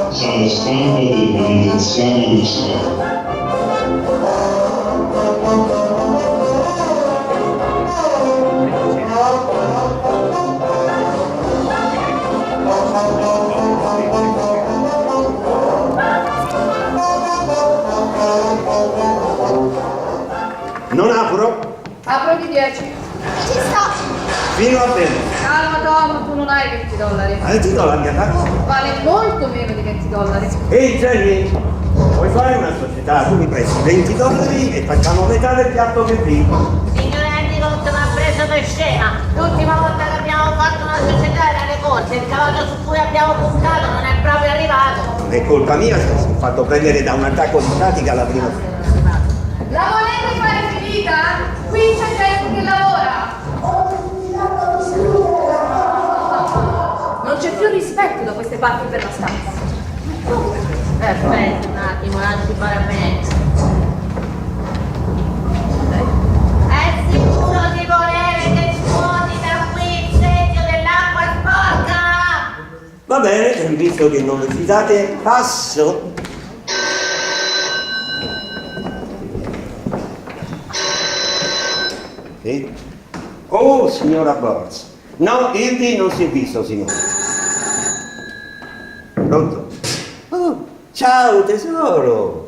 Sala stampa del penitenziario Luciano. Non apro? Apro di 10. Ci sto! Fino a 20. Calma Tom, tu non hai 20 dollari. $20 mia caro? Vale molto meno di 20 dollari. Ehi Jenny, vuoi fare una società? Tu mi presti $20 e facciamo metà del piatto che dico. Signore Antico, mi ha preso per scena. L'ultima volta che abbiamo fatto una società era alle corse. Il cavallo su cui abbiamo puntato non è proprio arrivato. Non è colpa mia se sono fatto prendere da un attacco di pratica alla prima sera. La volete fare finita? Qui c'è gente che lavora. Non c'è più rispetto da queste parti per la stanza. Aspetta un attimo, lasci fare a me. È sicuro di volere che scuoti da qui il segno dell'acqua sporca? Va bene, visto che non mi fidate, passo. Sì? Oh, signora Borz. No, Hildy non si è visto, signore. Pronto? Oh, ciao tesoro.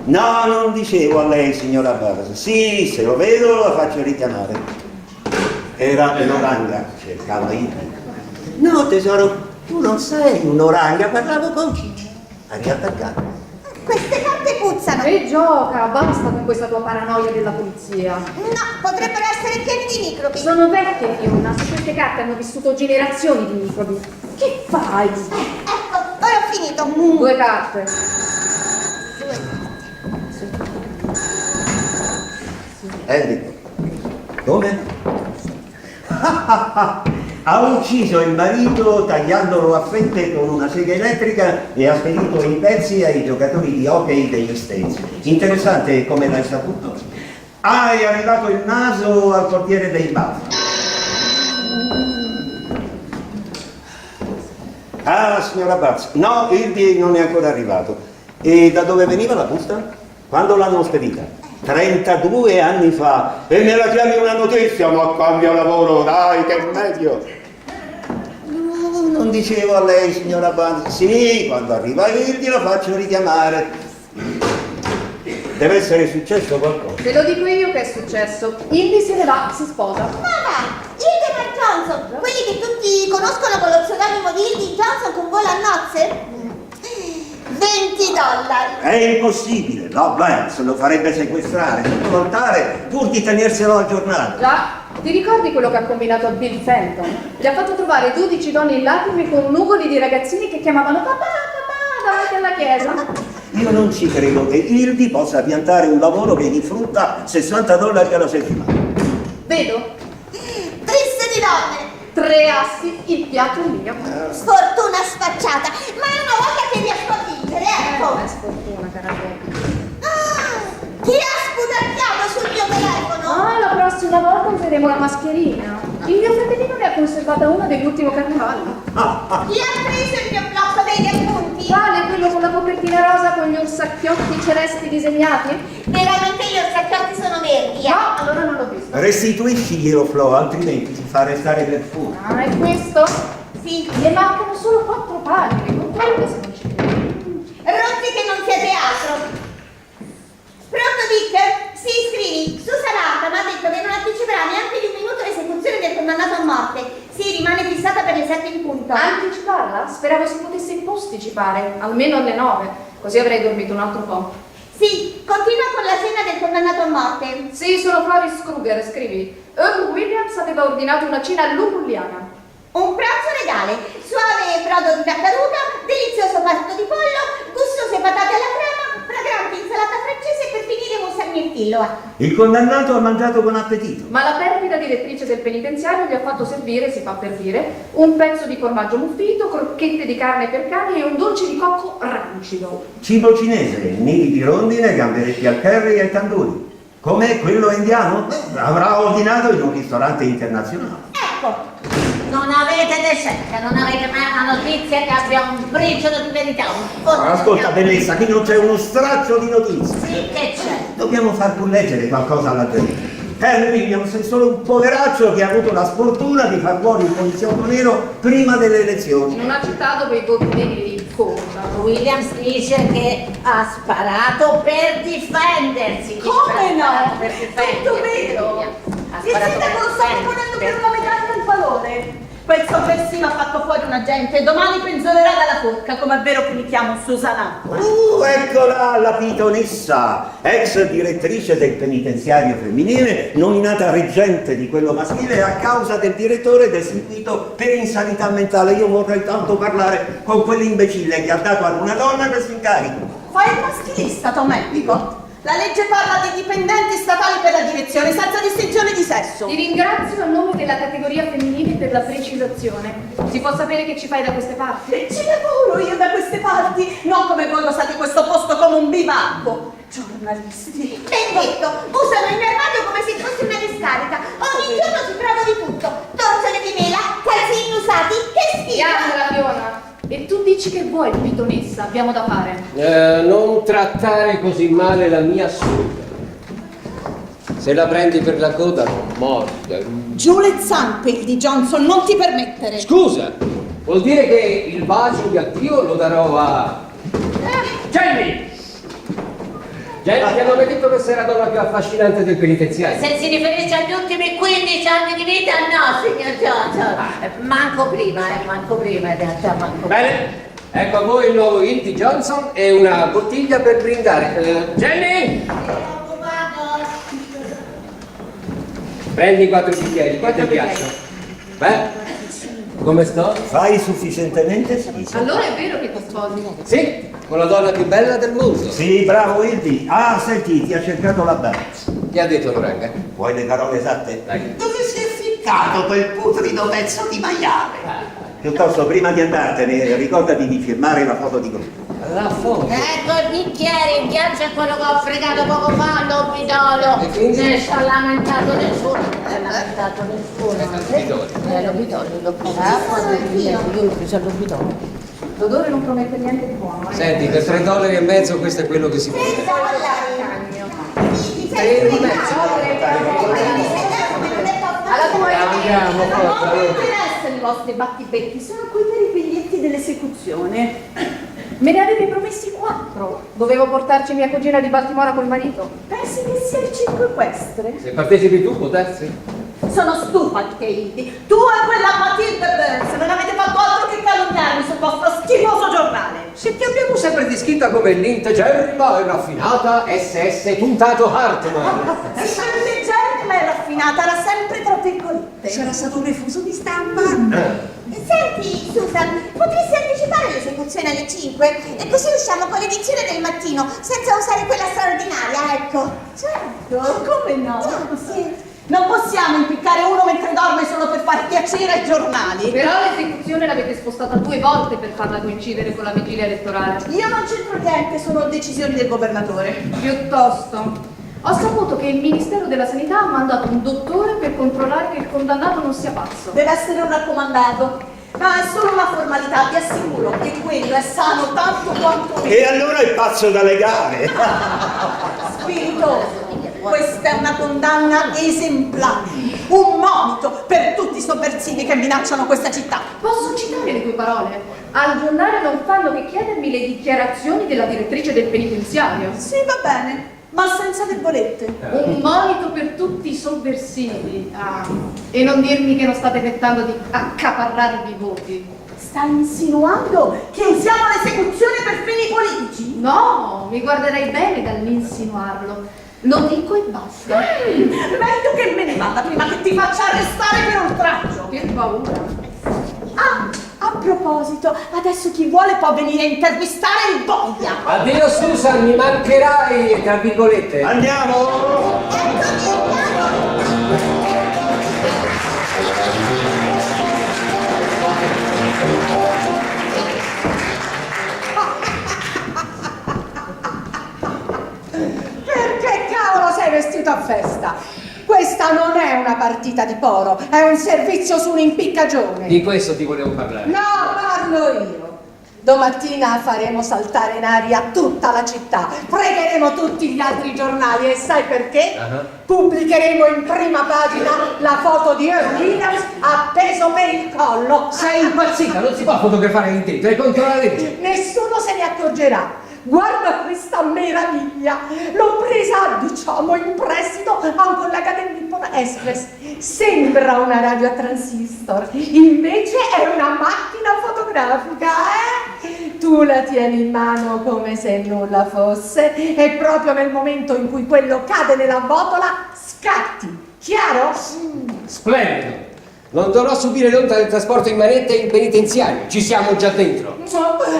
No, non dicevo a lei, signora Borz. Sì, se lo vedo la faccio richiamare. Era un'oranga, cercava Hildy. No, tesoro, tu non sei un'oranga, parlavo con Gigi. Ha riattaccato. Queste carte puzzano. E gioca, basta con questa tua paranoia della polizia. No, potrebbero essere pieni di microbi. Sono vecchie, Fiona, su queste carte hanno vissuto generazioni di microbi. Che fai? Ecco, ora ho finito. 2 carte. Andy, come? Ha ucciso il marito tagliandolo a fette con una sega elettrica e ha spedito i pezzi ai giocatori di hockey degli States. Interessante come l'hai saputo. Ah, è arrivato il naso al portiere dei Buffalo. Ah, signora Buzz, no, Hildy non è ancora arrivato. E da dove veniva la busta? Quando l'hanno spedita? 32 anni fa. E me la chiami una notizia, ma cambia lavoro, dai, che è meglio. No, non dicevo a lei, signora Buzz. Sì, quando arriva Hildy la faccio richiamare. Deve essere successo qualcosa. Te lo dico io che è successo. Indy se ne va, si sposa. Ma va, Hildy e Mark Johnson, quelli che tutti conoscono con lo pseudonimo di Hildy Johnson con volo a nozze? $20. È impossibile, no, Vance lo farebbe sequestrare, sottovalutare, pur di tenerselo aggiornato. Già, ti ricordi quello che ha combinato a Bill Fenton? Gli ha fatto trovare 12 donne in lacrime con nuvoli di ragazzini che chiamavano papà, papà davanti alla chiesa. Io non ci credo che Hildy possa piantare un lavoro che gli frutta $60 alla settimana. Vedo, Triste di donne. 3 assi, il piatto è mio. Sfortuna sfacciata. Ma è una volta che riesco a vincere, ecco. È sfortuna, cara te. Ti ha sputacchiato sul mio telefono. Ah, la prossima volta useremo la mascherina. Il mio fratellino ne ha conservata una dell'ultimo carnevale. Chi ha preso il mio blocco degli appunti? Quale? Quello con la copertina rosa con gli orsacchiotti celesti disegnati? Veramente gli orsacchiotti sono verdi, No, allora non l'ho visto. Restituisciglielo, Flo, altrimenti ti fa restare per fuori. Ah, è questo? Sì. Ne mancano solo 4 pagine, controllo se non ci credi. Rozzi che non siete altro. Pronto Dick? Sì, scrivi. Susanata mi ha detto che non anticiperà neanche di un minuto l'esecuzione del condannato a morte. Sì, rimane fissata per le 7 in punto. Anticiparla? Speravo si potesse posticipare, almeno alle 9, così avrei dormito un altro po'. Sì, continua con la cena del condannato a morte. Sì, sono Floris Kruger, scrivi. Earl Williams aveva ordinato una cena lumuliana. Un pranzo regale, suave brodo di tartaruga, delizioso pasto di pollo, gustose patate alla crema, fragrante insalata francese e per finire un sagnettino. Il condannato ha mangiato con appetito. Ma la perfida direttrice del penitenziario gli ha fatto servire, si fa per dire, un pezzo di formaggio muffito, crocchette di carne per cani e un dolce di cocco rancido. Cibo cinese, nidi di rondine, gamberetti al curry e ai tanduri. Com'è quello indiano? Avrà ordinato in un ristorante internazionale. Ecco, Non avete decenza, non avete mai una notizia che abbia un briciolo di verità, un po' di Ascolta, verità. bellezza, qui non c'è uno straccio di notizie. Sì, che c'è? Dobbiamo far pur leggere qualcosa alla gente. Williams è solo un poveraccio che ha avuto la sfortuna di far fuori il poliziotto nero prima delle elezioni. In una città dove i voti neri contano. Williams dice che ha sparato per difendersi. Dice Come che ha no? sparato per difendersi. Tutto vero. Ha Il sparato sindaco lo per sta ponendo per una medaglia al valore. Quel sovversivo ha fatto fuori un agente e domani penzolerà dalla forca, come è vero che mi chiamo Susanna. Eccola la pitonessa, ex direttrice del penitenziario femminile, nominata reggente di quello maschile a causa del direttore destituito per insanità mentale. Io vorrei tanto parlare con quell'imbecille che ha dato ad una donna questo incarico. Fai il maschilista, Domenico. La legge parla di dipendenti statali per la direzione, senza distinzione di sesso. Ti ringrazio a nome della categoria femminile per la precisazione. Si può sapere che ci fai da queste parti? E ci lavoro io da queste parti, non come voi lo state in questo posto come un bivacco. Giornalisti. Ben detto, usano il mio armadio come se fosse una discarica. Ogni giorno si trova di tutto. Torsole di mela, calzini usati, che schifo. Piangola, Fiona! E tu dici che vuoi, pitonessa? Abbiamo da fare. Non trattare così male la mia suga. Se la prendi per la coda non morda. Giù le zampe di Johnson, non ti permettere. Scusa, vuol dire che il bacio di addio lo darò a... Jenny! Jenny, ti hanno mai detto che sei la donna più affascinante del penitenziario? Se si riferisce agli ultimi 15 anni di vita, no, signor Johnson. Manco prima in realtà, manco prima. Bene, ecco a voi il nuovo Indy Johnson e una bottiglia per brindare. Jenny! Prendi 4 bicchieri, che ti piacciono? Beh, come sto? Fai sufficientemente schifo. Allora è vero che ti sposi? Sì, con la donna più bella del mondo. Sì, bravo Wildy. Ah, senti, ti ha cercato la Barnes. Chi ha detto Loranga? Vuoi le parole esatte? Dai. Dove si è ficcato quel putrido pezzo di maiale? Piuttosto, prima di andartene, ricordati di firmare la foto di gruppo. La foto. Ecco i bicchieri, ghiaccio è quello che ho fregato poco fa, l'obidolo. E quindi? Ne ci ha lamentato nessuno. L'obidolo. Io l'ho preso all'obidolo. L'odore non promette niente di buono, eh? Senti, per $3,50 questo è quello che si può. Alla tua Andiamo, Non forza. mi interessano i vostri battibetti, sono qui per i biglietti dell'esecuzione. Me ne avevi promessi 4. Dovevo portarci mia cugina di Baltimora col marito. Pensi che sia il circo equestre? Se partecipi tu, può darsi? Sono stufa, Katie. Tu e quella Matilde Burns non avete fatto altro che calunniarmi sul vostro schifoso giornale. Se ti abbiamo sempre descritta come l'integerrima e raffinata SS puntato Hartman. Intelligente ma è raffinata, era sempre tra virgolette. C'era stato un refuso di stampa. Senti, Susan, potresti anticipare l'esecuzione alle 5 e così usciamo con l'edizione del mattino, senza usare quella straordinaria, ecco. Certo, come no? Sì. Non possiamo impiccare uno mentre dorme solo per far piacere ai giornali. Però l'esecuzione l'avete spostata 2 volte per farla coincidere con la vigilia elettorale. Io non c'entro niente, sono decisioni del governatore. Piuttosto, ho saputo che il Ministero della Sanità ha mandato un dottore per controllare che il condannato non sia pazzo. Deve essere un raccomandato. Ma è solo una formalità, ti assicuro che quello è sano tanto quanto me. E allora è pazzo da legare. Spiritoso. Questa è una condanna esemplare, un monito per tutti i sovversivi che minacciano questa città. Posso citare le tue parole? Al giornale non fanno che chiedermi le dichiarazioni della direttrice del penitenziario. Sì, va bene, ma senza debolette. Un monito per tutti i sovversivi. Ah, e non dirmi che non state tentando di accaparrarvi i voti. Stai insinuando che usiamo l'esecuzione per fini politici? No, mi guarderei bene dall'insinuarlo. Lo dico e basta. Meglio che me ne vada prima che ti faccia arrestare per oltraggio. Che paura. Ah, a proposito, adesso chi vuole può venire a intervistare il boia. Addio Susan, mi mancherai, tra virgolette. Andiamo! Perché cavolo sei vestito a festa? Questa non è una partita di polo, è un servizio su un'impiccagione. Di questo ti volevo parlare. No, parlo io. Domattina faremo saltare in aria tutta la città, fregheremo tutti gli altri giornali e sai perché? Pubblicheremo in prima pagina la foto di Earl Williams appeso per il collo. Sei impazzita, non si può fotografare lì dentro, è contro la legge. Nessuno se ne accorgerà. Guarda questa meraviglia! L'ho presa, diciamo, in prestito a un collega del Nippon Express. Sembra una radio a transistor, invece è una macchina fotografica, eh? Tu la tieni in mano come se nulla fosse e proprio nel momento in cui quello cade nella botola, scatti. Chiaro? Splendido. Non dovrò subire l'onta del trasporto in manette in penitenziario, ci siamo già dentro.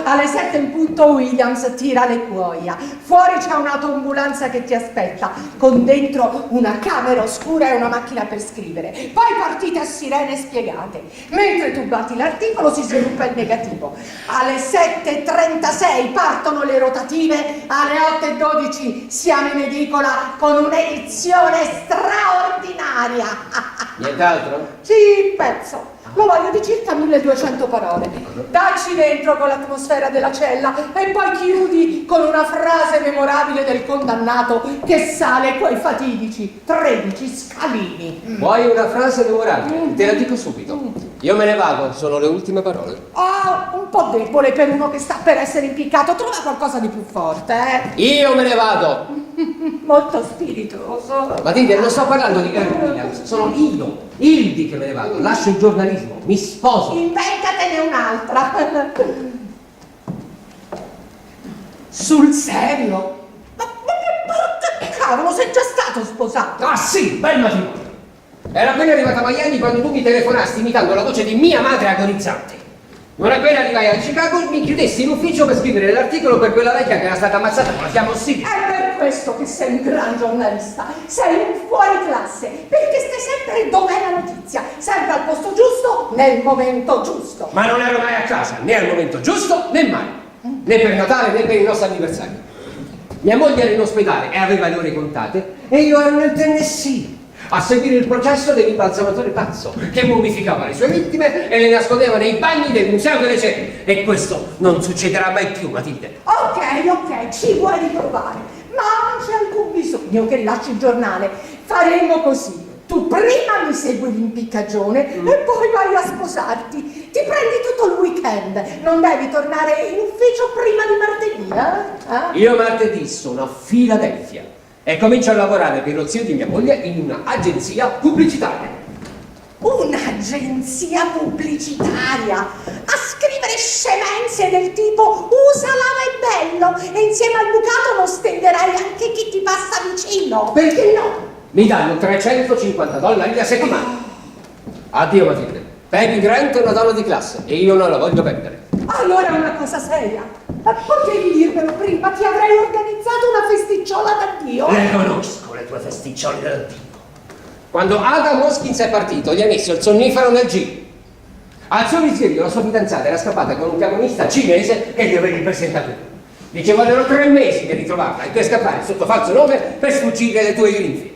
Alle 7 in punto Williams tira le cuoia. Fuori c'è un'autoambulanza che ti aspetta, con dentro una camera oscura e una macchina per scrivere. Poi partite a sirene spiegate. Mentre tu batti l'articolo si sviluppa il negativo. Alle 7:36 partono le rotative, alle 8:12 siamo in edicola con un'edizione straordinaria. Nient'altro? Sì, pezzo. Lo voglio di circa 1200 parole. Dacci dentro con l'atmosfera della cella e poi chiudi con una frase memorabile del condannato che sale quei fatidici 13 scalini. Vuoi una frase memorabile? Te la dico subito. Io me ne vado, sono le ultime parole. Oh, un po' debole per uno che sta per essere impiccato. Trova qualcosa di più forte, eh? Io me ne vado! Molto spiritoso. Matilde, non sto parlando di Earl Williams, sono io, Hildy che me ne vado, lascio il giornalismo, mi sposo. Inventatene un'altra. Sul serio? Ma che cavolo, sei già stato sposato? Ah sì, bel matrimonio! Era appena arrivata a Miami quando tu mi telefonasti imitando la voce di mia madre agonizzante. Non appena arrivai a Chicago mi chiudessi in ufficio per scrivere l'articolo per quella vecchia che era stata ammazzata con la fiamma ossidile. È per questo che sei un gran giornalista, sei un fuori classe, perché stai sempre dov'è la notizia, sempre al posto giusto, nel momento giusto. Ma non ero mai a casa, né al momento giusto, né mai. Né per Natale né per il nostro anniversario. Mia moglie era in ospedale e aveva le ore contate e io ero nel Tennessee a seguire il processo dell'imbalsamatore pazzo che mummificava le sue vittime e le nascondeva nei bagni del Museo delle Ceneri. E questo non succederà mai più, Matilde. Ok, ci vuoi riprovare, ma non c'è alcun bisogno che lasci il giornale. Faremo così. Tu prima mi segui l'impiccagione e poi vai a sposarti. Ti prendi tutto il weekend. Non devi tornare in ufficio prima di martedì, eh? Io martedì sono a Filadelfia e comincio a lavorare per lo zio di mia moglie in un'agenzia pubblicitaria. Un'agenzia pubblicitaria a scrivere scemenze del tipo usa lava e bello e insieme al bucato non stenderai anche chi ti passa vicino. Perché no? Mi danno $350 a settimana. Addio Matilde. Peggy Grant è una donna di classe e io non la voglio perdere. Allora è una cosa seria. Potevi dirmelo prima, ti avrei organizzato una festicciola d'addio. Le conosco le tue festicciole d'addio. Quando Adam Hoskins è partito, gli ha messo il sonnifero nel giro. Al suo risveglio la sua fidanzata era scappata con un camionista cinese che gli avevi presentato tu. Dice vogliono 3 mesi per ritrovarla e per scappare sotto falso nome per sfuggire le tue grinfie.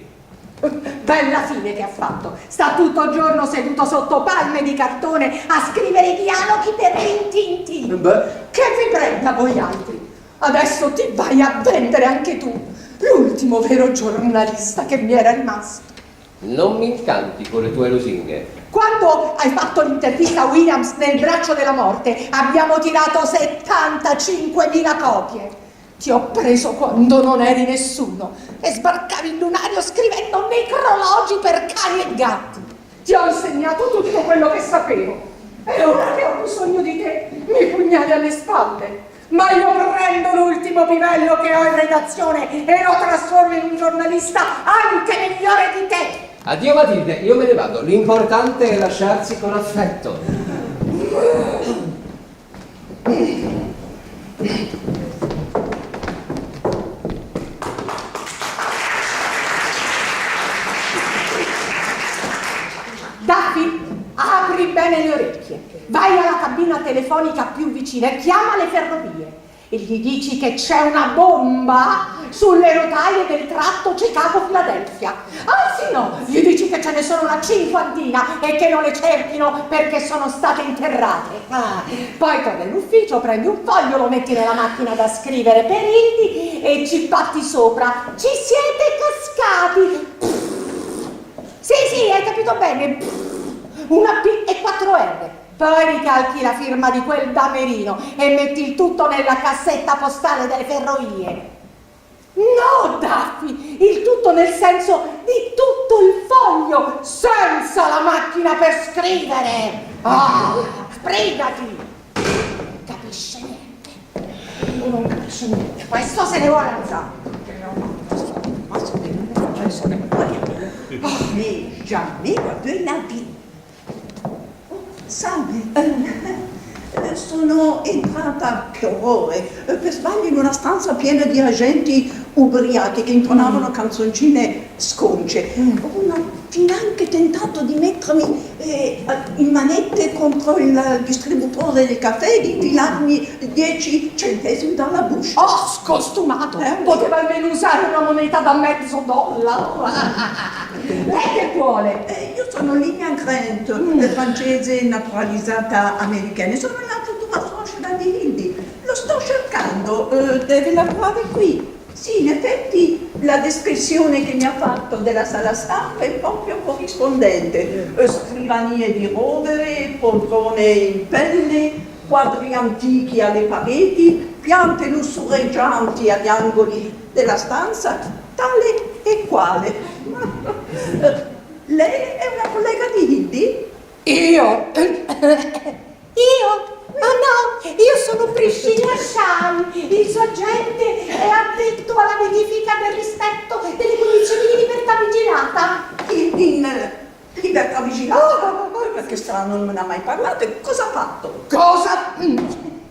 Bella fine che ha fatto. Sta tutto il giorno seduto sotto palme di cartone a scrivere dialoghi per Rintintin. Che vi prenda voi altri. Adesso ti vai a vendere anche tu. L'ultimo vero giornalista che mi era rimasto. Non mi incanti con le tue lusinghe. Quando hai fatto l'intervista a Williams nel braccio della morte abbiamo tirato 75.000 copie. Ti ho preso quando non eri nessuno e sbarcavi il lunario scrivendo necrologi per cani e gatti. Ti ho insegnato tutto quello che sapevo e ora che ho bisogno di te mi pugnali alle spalle. Ma io prendo l'ultimo livello che ho in redazione e lo trasformo in un giornalista anche migliore di te. Addio Matilde, io me ne vado. L'importante è lasciarsi con affetto. Daffy, apri bene le orecchie, vai alla cabina telefonica più vicina e chiama le ferrovie e gli dici che c'è una bomba sulle rotaie del tratto Chicago-Philadelphia. Anzi no, gli dici che ce ne sono una cinquantina e che non le cerchino perché sono state interrate. Poi torni in ufficio, prendi un foglio, lo metti nella macchina da scrivere per Hildy e ci batti sopra. Ci siete cascati! Sì, hai capito bene. Una P e 4 R. Poi ricalchi la firma di quel damerino e metti il tutto nella cassetta postale delle ferrovie. No, Daffy, il tutto nel senso di tutto il foglio, senza la macchina per scrivere. Sbrigati! Capisce niente. Non capisce niente. Questo se ne vuole alzare. Mais jamais de la vie. Salve, sono entrata, che orrore, per sbaglio in una stanza piena di agenti ubriachi che intonavano canzoncine sconce. Ho finanche tentato di mettermi in manette contro il distributore del caffè e di infilarmi 10 centesimi dalla buche. Scostumato! Poteva almeno usare una moneta da $0,50. Lei che vuole? Io sono Lilian Grant, francese naturalizzata americana. Sono nata una fascia da Hildy. Lo sto cercando, deve lavorare qui. Sì, in effetti la descrizione che mi ha fatto della sala stampa è proprio corrispondente. Scrivanie di rovere, poltrone in pelle, quadri antichi alle pareti, piante lussureggianti agli angoli della stanza, tale e quale. Lei è una collega di Hildy? Io? Ma no, io sono Priscilla Shine, il suo agente è addetto alla verifica del rispetto delle condizioni di libertà vigilata. In libertà vigilata? Perché strano, non me ne ha mai parlato. E cosa ha fatto? Cosa?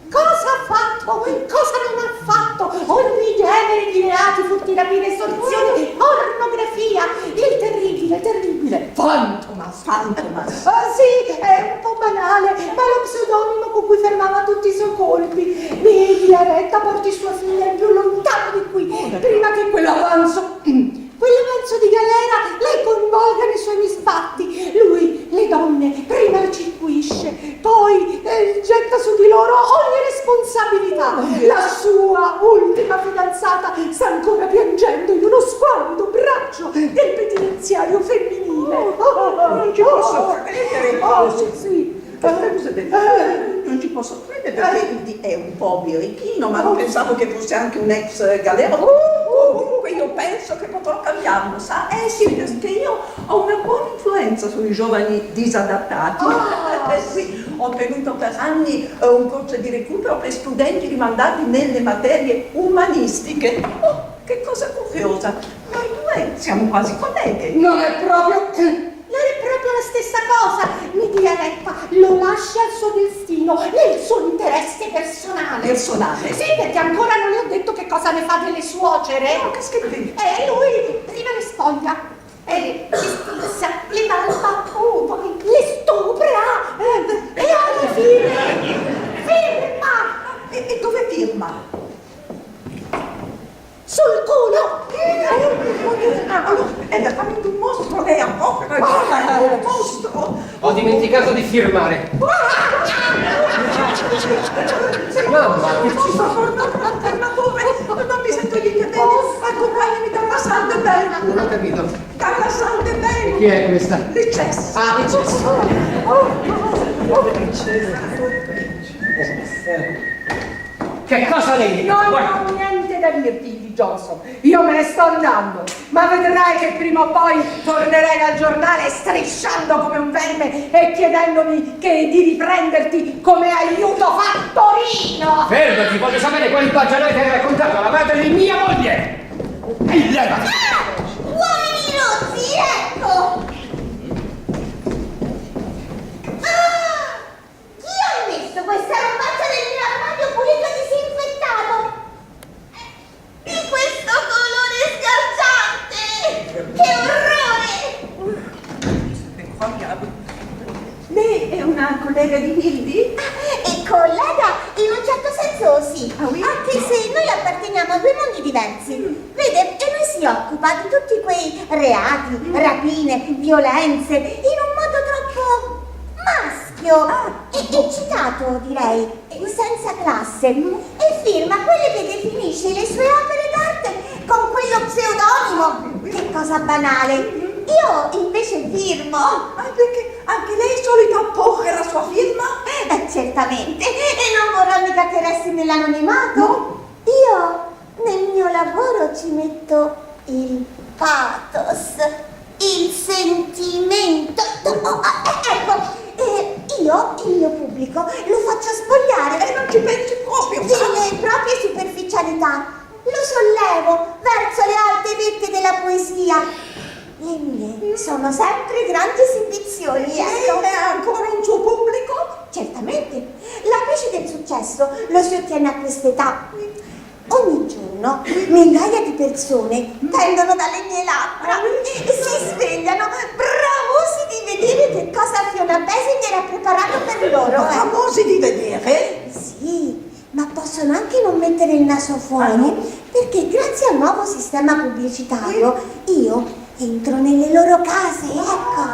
Cosa ha fatto? Cosa non ha fatto? Ogni genere di reati, furti, rapine, estorsione, pornografia, il terribile Fantomas. Sì, è un po' banale, ma è lo pseudonimo con cui fermava tutti i suoi colpi. Via retta, porti sua figlia il più lontano di qui, prima che quell'avanzo di galera lei coinvolga nei suoi misfatti. Lui le donne prima le circuisce, poi getta su di loro ogni responsabilità. La sua ultima fidanzata sta ancora piangendo in uno squallido braccio del penitenziario femminile. Non ci posso credere. Sì. Non ci posso credere perché Hildy è un po' birichino, ma non pensavo che fosse anche un ex galera. Comunque io penso che potrò cambiarlo, sa? Sì, perché io ho una buona influenza sui giovani disadattati. Sì, ho tenuto per anni un corso di recupero per studenti rimandati nelle materie umanistiche. Che cosa curiosa! Noi due siamo quasi colleghe. Non è proprio la stessa cosa, mi dia retta, lo lascia al suo destino, nel suo interesse personale. Personale? Sì, perché ancora non le ho detto che cosa ne fa delle suocere. No, che scherzi? Lui prima le spoglia, le strizza, le palpa, poi le stupra, e alla fine firma. E dove firma? Sul culo! È veramente un mostro, lei ha proprio ragione, è un mostro! Ho dimenticato di firmare. Mamma, che ci fa? Non mi sento di che bene, accompagnami dalla Sandebell! Non ho capito. Dalla Sandebell! Chi è questa? Licessa! Che cosa lei? Non ho niente da dirti, Hildy Johnson. Io me ne sto andando, ma vedrai che prima o poi tornerai al giornale strisciando come un verme e chiedendomi di riprenderti come aiuto fattorino. Fermati, voglio sapere quali baggianate hai raccontato alla madre di mia moglie! E levati! Uomini rozzi, ecco! Chi ha messo questa robaccia nel mio armadio pulito e disinfettato? Di questo colore sgargiante! Che orrore! Incroyabile! Lei è una collega di Hildy? E collega, in un certo senso sì, Ah, oui? anche se noi apparteniamo a due mondi diversi. si occupa di tutti quei reati, rapine, violenze, in un modo troppo maschio e eccitato, direi, senza classe, e firma quelle che definisce le sue opere d'arte con quello pseudonimo. Che cosa banale! Io invece firmo. Perché anche lei è solita apporre la sua firma? Certamente, e non vorrà mica che resti nell'anonimato? Io nel mio lavoro ci metto il pathos, il sentimento. Ecco, io il mio pubblico lo faccio spogliare. E non ci pensi proprio. Delle proprie superficialità. Lo sollevo verso le alte vette della poesia. Le mie sono sempre grandi esibizioni, ecco. E ha ancora un suo pubblico? Certamente, l'apice del successo lo si ottiene a quest'età. Ogni giorno migliaia di persone tendono dalle mie labbra e si svegliano bramosi di vedere che cosa Fiona Basinger ha preparato per loro. Famosi di vedere? Sì, ma possono anche non mettere il naso fuori, perché grazie al nuovo sistema pubblicitario io entro nelle loro case, ecco.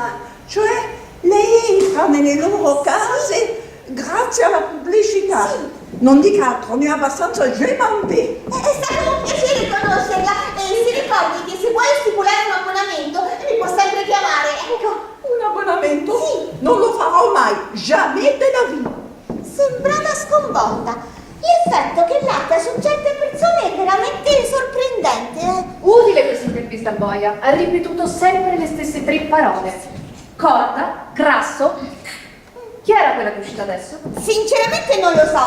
Cioè, lei entra nelle loro case grazie alla pubblicità. Sì. Non dica altro, ne è abbastanza gemante. È stato un piacere conoscerla e si ricordi che se vuole stipulare un abbonamento mi può sempre chiamare, ecco. Un abbonamento? Sì. Non lo farò mai, jamais della vita. Sembrava sconvolta. L'effetto che latta su certe persone è veramente sorprendente. Utile questa intervista al boia. Ha ripetuto sempre le stesse 3 parole. Corda, grasso. Chi era quella che è uscita adesso? Sinceramente non lo so,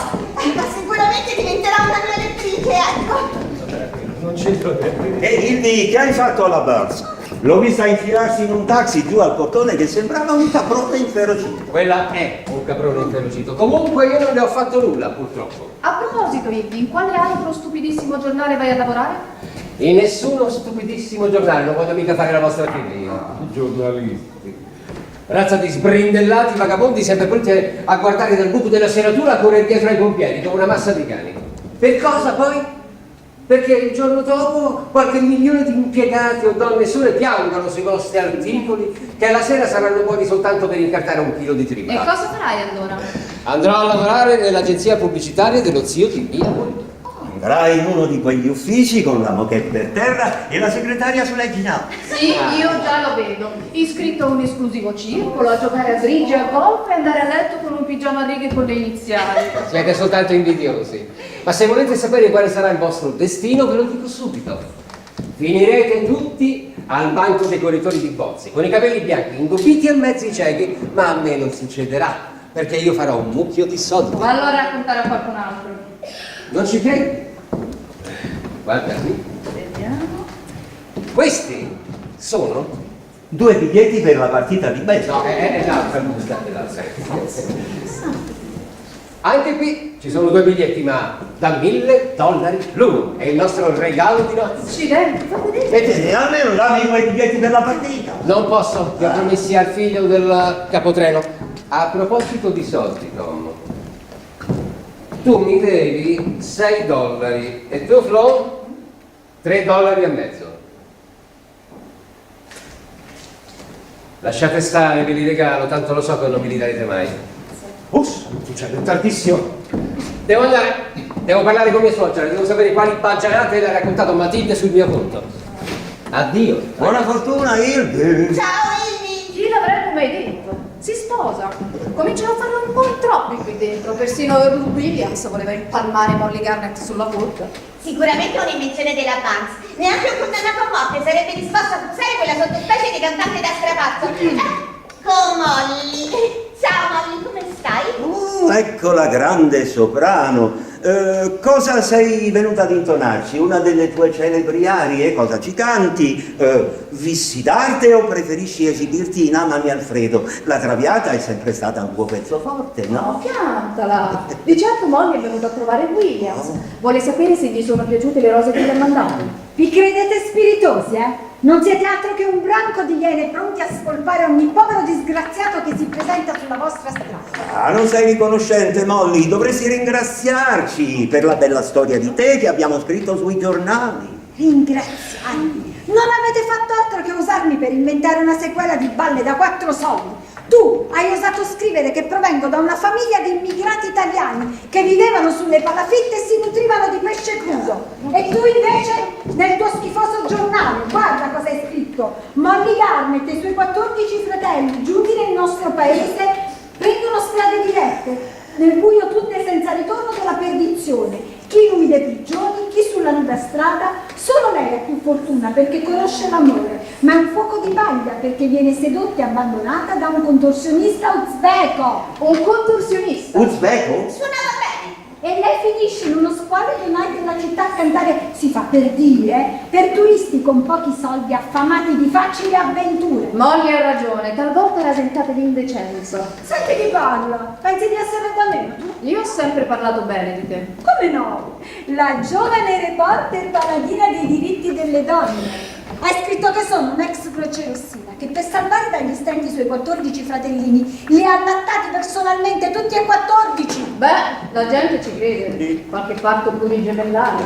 ma sicuramente diventerà una mia lettrice, ecco. Non c'entro niente. E Hildy, che hai fatto alla Birds? L'ho vista infilarsi in un taxi giù al portone che sembrava un caprone inferocito. Quella è un caprone inferocito. Comunque io non ne ho fatto nulla, purtroppo. A proposito, Hildy, in quale altro stupidissimo giornale vai a lavorare? In nessuno stupidissimo giornale, non voglio mica fare la vostra figlia. Giornalisti. Razza di sbrindellati vagabondi sempre pronti a guardare dal buco della serratura a correre dietro ai pompieri come una massa di cani. Per cosa poi? Perché il giorno dopo qualche milione di impiegati o donne sole piangono sui vostri articoli che alla sera saranno buoni soltanto per incartare un chilo di trippa. E cosa farai allora? Andrò a lavorare nell'agenzia pubblicitaria dello zio di mia moglie. Andrai in uno di quegli uffici con la moquette per terra e la segretaria sulle ginocchia. Sì, io già lo vedo. Iscritto a un esclusivo circolo, a giocare a sdrigge e a golf e andare a letto con un pigiama a righe con le iniziali. Siete soltanto invidiosi. Ma se volete sapere quale sarà il vostro destino, ve lo dico subito. Finirete tutti al banco dei corritori di bozzi, con i capelli bianchi, ingobbiti e mezzi ciechi, ma a me non succederà, perché io farò un mucchio di soldi. Ma allora raccontare a qualcun altro. Non ci credi? Guarda qui. Vediamo. Questi sono... 2 biglietti per la partita di baseball. No, è l'altra busta, è l'altra. Anche qui ci sono 2 biglietti, ma da $1000 l'uno. È il nostro regalo di nozze. Accidenti, fa vedere. E almeno dammi 2 biglietti per la partita. Non posso, li ho promessi al figlio del capotreno. A proposito di soldi, Tom, tu mi devi $6 e tu, Flo, $3,50. Lasciate stare, ve li regalo, tanto lo so che non me li darete mai. Succede tardissimo. Devo andare, devo parlare con mia suocera, devo sapere quali baggianate le ha raccontato Matilde sul mio conto. Addio. Buona fortuna, Hildy. Ciao Amy! Chi l'avrebbe mai detto? Si sposa. Cominciano a farlo un po' in troppi qui dentro. Persino Earl Williams voleva impalmare Molly Garnett sulla forca. Sicuramente un'invenzione della Banks. Neanche un condannato a morte sarebbe disposto a forzare quella sottospecie di cantante da strapazzo. Ecco Molly. Ciao Molly, come stai? Ecco la grande soprano. Cosa sei venuta ad intonarci? Una delle tue celebri arie? Cosa ci canti? Vissi d'arte o preferisci esibirti in Amami Alfredo? La Traviata è sempre stata un tuo pezzo forte, no? Piantala! Di certo Molly è venuta a trovare Williams. Vuole sapere se gli sono piaciute le rose che le ha mandato. Vi credete spiritosi, eh? Non siete altro che un branco di iene pronti a spolpare ogni povero disgraziato che si presenta sulla vostra strada. Ah, non sei riconoscente, Molly. Dovresti ringraziarci per la bella storia di te che abbiamo scritto sui giornali. Ringraziarmi? Non avete fatto altro che usarmi per inventare una sequela di Balle da 4 soldi. Tu hai osato scrivere che provengo da una famiglia di immigrati italiani che vivevano sulle palafitte e si nutrivano di pesce crudo. E tu invece, nel tuo schifoso giornale, guarda cosa hai scritto. Molly Garnett e i suoi 14 fratelli, giunti nel nostro paese, prendono strade dirette, nel buio tutte senza ritorno della perdizione. Chi in umide prigioni, chi sulla nuda strada. Solo lei ha più fortuna perché conosce l'amore, ma è un fuoco di paglia perché viene sedotta e abbandonata da un contorsionista uzbeko. Un contorsionista? Uzbeko? Suonava bene. E lei finisce in uno squallido night della città a cantare, si fa per dire, per turisti con pochi soldi affamati di facili avventure. Molly ha ragione, talvolta rasentate di indecenza. Senti chi parla? Pensi di essere da me? Io ho sempre parlato bene di te. Come no? La giovane reporter paladina dei diritti delle donne. Hai scritto che sono un'ex crocerossina che per salvare dagli stenti i suoi 14 fratellini li ha allattati personalmente tutti e 14. Beh, la gente ci crede. Qualche parto plurigemellare.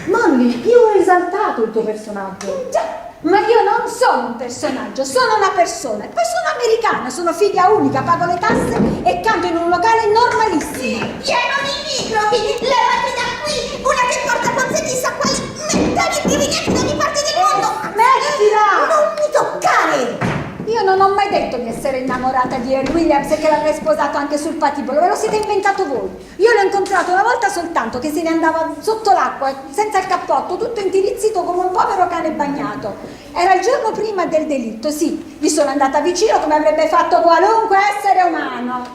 Molly, io ho esaltato il tuo personaggio. Già, ma io non sono un personaggio, sono una persona. E poi sono americana, sono figlia unica, pago le tasse e canto in un locale normalissimo. Pieno di microbi, levati da qui, una che porta con sé chissà quali mentali provenienti da ogni parte del mondo. Smettila! Non mi toccare! Io non ho mai detto di essere innamorata di Earl Williams e che l'avrei sposato anche sul patibolo, ve lo siete inventato voi. Io l'ho incontrato una volta soltanto, che se ne andava sotto l'acqua, senza il cappotto, tutto intirizzito come un povero cane bagnato. Era il giorno prima del delitto, sì, gli sono andata vicino come avrebbe fatto qualunque essere umano.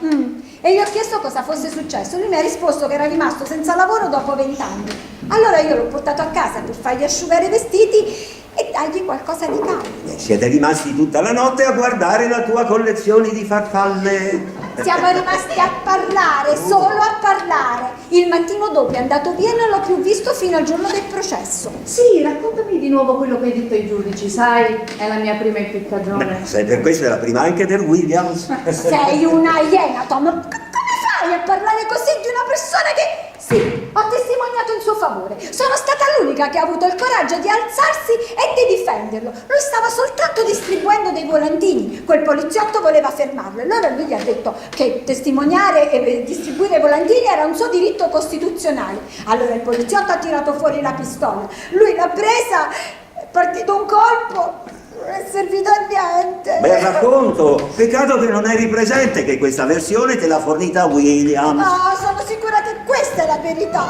E gli ho chiesto cosa fosse successo. Lui mi ha risposto che era rimasto senza lavoro dopo 20 anni. Allora io l'ho portato a casa per fargli asciugare i vestiti e dargli qualcosa di caldo. Siete rimasti tutta la notte a guardare la tua collezione di farfalle. Siamo rimasti a parlare, solo a parlare. Il mattino dopo è andato via e non l'ho più visto fino al giorno del processo. Sì, raccontami di nuovo quello che hai detto ai giudici, sai, è la mia prima impiccagione. Se per questo è la prima anche del Williams. Sei una iena, Tom. Come fai a parlare così di una persona che... Sì, ho testimoniato in suo favore. Sono stata l'unica che ha avuto il coraggio di alzarsi e di difenderlo. Lui stava soltanto distribuendo dei volantini. Quel poliziotto voleva fermarlo. E allora lui gli ha detto che testimoniare e distribuire volantini era un suo diritto costituzionale. Allora il poliziotto ha tirato fuori la pistola. Lui l'ha presa, è partito un colpo, non è servito a niente. Bel racconto. Peccato che non eri presente, che questa versione te l'ha fornita Williams. No, sono sicura che questa è la verità.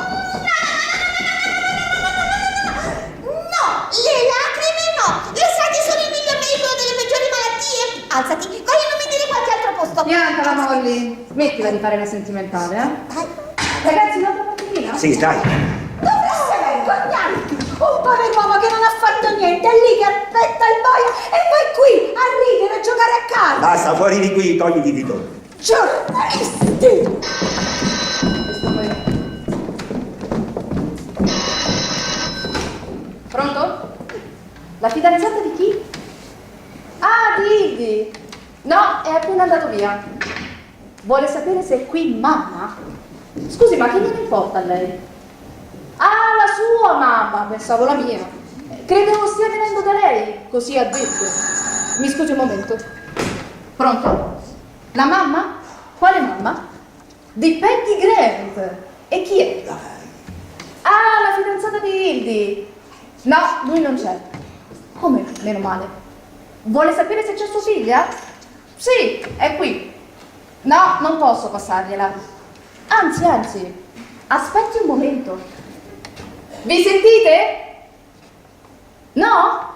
No, le lacrime no. Le saghe sono il miglior pericolo delle peggiori malattie. Alzati, vai a non mi dire qualche altro posto. Bianca la Molly, smettila di fare la sentimentale, Ragazzi, un'altra mattina? Sì, dai. Dovreste vergognarti! Un povero uomo che non ha fatto niente, è lì che aspetta il boia e poi qui a ridere, a giocare a calcio! Basta, fuori di qui, togliti di torno. Giornalisti! Pronto? La fidanzata di chi? Ah, di Ivy! No, è appena andato via. Vuole sapere se è qui mamma? Scusi, ma che gliene importa a lei? Ah, la sua mamma, pensavo la mia. Credevo stia venendo da lei, così ha detto. Mi scusi un momento. Pronto? La mamma? Quale mamma? Di Peggy Grant. E chi è? Ah, la fidanzata di Hildy. No, lui non c'è. Come? Meno male. Vuole sapere se c'è sua figlia? Sì, è qui. No, non posso passargliela. Anzi, aspetti un momento. Vi sentite? No?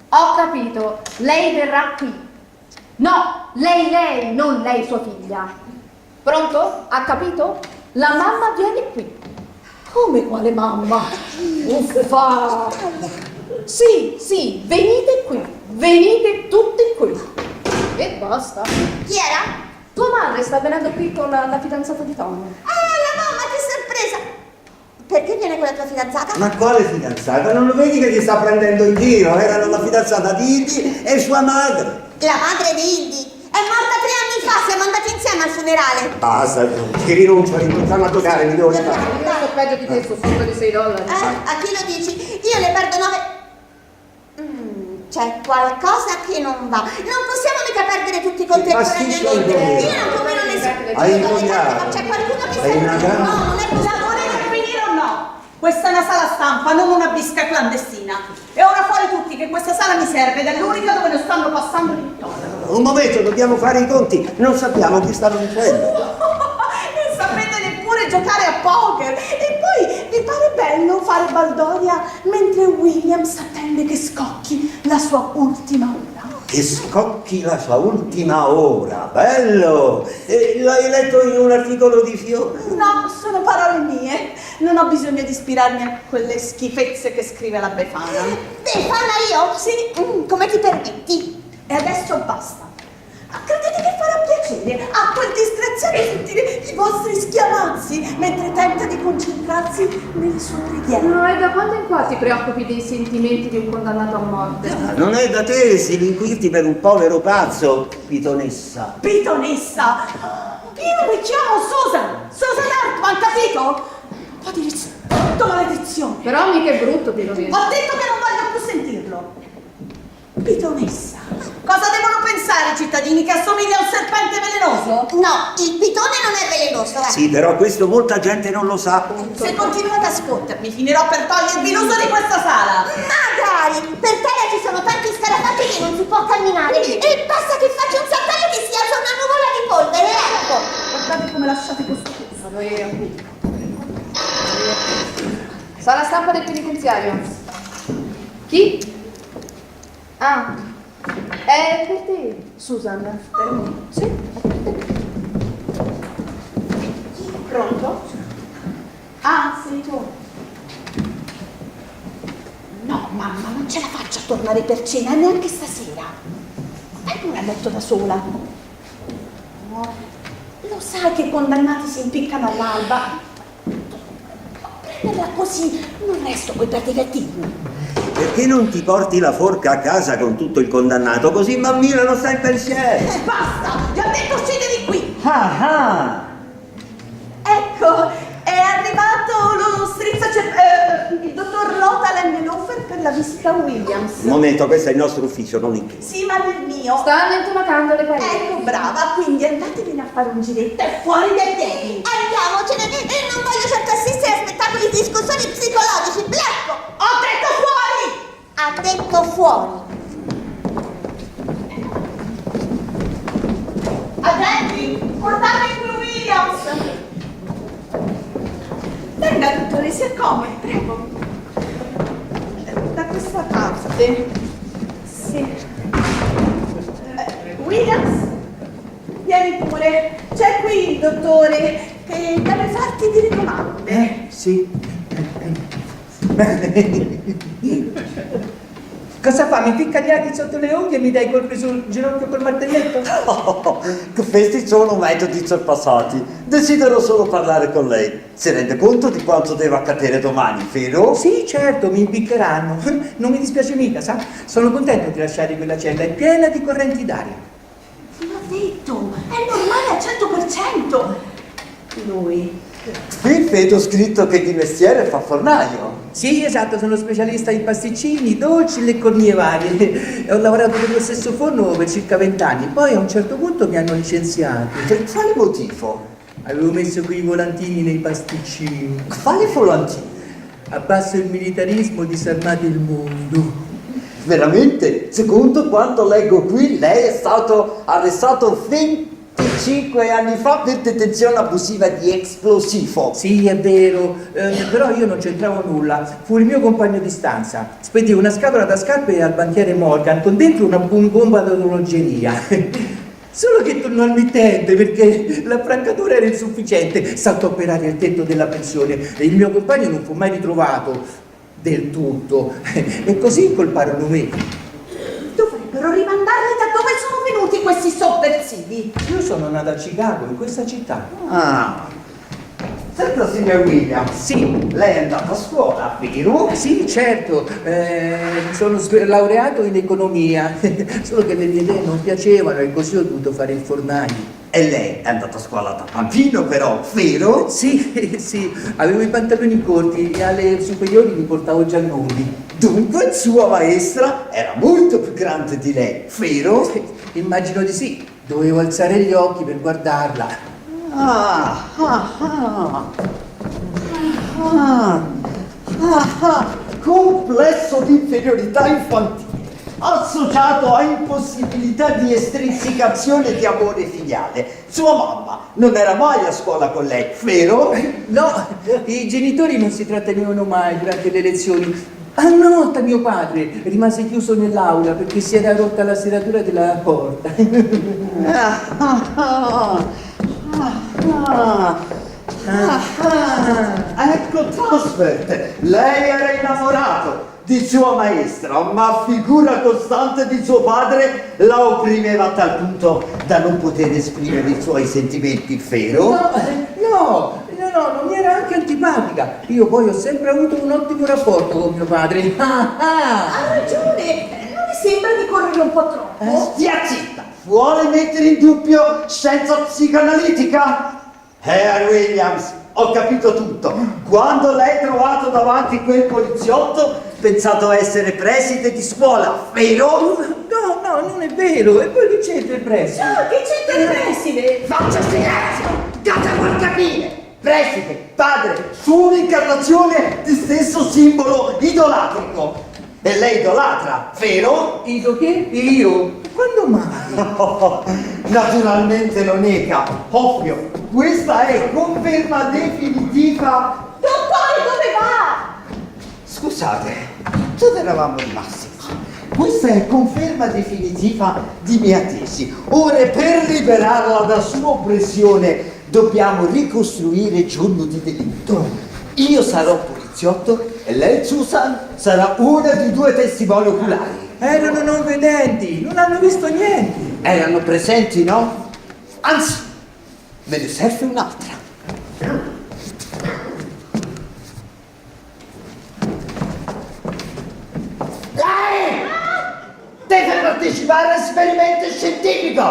Ho capito, lei verrà qui. No, lei, non lei sua figlia. Pronto? Ha capito? La mamma viene qui. Come quale mamma? Uffa! Sì, venite qui. Venite tutti qui. E basta. Chi era? Tua madre sta venendo qui con la fidanzata di Tom. Ah, la mamma, che sorpresa! Perché viene con la tua fidanzata? Ma quale fidanzata? Non lo vedi che ti sta prendendo in giro? Erano la fidanzata di Ivy e sua madre. La madre di Indy è morta 3 anni fa, siamo andati insieme al funerale. Basta, ti rinuncio, rinunciamo a toccare, mi devo Io stare. sto peggio di te, sto sotto di $6. A chi lo dici? Io ne perdo 9. C'è qualcosa che non va. Non possiamo mica perdere tutti contemporaneamente. Io non combino nessuno. Hai Ma ingognato. c'è qualcuno che Hai una serve. gamba. No, non è La possibile. volete finire o no? Questa è una sala stampa, non una bisca clandestina. E ora fuori tutti, che questa sala mi serve ed è l'unica dove non stanno passando l'intorno. Un momento, dobbiamo fare i conti. Non sappiamo chi stanno dicendo. Non sapete neppure giocare a poker. E poi vi pare bello fare baldoria mentre Williams attende che scocchi la sua ultima ora? Che scocchi la sua ultima ora. Bello! L'hai letto in un articolo di Fiore? No, sono parole mie. Non ho bisogno di ispirarmi a quelle schifezze che scrive la Befana. Befana io? Sì. Come ti permetti? E adesso basta. Credete che farà piacere a quel disgraziato sentire i vostri schiamazzi mentre tenta di concentrarsi nelle sue preghiere? No, e da quando in qua ti preoccupi dei sentimenti di un condannato a morte? Non è da te slinquirti per un povero pazzo, pitonessa. Pitonessa! Io mi chiamo Susan Hartman, capito? Un po' di rispetto, maledizione. Però mica è brutto, Pitonessa. Ho detto che non voglio più sentirlo. Pitonessa. Cosa devono pensare i cittadini? Che assomiglia a un serpente velenoso? No, il pitone non è velenoso, eh. Sì, però questo molta gente non lo sa. Se continuate a sfottermi, finirò per togliervi l'uso di questa sala. Magari! Per terra ci sono tanti scarafaggi che non si può camminare. E basta che faccia un saltello che si alza una nuvola di polvere, ecco! Guardate come lasciate questo pezzo. Vado io. Sala stampa del penitenziario. Chi? Ah, è per te, Susan. Per me? Sì. Pronto? Ah, sei tu. No, mamma, non ce la faccio a tornare per cena, neanche stasera. Vai pure a letto da sola. No, lo sai che i condannati si impiccano all'alba. Prenderla così, non resto coi piedi cattivi. Perché non ti porti la forca a casa con tutto il condannato? Così mammina non sta in pensiero. Basta! Vi ho detto uscite di qui! Ah, Ecco, è arrivato lo il dottor Lothar Engelhofer per la visita a Williams. un momento, questo è il nostro ufficio, non il tuo. Sì, ma nel mio. Stanno intonacando le pareti. Ecco, brava, quindi andatevene a fare un giretto e fuori dai piedi. Andiamocene e non voglio certo assistere a spettacoli di discussioni psicologici, Blecco! Ho detto fuori! Ha detto fuori. Agenti, portate qui Williams. Venga, dottore, si accomodi, prego. Da questa parte. Sì. Williams, vieni pure. C'è qui il dottore che deve farti delle domande. Sì. Cosa fa? Mi ficca gli aghi sotto le unghie e mi dai colpi sul ginocchio col martelletto? Oh, questi sono metodi sorpassati. Desidero solo parlare con lei. Si rende conto di quanto devo accadere domani, vero? Sì, certo, mi impiccheranno. Non mi dispiace mica, sa? Sono contento di lasciare quella cella, è piena di correnti d'aria. L'ho detto, è normale al 100%. Lui. Qui vedo scritto che di mestiere fa fornaio. Sì, esatto, sono specialista in pasticcini, dolci, le cornie varie. Ho lavorato nello stesso forno per circa 20 anni, poi a un certo punto mi hanno licenziato. Per quale motivo? Avevo messo qui i volantini nei pasticcini. Quali volantini? Abbasso il militarismo, disarmate il mondo. Veramente? Secondo quanto leggo qui, lei è stato arrestato 25 anni fa per detenzione abusiva di esplosivo. Sì, è vero, però io non c'entravo nulla. Fu il mio compagno di stanza. Spedì una scatola da scarpe al banchiere Morgan con dentro una bomba d'orologeria. Solo che tornò al mittente perché l'affrancatura era insufficiente. Saltò per aria il tetto della pensione e il mio compagno non fu mai ritrovato del tutto. E così incolparono me. Dovrebbero rimandarli da dove sono venuti questi sovversivi. Io sono nato a Chicago, in questa città. Ah. Senta, signor Williams. Sì. Lei è andato a scuola, vero? Sì, certo, sono laureato in economia, solo che le mie idee non piacevano e così ho dovuto fare il fornaio. E lei è andata a scuola da bambino però, vero? Sì, sì, avevo i pantaloni corti e alle superiori li portavo gialloni. Dunque sua maestra era molto più grande di lei, vero? Immagino di sì, dovevo alzare gli occhi per guardarla. Complesso di inferiorità infantile, associato a impossibilità di estrinsecazione di amore filiale. Sua mamma non era mai a scuola con lei, vero? No, i genitori non si trattenevano mai durante le lezioni. Una volta mio padre rimase chiuso nell'aula perché si era rotta la serratura della porta. Ecco Trosbert, lei era innamorato di sua maestra, ma figura costante di suo padre la opprimeva a tal punto da non poter esprimere i suoi sentimenti, vero? No, non mi era anche antipatica. Io poi ho sempre avuto un ottimo rapporto con mio padre. Ha ragione, non mi sembra di correre un po' troppo? Stia zitta! Vuole mettere in dubbio scienza psicoanalitica? Williams, ho capito tutto. Quando l'hai trovato davanti quel poliziotto, pensato essere preside di scuola, vero? No, non è vero. E poi che c'entra il preside? Che c'entra il preside? Faccia silenzio! Date vuol capire! Preside, padre, su un'incarnazione di stesso simbolo idolatrico. E lei idolatra, vero? Io che? Io? Quando mai? Naturalmente lo nega, ovvio. Questa è conferma definitiva. Dottore, dove va? Scusate, dove eravamo rimasti? Questa è conferma definitiva di mia tesi. Ora, per liberarla da sua oppressione, dobbiamo ricostruire il giorno di delitto. Io sarò poliziotto e lei, Susan, sarà una di due testimoni oculari. Erano non vedenti, non hanno visto niente. Erano presenti, no? Anzi, me ne serve un'altra. Lei deve partecipare all'esperimento scientifico. Io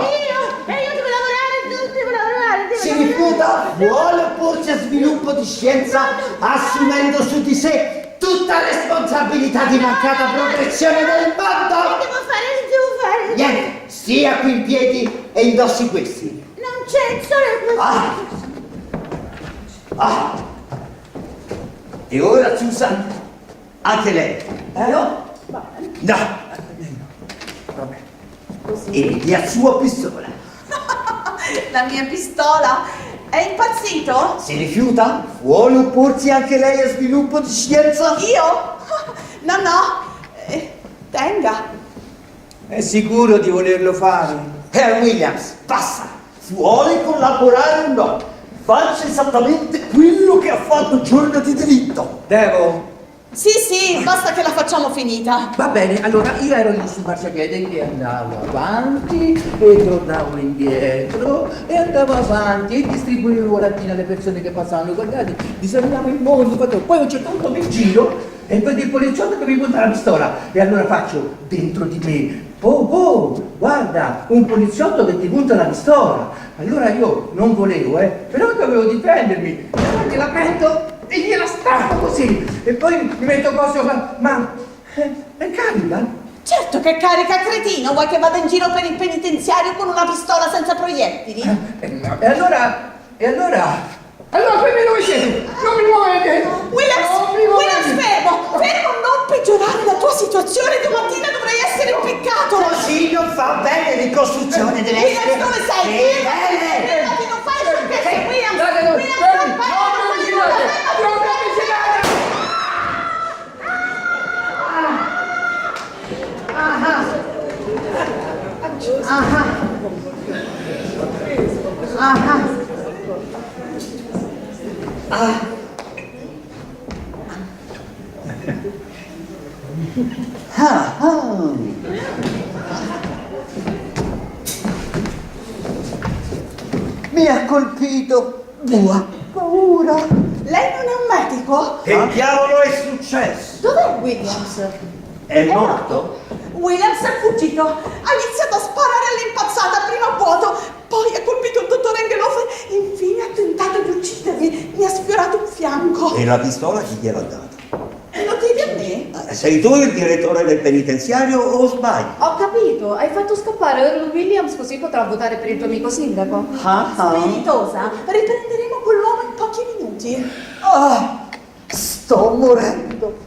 devo lavorare. Si rifiuta? Vuole opporsi a sviluppo di scienza assumendo su di sé tutta responsabilità di mancata progressione del mondo? Devo fare. Niente, stia qui in piedi e indossi questi. Non c'è solo E ora, Susan, anche lei. No. No. E mi dia sua pistola. La mia pistola? È impazzito? Si rifiuta? Vuole opporsi anche lei a sviluppo di scienza? Io? No. Tenga. È sicuro di volerlo fare? Williams, basta! Vuole collaborare o no? Faccia esattamente quello che ha fatto il giorno di delitto. Devo? Sì, basta che la facciamo finita. Va bene, allora io ero lì sul marciapiede che andavo avanti e tornavo indietro e andavo avanti e distribuivo lattine alle persone che passavano. Guardate, disegnavo il mondo, poi a un certo punto mi giro e vedo il poliziotto che mi punta la pistola e allora faccio dentro di me: oh, guarda, un poliziotto che ti punta la pistola. Allora io non volevo, però dovevo difendermi. E allora gliela prendo e gliela strappo così. E poi mi metto cose, ma è carica? Certo che carica, cretino. Vuoi che vada in giro per il penitenziario con una pistola senza proiettili? E allora? Allora qui dove siete? Non mi muovete! Williams, fermo, non peggiorare la tua situazione. Domattina dovrai essere impiccato. Così non fa bene, ricostruzione deve essere. Williams, dove sei? Fermati, non fai sciocchezze, Williams. Mi ha colpito paura. Lei non è un medico? Che diavolo è successo? Dov'è Williams? È morto? Williams è fuggito. Ha iniziato a sparare all'impazzata, prima a vuoto, poi ha colpito il dottor Engelhofer, infine ha tentato di uccidermi, mi ha sfiorato un fianco. E la pistola chi gliel'ha data? Lo devi a me? Sei tu il direttore del penitenziario o sbagli? Ho capito, hai fatto scappare Earl Williams così potrà votare per il tuo amico sindaco. Spiritosa, riprenderemo quell'uomo in pochi minuti. Sto morendo.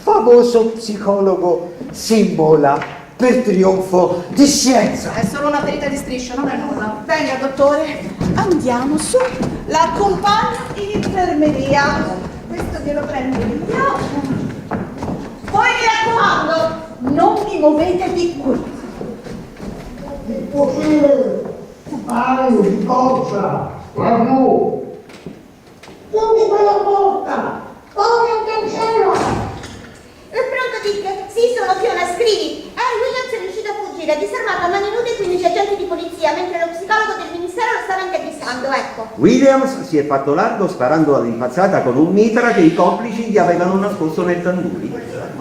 Famoso psicologo si immola per trionfo di scienza. È solo una ferita di striscia, non è nulla. Venga, dottore, andiamo su. L'accompagno in infermeria. Questo glielo prendo io. Poi mi raccomando, non mi muovete di qui. Di cosa? Bravo! Chiudi quella porta! Ora il cancello! Pronto, Dick? Sì, sono Fiona, scrivi. Williams è riuscito a fuggire, disarmato a mani nude 15 agenti di polizia, mentre lo psicologo del ministero lo stava intervistando, ecco. Williams si è fatto largo sparando all'impazzata con un mitra che i complici gli avevano nascosto nel tanduri.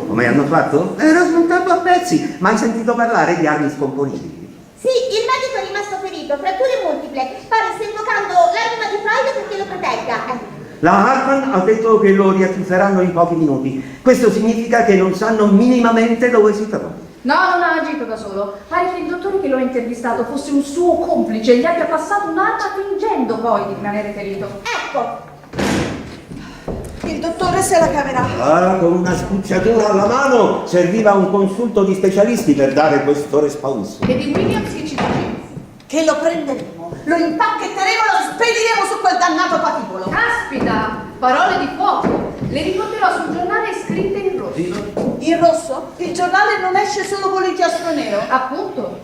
Come hanno fatto? Era smontato a pezzi, ma hai sentito parlare di armi scomponibili? Sì, il medico è rimasto ferito, fratture multiple. Pare stia invocando l'anima di Freud perché lo protegga. La Hartman ha detto che lo riacchiuseranno in pochi minuti. Questo significa che non sanno minimamente dove si trova. No, non ha agito da solo. Pare che il dottore che lo ha intervistato fosse un suo complice e gli abbia passato un'arma fingendo poi di rimanere ferito. Ecco. Il dottore se la caverà. Con una spuzzatura alla mano serviva un consulto di specialisti per dare questo responso. E di Williams che ci dice? Che lo prenderemo, lo impacchetteremo e lo spediremo su quel dannato patibolo. Caspita, parole di fuoco. Le riporterò sul giornale scritte in rosso. In rosso? Il giornale non esce solo con l'inchiostro nero. Appunto.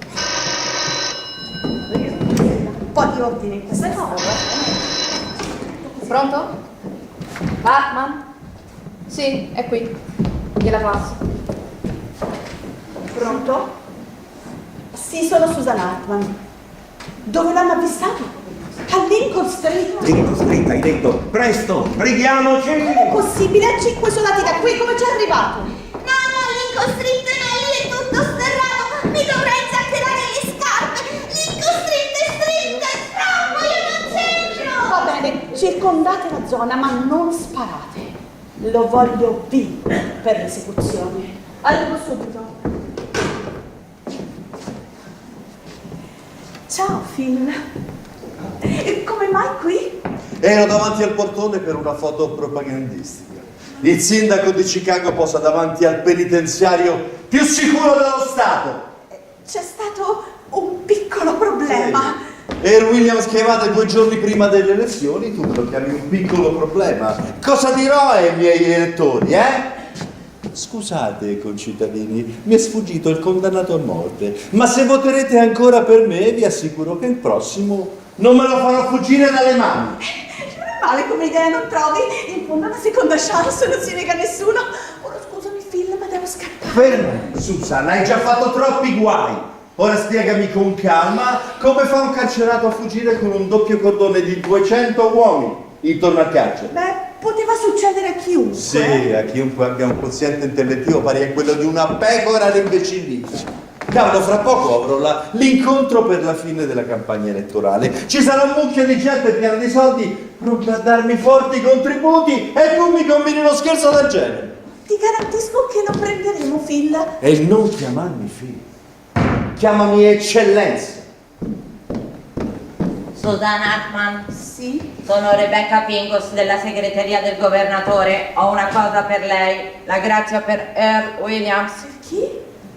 Un po' di ordine in questa cosa. Pronto? Batman? Sì, è qui. Gliela passo. Pronto? Sì, sono Susan Hartman. Dove l'hanno avvistato? A Lincoln Street. Lincoln Street, hai detto. Presto, preghiamoci! È possibile? A 5 soldati da qui, come ci è arrivato? No, Lincoln Street lì è tutto sterrato. Mi dovrei zaccherare le scarpe. Lincoln Street è stretta, è troppo, io non c'entro. Va bene, circondate la zona, ma non sparate. Lo voglio vivo per l'esecuzione. Arrivo subito. Ciao, Phil. E come mai qui? Ero davanti al portone per una foto propagandistica. Il sindaco di Chicago posa davanti al penitenziario più sicuro dello Stato. C'è stato un piccolo problema. Earl Williams che evade 2 giorni prima delle elezioni, tu lo chiami un piccolo problema. Cosa dirò ai miei elettori, Scusate, concittadini, mi è sfuggito il condannato a morte, ma se voterete ancora per me, vi assicuro che il prossimo non me lo farò fuggire dalle mani. Non è male come idea, non trovi? In fondo una seconda chance non si nega a nessuno. Ora scusami, Phil, ma devo scappare. Fermo, Susan, hai già fatto troppi guai. Ora spiegami con calma come fa un carcerato a fuggire con un doppio cordone di 200 uomini intorno al carcere. Beh, poteva succedere a chiunque. Sì, a chiunque abbia un quoziente intellettivo pari a quello di una pecora all'imbecillizia. Cavolo, fra poco avrò l'incontro per la fine della campagna elettorale. Ci sarà un mucchio di gente piena di soldi pronta a darmi forti contributi e tu mi combini uno scherzo del genere. Ti garantisco che lo prenderemo, Phil. E non chiamarmi figlio. Chiamami eccellenza. Susan Hartman? Sì? Sono Rebecca Pingos della segreteria del governatore. Ho una cosa per lei. La grazia per Earl Williams. Chi?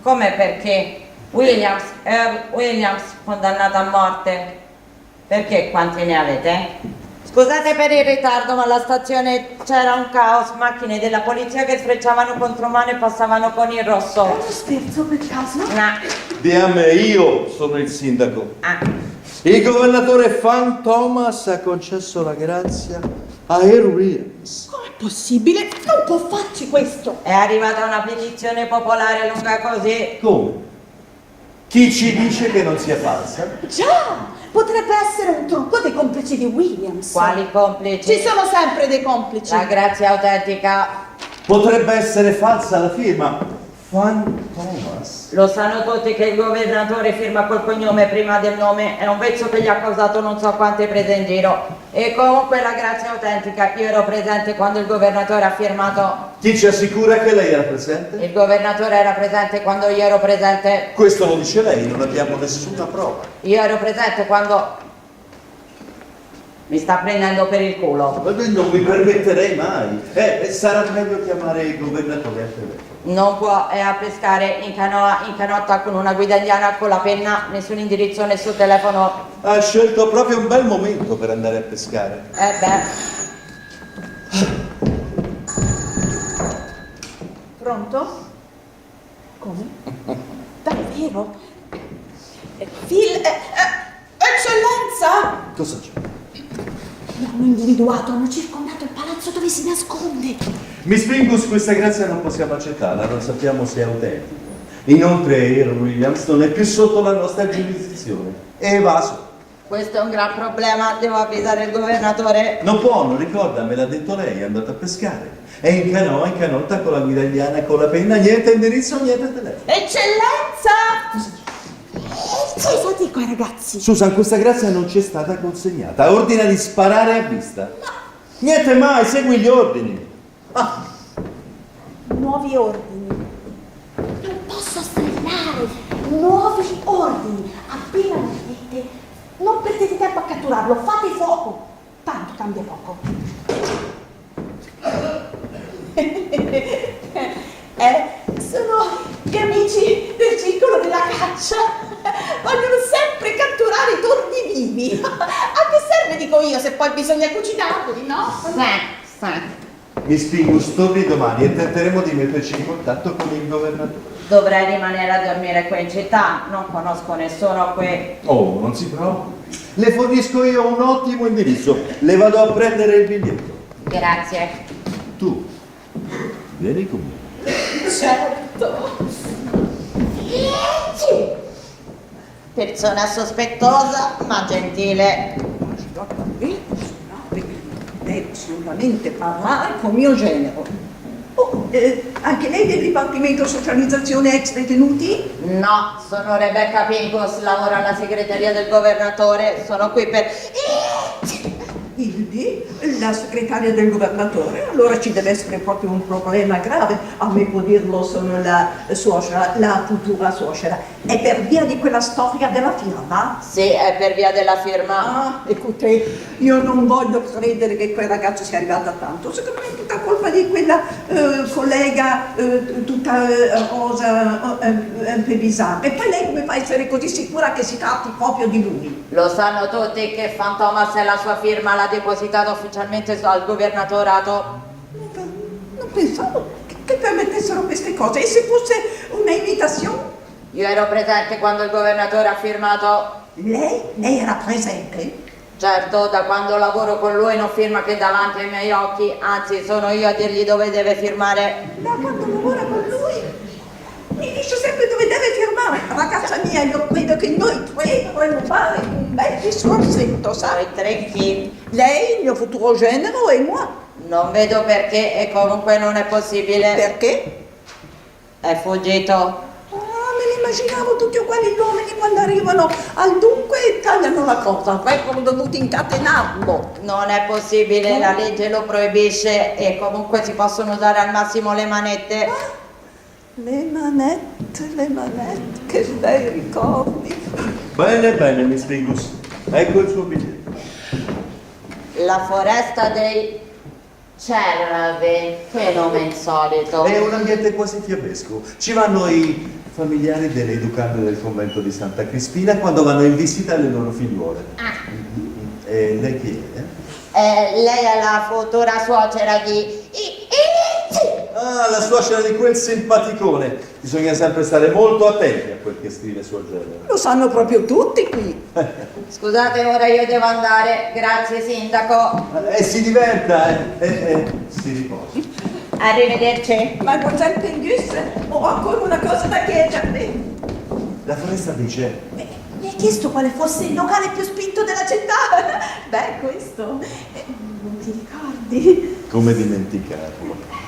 Come perché? Williams, Earl Williams, condannato a morte. Perché quanti ne avete? Scusate per il ritardo, ma alla stazione c'era un caos. Macchine della polizia che sfrecciavano contro mano e passavano con il rosso. È uno scherzo per caso? No. Di a me, io sono il sindaco. Il governatore Fan Thomas ha concesso la grazia a Earl Williams. Com'è possibile? Non può farci questo. È arrivata una petizione popolare lunga così. Come? Chi ci dice che non sia falsa? Già! Potrebbe essere un trucco dei complici di Williams. Quali complici? Ci sono sempre dei complici. La grazia autentica. Potrebbe essere falsa la firma. Juan Thomas? Lo sanno tutti che il governatore firma col cognome prima del nome, è un vezzo che gli ha causato non so quante prese in giro. E comunque la grazia è autentica, io ero presente quando il governatore ha firmato. Chi ci assicura che lei era presente? Il governatore era presente quando io ero presente. Questo lo dice lei, non abbiamo nessuna prova. Io ero presente quando... Mi sta prendendo per il culo. Non mi permetterei mai. Sarà meglio chiamare il governatore al telefono. Non può, è a pescare in canoa, in canotta con una guida indiana con la penna, nessun indirizzo, nessun telefono. Ha scelto proprio un bel momento per andare a pescare. Pronto? Come? Davvero? Eccellenza! Cosa c'è? L'hanno individuato, hanno circondato il palazzo dove si nasconde. Miss Pingus, questa grazia non possiamo accettarla, non sappiamo se è autentica. Inoltre Earl Williams non è più sotto la nostra giurisdizione, è evaso. Questo è un gran problema, devo avvisare il governatore. Non può, non ricorda, me l'ha detto lei, è andato a pescare. È in canoa, in canotta con la guida indiana e con la penna, niente indirizzo, niente telefono. Eccellenza! Cosa dico ai ragazzi? Susan, questa grazia non ci è stata consegnata, ordina di sparare a vista. Niente mai, segui gli ordini. Nuovi ordini. Non posso strillare. Nuovi ordini. Appena lo vedete, non perdete tempo a catturarlo, fate fuoco. Tanto cambia poco. Sono gli amici del circolo della caccia. Vogliono sempre catturare i tordi vivi. A che serve, dico io, se poi bisogna cucinarli, no? Miss Pingus, torni domani e tenteremo di metterci in contatto con il governatore. Dovrei rimanere a dormire qui in città, non conosco nessuno qui. Oh, non si preoccupi. Le fornisco io un ottimo indirizzo. Le vado a prendere il biglietto. Grazie. Tu, vieni con me. Certo. Persona sospettosa ma gentile. Deve assolutamente parlare con mio genero. Anche lei del Dipartimento Socializzazione ex detenuti? No, sono Rebecca Pingus, lavoro alla segreteria del governatore, sono qui per... Hildi, la segretaria del governatore, allora ci deve essere proprio un problema grave. A me può dirlo, sono la suocera, la futura suocera. È per via di quella storia della firma? Sì, è per via della firma. Écoutez, io non voglio credere che quel ragazzo sia arrivato a tanto. Secondo me è tutta colpa di quella collega tutta rosa, un po' bizzarra. E poi lei come fa a essere così sicura che si tratti proprio di lui? Lo sanno tutti che Fan Thomas e la sua firma l'ha depositato ufficialmente al governatorato. Non pensavo che permettessero queste cose. E se fosse una imitazione? Io ero presente quando il governatore ha firmato. Lei era presente? Certo, da quando lavoro con lui non firma che davanti ai miei occhi, anzi sono io a dirgli dove deve firmare. Da quando lavora con lui? Mi dice sempre dove deve firmare. Ragazza mia, io credo che noi tre dovremmo fare un bel discorsetto, sai? Noi tre chi? Lei, il mio futuro genero e moi. Non vedo perché e comunque non è possibile. Perché? È fuggito. Me li immaginavo tutti uguali gli uomini quando arrivano al dunque e tagliano la cosa. Avrebbero dovuto incatenarlo. Non è possibile, la legge lo proibisce e comunque si possono usare al massimo le manette. Le manette, che bei ricordi. Bene, bene, Miss Pingus. Ecco il suo biglietto. La foresta dei cervi, che nome insolito. È un ambiente quasi fiabesco. Ci vanno i familiari delle educande del convento di Santa Crispina quando vanno in visita alle loro figliuole. E lei chi è? Lei è la futura suocera di... Ah, la suocera di quel simpaticone. Bisogna sempre stare molto attenti a quel che scrive suo genere. Lo sanno proprio tutti qui. Scusate, ora io devo andare. Grazie, sindaco. Si diverta, si riposi. Arrivederci. Mademoiselle Pingus, ho ancora una cosa da chiederle. La foresta dei cervi. Mi hai chiesto quale fosse il locale più spinto della città? Beh, questo... non ti ricordi? Come dimenticarlo?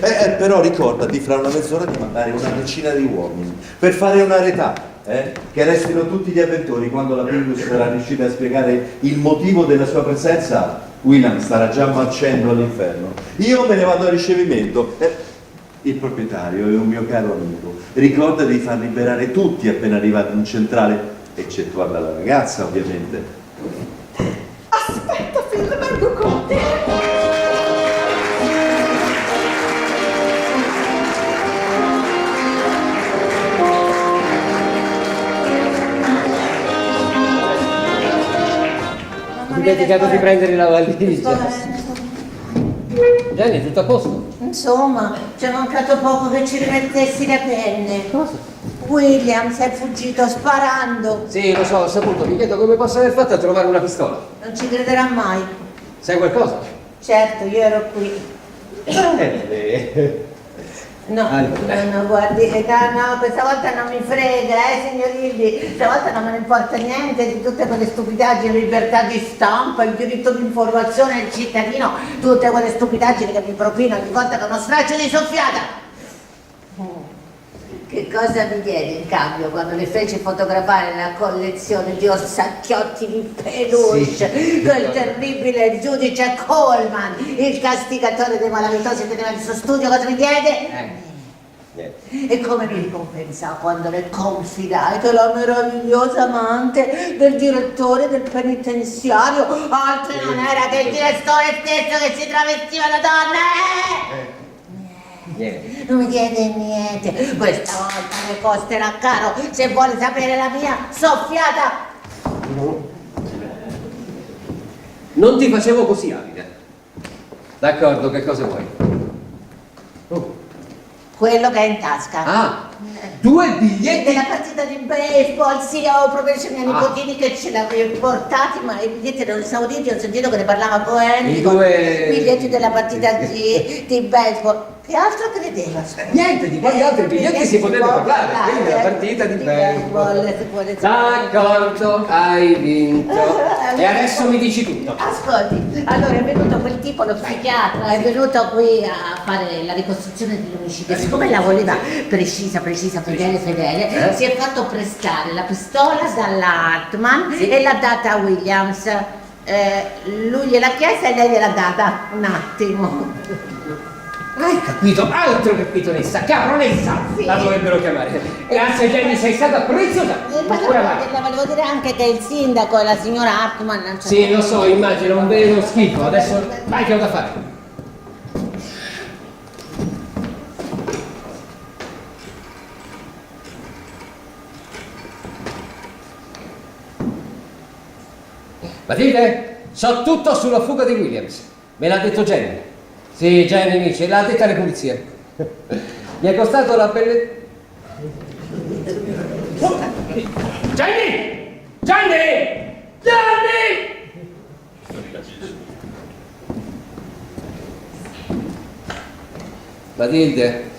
Però ricordati fra una mezz'ora di mandare una decina di uomini per fare una retata, che restino tutti gli avventori. Quando la Pingus sarà riuscita a spiegare il motivo della sua presenza, William starà già marcendo all'inferno. Io me ne vado a ricevimento. Il proprietario è un mio caro amico. Ricorda di far liberare tutti appena arrivati in centrale, eccettuata la ragazza, ovviamente. Aspetta, figlio, vengo con te. Ho dimenticato di prendere la valigia. Jenny, tutto a posto? Insomma, ci è mancato poco che ci rimettessi le penne. Cosa? William si è fuggito sparando. Sì, lo so, ho saputo. Mi chiedo come possa aver fatto a trovare una pistola. Non ci crederà mai. Sai qualcosa? Certo, io ero qui. No, guardi, no, questa volta non mi frega, signorini, questa volta non me ne importa niente di tutte quelle stupidaggini, libertà di stampa, il diritto di informazione del cittadino, tutte quelle stupidaggini che mi propino ogni volta che uno straccio di soffiata. Che cosa mi diede in cambio quando le fece fotografare la collezione di orsacchiotti di peluche? Sì. Quel terribile giudice Coleman, il castigatore dei malavitosi, teneva il suo studio, cosa mi diede? E come mi ricompensa quando le confidai che la meravigliosa amante del direttore del penitenziario altro non era che il direttore stesso che si travestiva da donna? Non mi chiede niente, questa volta mi costerà caro, se vuole sapere la mia soffiata. Non ti facevo così, Avide. D'accordo, che cosa vuoi? Quello che è in tasca. Ah, 2 biglietti? Della partita di baseball, sì, ho promesso ai miei nipotini che ce l'avevo portati, ma i biglietti erano esauriti, ho sentito che ne parlava Cohen. I 2 biglietti della partita di baseball. Che altro credeva? Niente, di quali altri biglietti si poteva parlare? Quindi la partita di baseball. D'accordo, hai vinto. E adesso mi dici tutto. Ascolti, allora è venuto quel tipo, lo psichiatra, è venuto qui a fare la ricostruzione dell'omicidio. Siccome la voleva precisa, fedele, si è fatto prestare la pistola dalla Hartman e l'ha data a Williams. Lui gliel'ha chiesta e lei gliel'ha data. Un attimo. Hai capito? Altro che pitonessa, capronessa! Sì. La dovrebbero chiamare. Grazie Jenny, sei stata preziosa! Volevo dire anche che il sindaco e la signora Hartman... Sì, lo so, immagino, un vero schifo. Adesso vai che ho da fare. Matilde, so tutto sulla fuga di Williams. Me l'ha detto Jenny. Sì, Jenny mi ce l'ha detta alle pulizie. Mi è costato la pelle... Jenny! Jenny! Jenny! Matilde,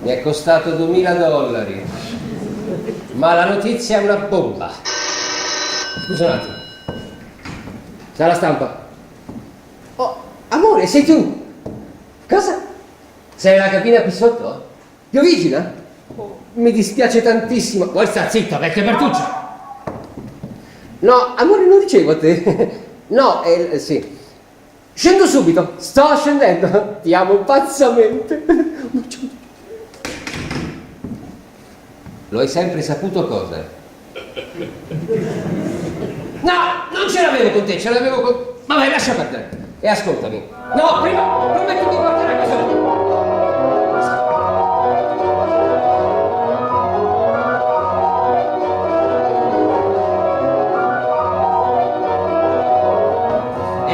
mi è costato $2000. Ma la notizia è una bomba. Scusa un attimo. C'è la stampa. Oh, amore, sei tu? Cosa? Sei la cabina qui sotto? Piovigina? Oh, mi dispiace tantissimo. Vuoi star zitta, vecchia Bertuccia? No, amore, non dicevo a te. No, sì. Scendo subito. Sto scendendo. Ti amo pazzamente. Lo hai sempre saputo cosa? No, non ce l'avevo con te, ce l'avevo con... Vabbè, lascia perdere. E ascoltami. No, prima, prometti di portare a casa.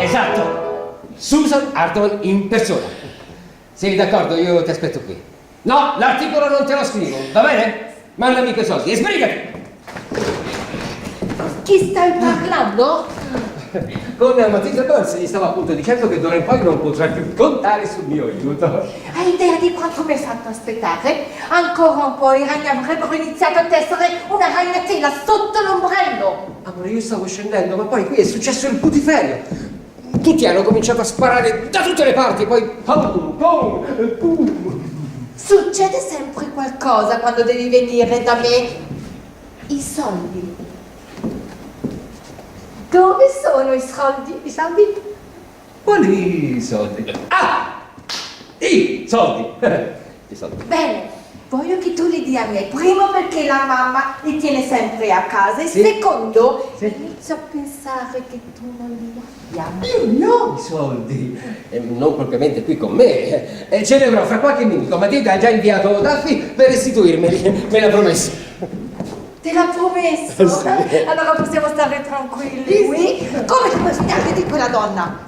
Esatto. Susan Hartman in persona. Sei d'accordo? Io ti aspetto qui. No, l'articolo non te lo scrivo, va bene? Mandami quei soldi e sbrigati. Chi stai parlando? Con Matilda Burns gli stavo appunto dicendo che d'ora in poi non potrai più contare sul mio aiuto. Hai idea di quanto mi hai fatto aspettare? Ancora un po' i ragni avrebbero iniziato a tessere una ragnatela sotto l'ombrello. Amore, io stavo scendendo, ma poi qui è successo il putiferio. tutti hanno cominciato a sparare da tutte le parti, poi pum, pum, pum. Succede sempre qualcosa quando devi venire da me. I soldi. Dove sono i soldi? I soldi? Quali soldi? Ah! I soldi! I soldi. Bene, voglio che tu li dia a me. Primo perché la mamma li tiene sempre a casa e Sì. secondo Sì. inizio a pensare che tu non li abbia. Io no i soldi, non propriamente qui con me. Ce ne avrò fra qualche minuto. Matilda ha già inviato Daffi per restituirmeli, me l'ha promesso. Te l'ha promesso? Sì. Allora possiamo stare tranquilli qui? Come ti puoi fidare di quella donna?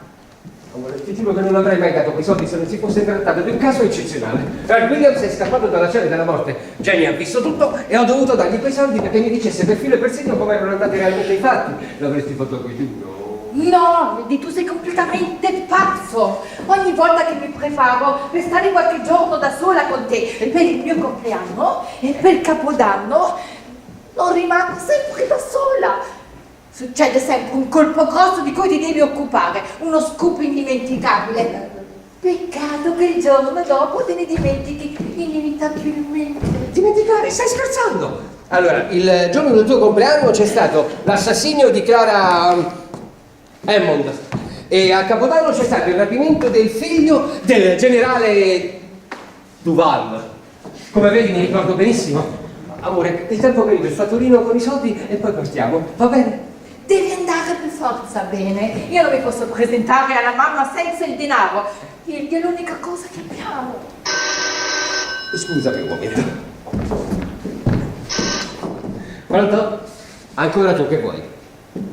Amore, ti giuro che non avrei mai dato quei soldi se non si fosse trattato di un caso eccezionale. Williams è scappato dalla cella della morte. Jenny ha visto tutto e ho dovuto dargli quei soldi perché mi dicesse per filo e per segno come erano andati realmente i fatti. L'avresti fatto così, no? No, vedi, tu sei completamente pazzo. Ogni volta che mi preparo per stare qualche giorno da sola con te, e per il mio compleanno e per Capodanno, non rimango sempre da sola. Succede sempre un colpo grosso di cui ti devi occupare, uno scoop indimenticabile. Peccato che il giorno dopo te ne dimentichi inevitabilmente. Dimenticare? Stai scherzando? Allora, il giorno del tuo compleanno c'è stato l'assassinio di Clara Hammond e a Capodanno c'è stato il rapimento del figlio del generale Duval. Come vedi mi ricordo benissimo. Amore, il tempo che io sto a Torino con i soldi e poi partiamo, va bene? Devi andare per forza bene. Io non mi posso presentare alla mamma senza il denaro. È l'unica cosa che abbiamo. Scusami un momento. Pronto? Ancora tu che vuoi?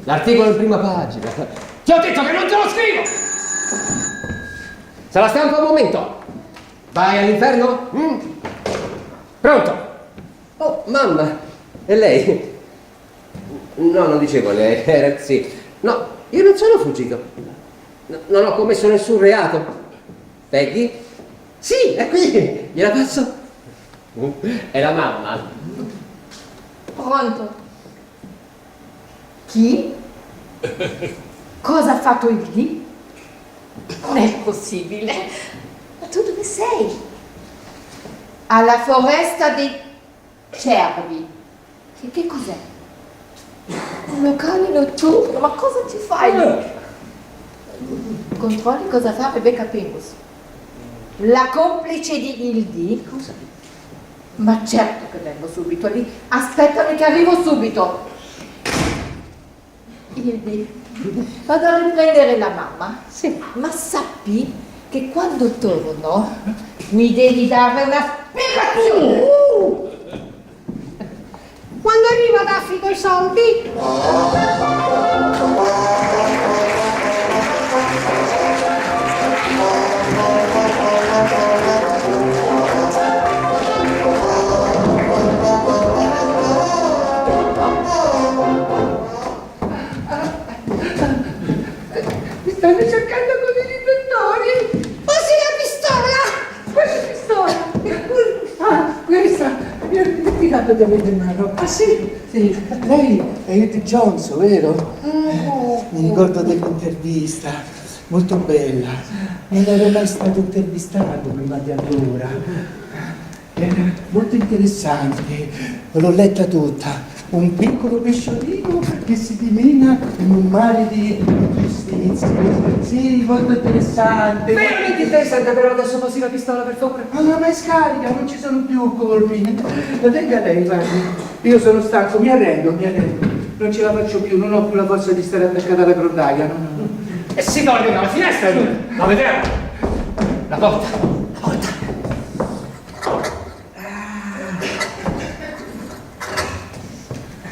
L'articolo in prima pagina. Ti ho detto che non te lo scrivo! Se la stampa un momento. Vai all'inferno? Pronto? Oh, mamma, è lei? No, non dicevo lei, era sì. No, io non sono fuggito. Non ho commesso nessun reato. Peggy? Sì, è qui. Gliela passo? È la mamma. Pronto? Chi? Cosa ha fatto il lì? Non è possibile. Ma tu dove sei? Alla foresta dei cervi. Che cos'è? Un locale notturno, ma cosa ci fai lì? Controlli cosa fa Rebecca Pingus. La complice di Hildy? Cosa? Ma certo che vengo subito lì. Aspettami che arrivo subito. Hildy, vado a riprendere la mamma. Sì. Ma sappi che quando torno mi devi dare una spiegazione. Quando arriva Daffi coi soldi? Mi stanno cercando con i riflettori. Oh sì, la pistola! Questa pistola! Ah, questa! Mi ha dimenticato di avere in mano. Ah sì? Sì, lei è Edith Jones, vero? Mi ricordo dell'intervista, molto bella. Non ero mai stato intervistato prima di allora. Era molto interessante, l'ho letta tutta. Un piccolo pesciolino che si dimena in un mare di giustizia. Sì, molto interessante. Veramente interessante, però adesso passi la pistola per favore. Ma è scarica, non ci sono più colpi. Lo tenga lei, guardi. Io sono stanco, mi arrendo. Non ce la faccio più, non ho più la forza di stare attaccata alla grondaia. No. E si toglie dalla finestra lui. La vediamo. La porta.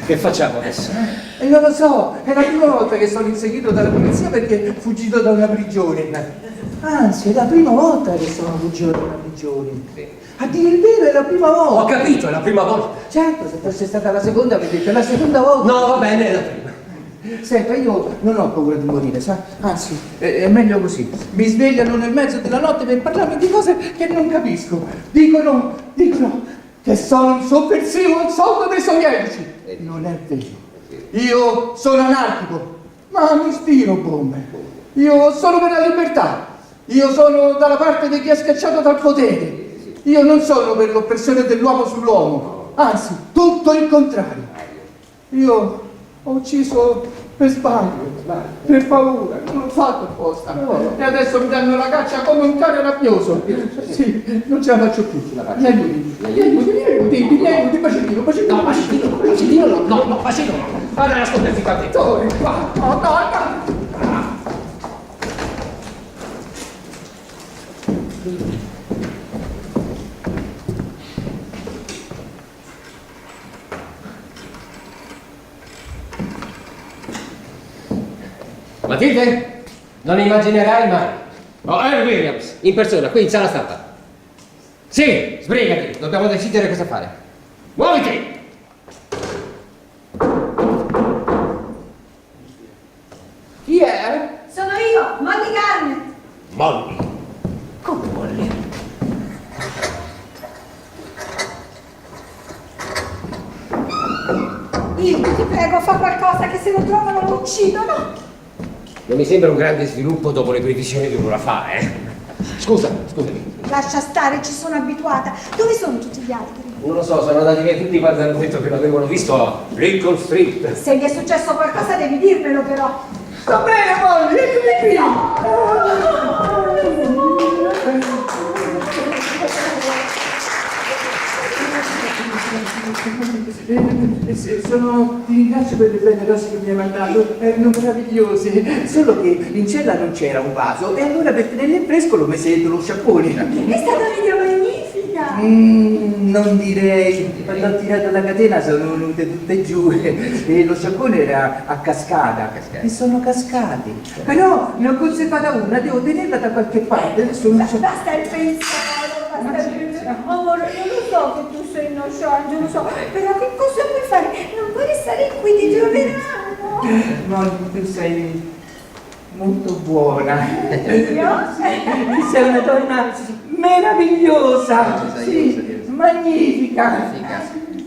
Che facciamo adesso? E non lo so, è la prima volta che sono inseguito dalla polizia perché fuggito da una prigione. Anzi, è la prima volta che sono fuggito da una prigione. A dire il vero è la prima volta. Ho capito, è la prima volta. Certo, se fosse stata la seconda avrei detto è la seconda volta. No, va bene, è la prima. Senta, io non ho paura di morire, sa? Anzi, è meglio così. Mi svegliano nel mezzo della notte per parlarmi di cose che non capisco. Dicono che sono un sovversivo al soldo dei sovietici. Non è vero. Io sono anarchico, ma mi ispiro bombe. Io sono per la libertà. Io sono dalla parte di chi è schiacciato dal potere. Io non sono per l'oppressione dell'uomo sull'uomo, anzi, tutto il contrario. Io ho ucciso per sbaglio, per paura, non l'ho fatto apposta. E adesso mi danno la caccia come un cane rabbioso. Sì, non ce la faccio più. Mi aiuti, Bacellino. No, Bacellino no, Bacellino no. Guarda la scoperta te. No. Matilde? Non immaginerai mai. Oh, Earl Williams, in persona, qui in sala stampa. Sì, sbrigati, dobbiamo decidere cosa fare. Muoviti! Chi è? Sono io, Molly Garnett. Molly. Come Molly? Io ti prego, fa qualcosa che se lo trovano lo uccidono. Non mi sembra un grande sviluppo dopo le previsioni di un'ora fa, Scusami. Lascia stare, ci sono abituata. Dove sono tutti gli altri? Non lo so, sono andati via tutti quanti, hanno detto che l'avevano visto a Lincoln Street. Se gli è successo qualcosa devi dirmelo però. Sta bene, Molly, eccomi ti ringrazio per le belle rose che mi hai mandato, erano meravigliose, solo che in cella non c'era un vaso e allora per tenerle in fresco l'ho messo dentro lo sciappone. È stata un'idea magnifica! Non direi, quando ho tirato la catena sono venute tutte giù e lo sciappone era a cascata e sono cascati. Però ne ho conservata una, devo tenerla da qualche parte, adesso non so. Basta il pensiero, basta il pensiero. Amore, io lo so che tu sei innocente, lo so, però che cosa puoi fare? Non puoi restare qui, ti troveranno. No, tu sei molto buona. Io? Sei una donna meravigliosa, sì, magnifica.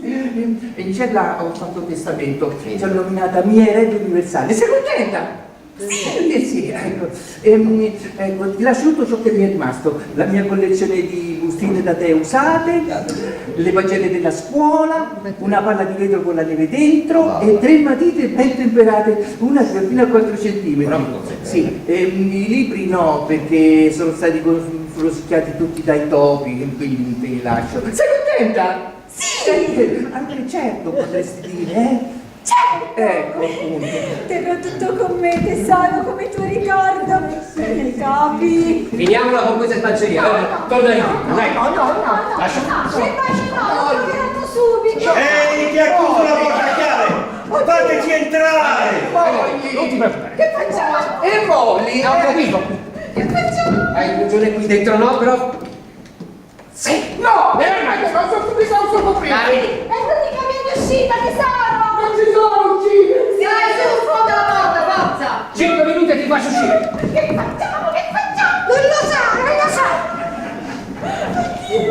E in cella ho fatto testamento, sono nominata mia erede universale. Sei contenta? Sì, ecco. Ecco, ti lascio tutto ciò che mi è rimasto, la mia collezione di bustine da tè usate, le pagelle della scuola, una palla di vetro con la neve dentro e 3 matite ben temperate, una fino a 4 centimetri. Sì, i libri no, perché sono stati rosicchiati tutti dai topi, quindi te li lascio. Sei contenta? Sì! Anche certo potresti dire, Certo! Ecco, appunto. Terrò tutto con me, tesoro, come tuo ricordo. Mi capi? Finiamola con questa spanceria. Torna in qui, dai. No. Lascia. Se invece no, lo troveranno subito. Ehi, ti accuso la porta chiave! Fateci entrare! Non ti preoccupare. Che facciamo? E Molly? Ho capito. Che facciamo? Hai ragione qui dentro, no, però... Sì! No! Non sono tutti sono prima! È l'unica via di uscita, tesoro! Non ci sono uscite! Dai, su, sfonda la porta, forza! 5 minuti e ti faccio uscire! Che facciamo? Non lo sa!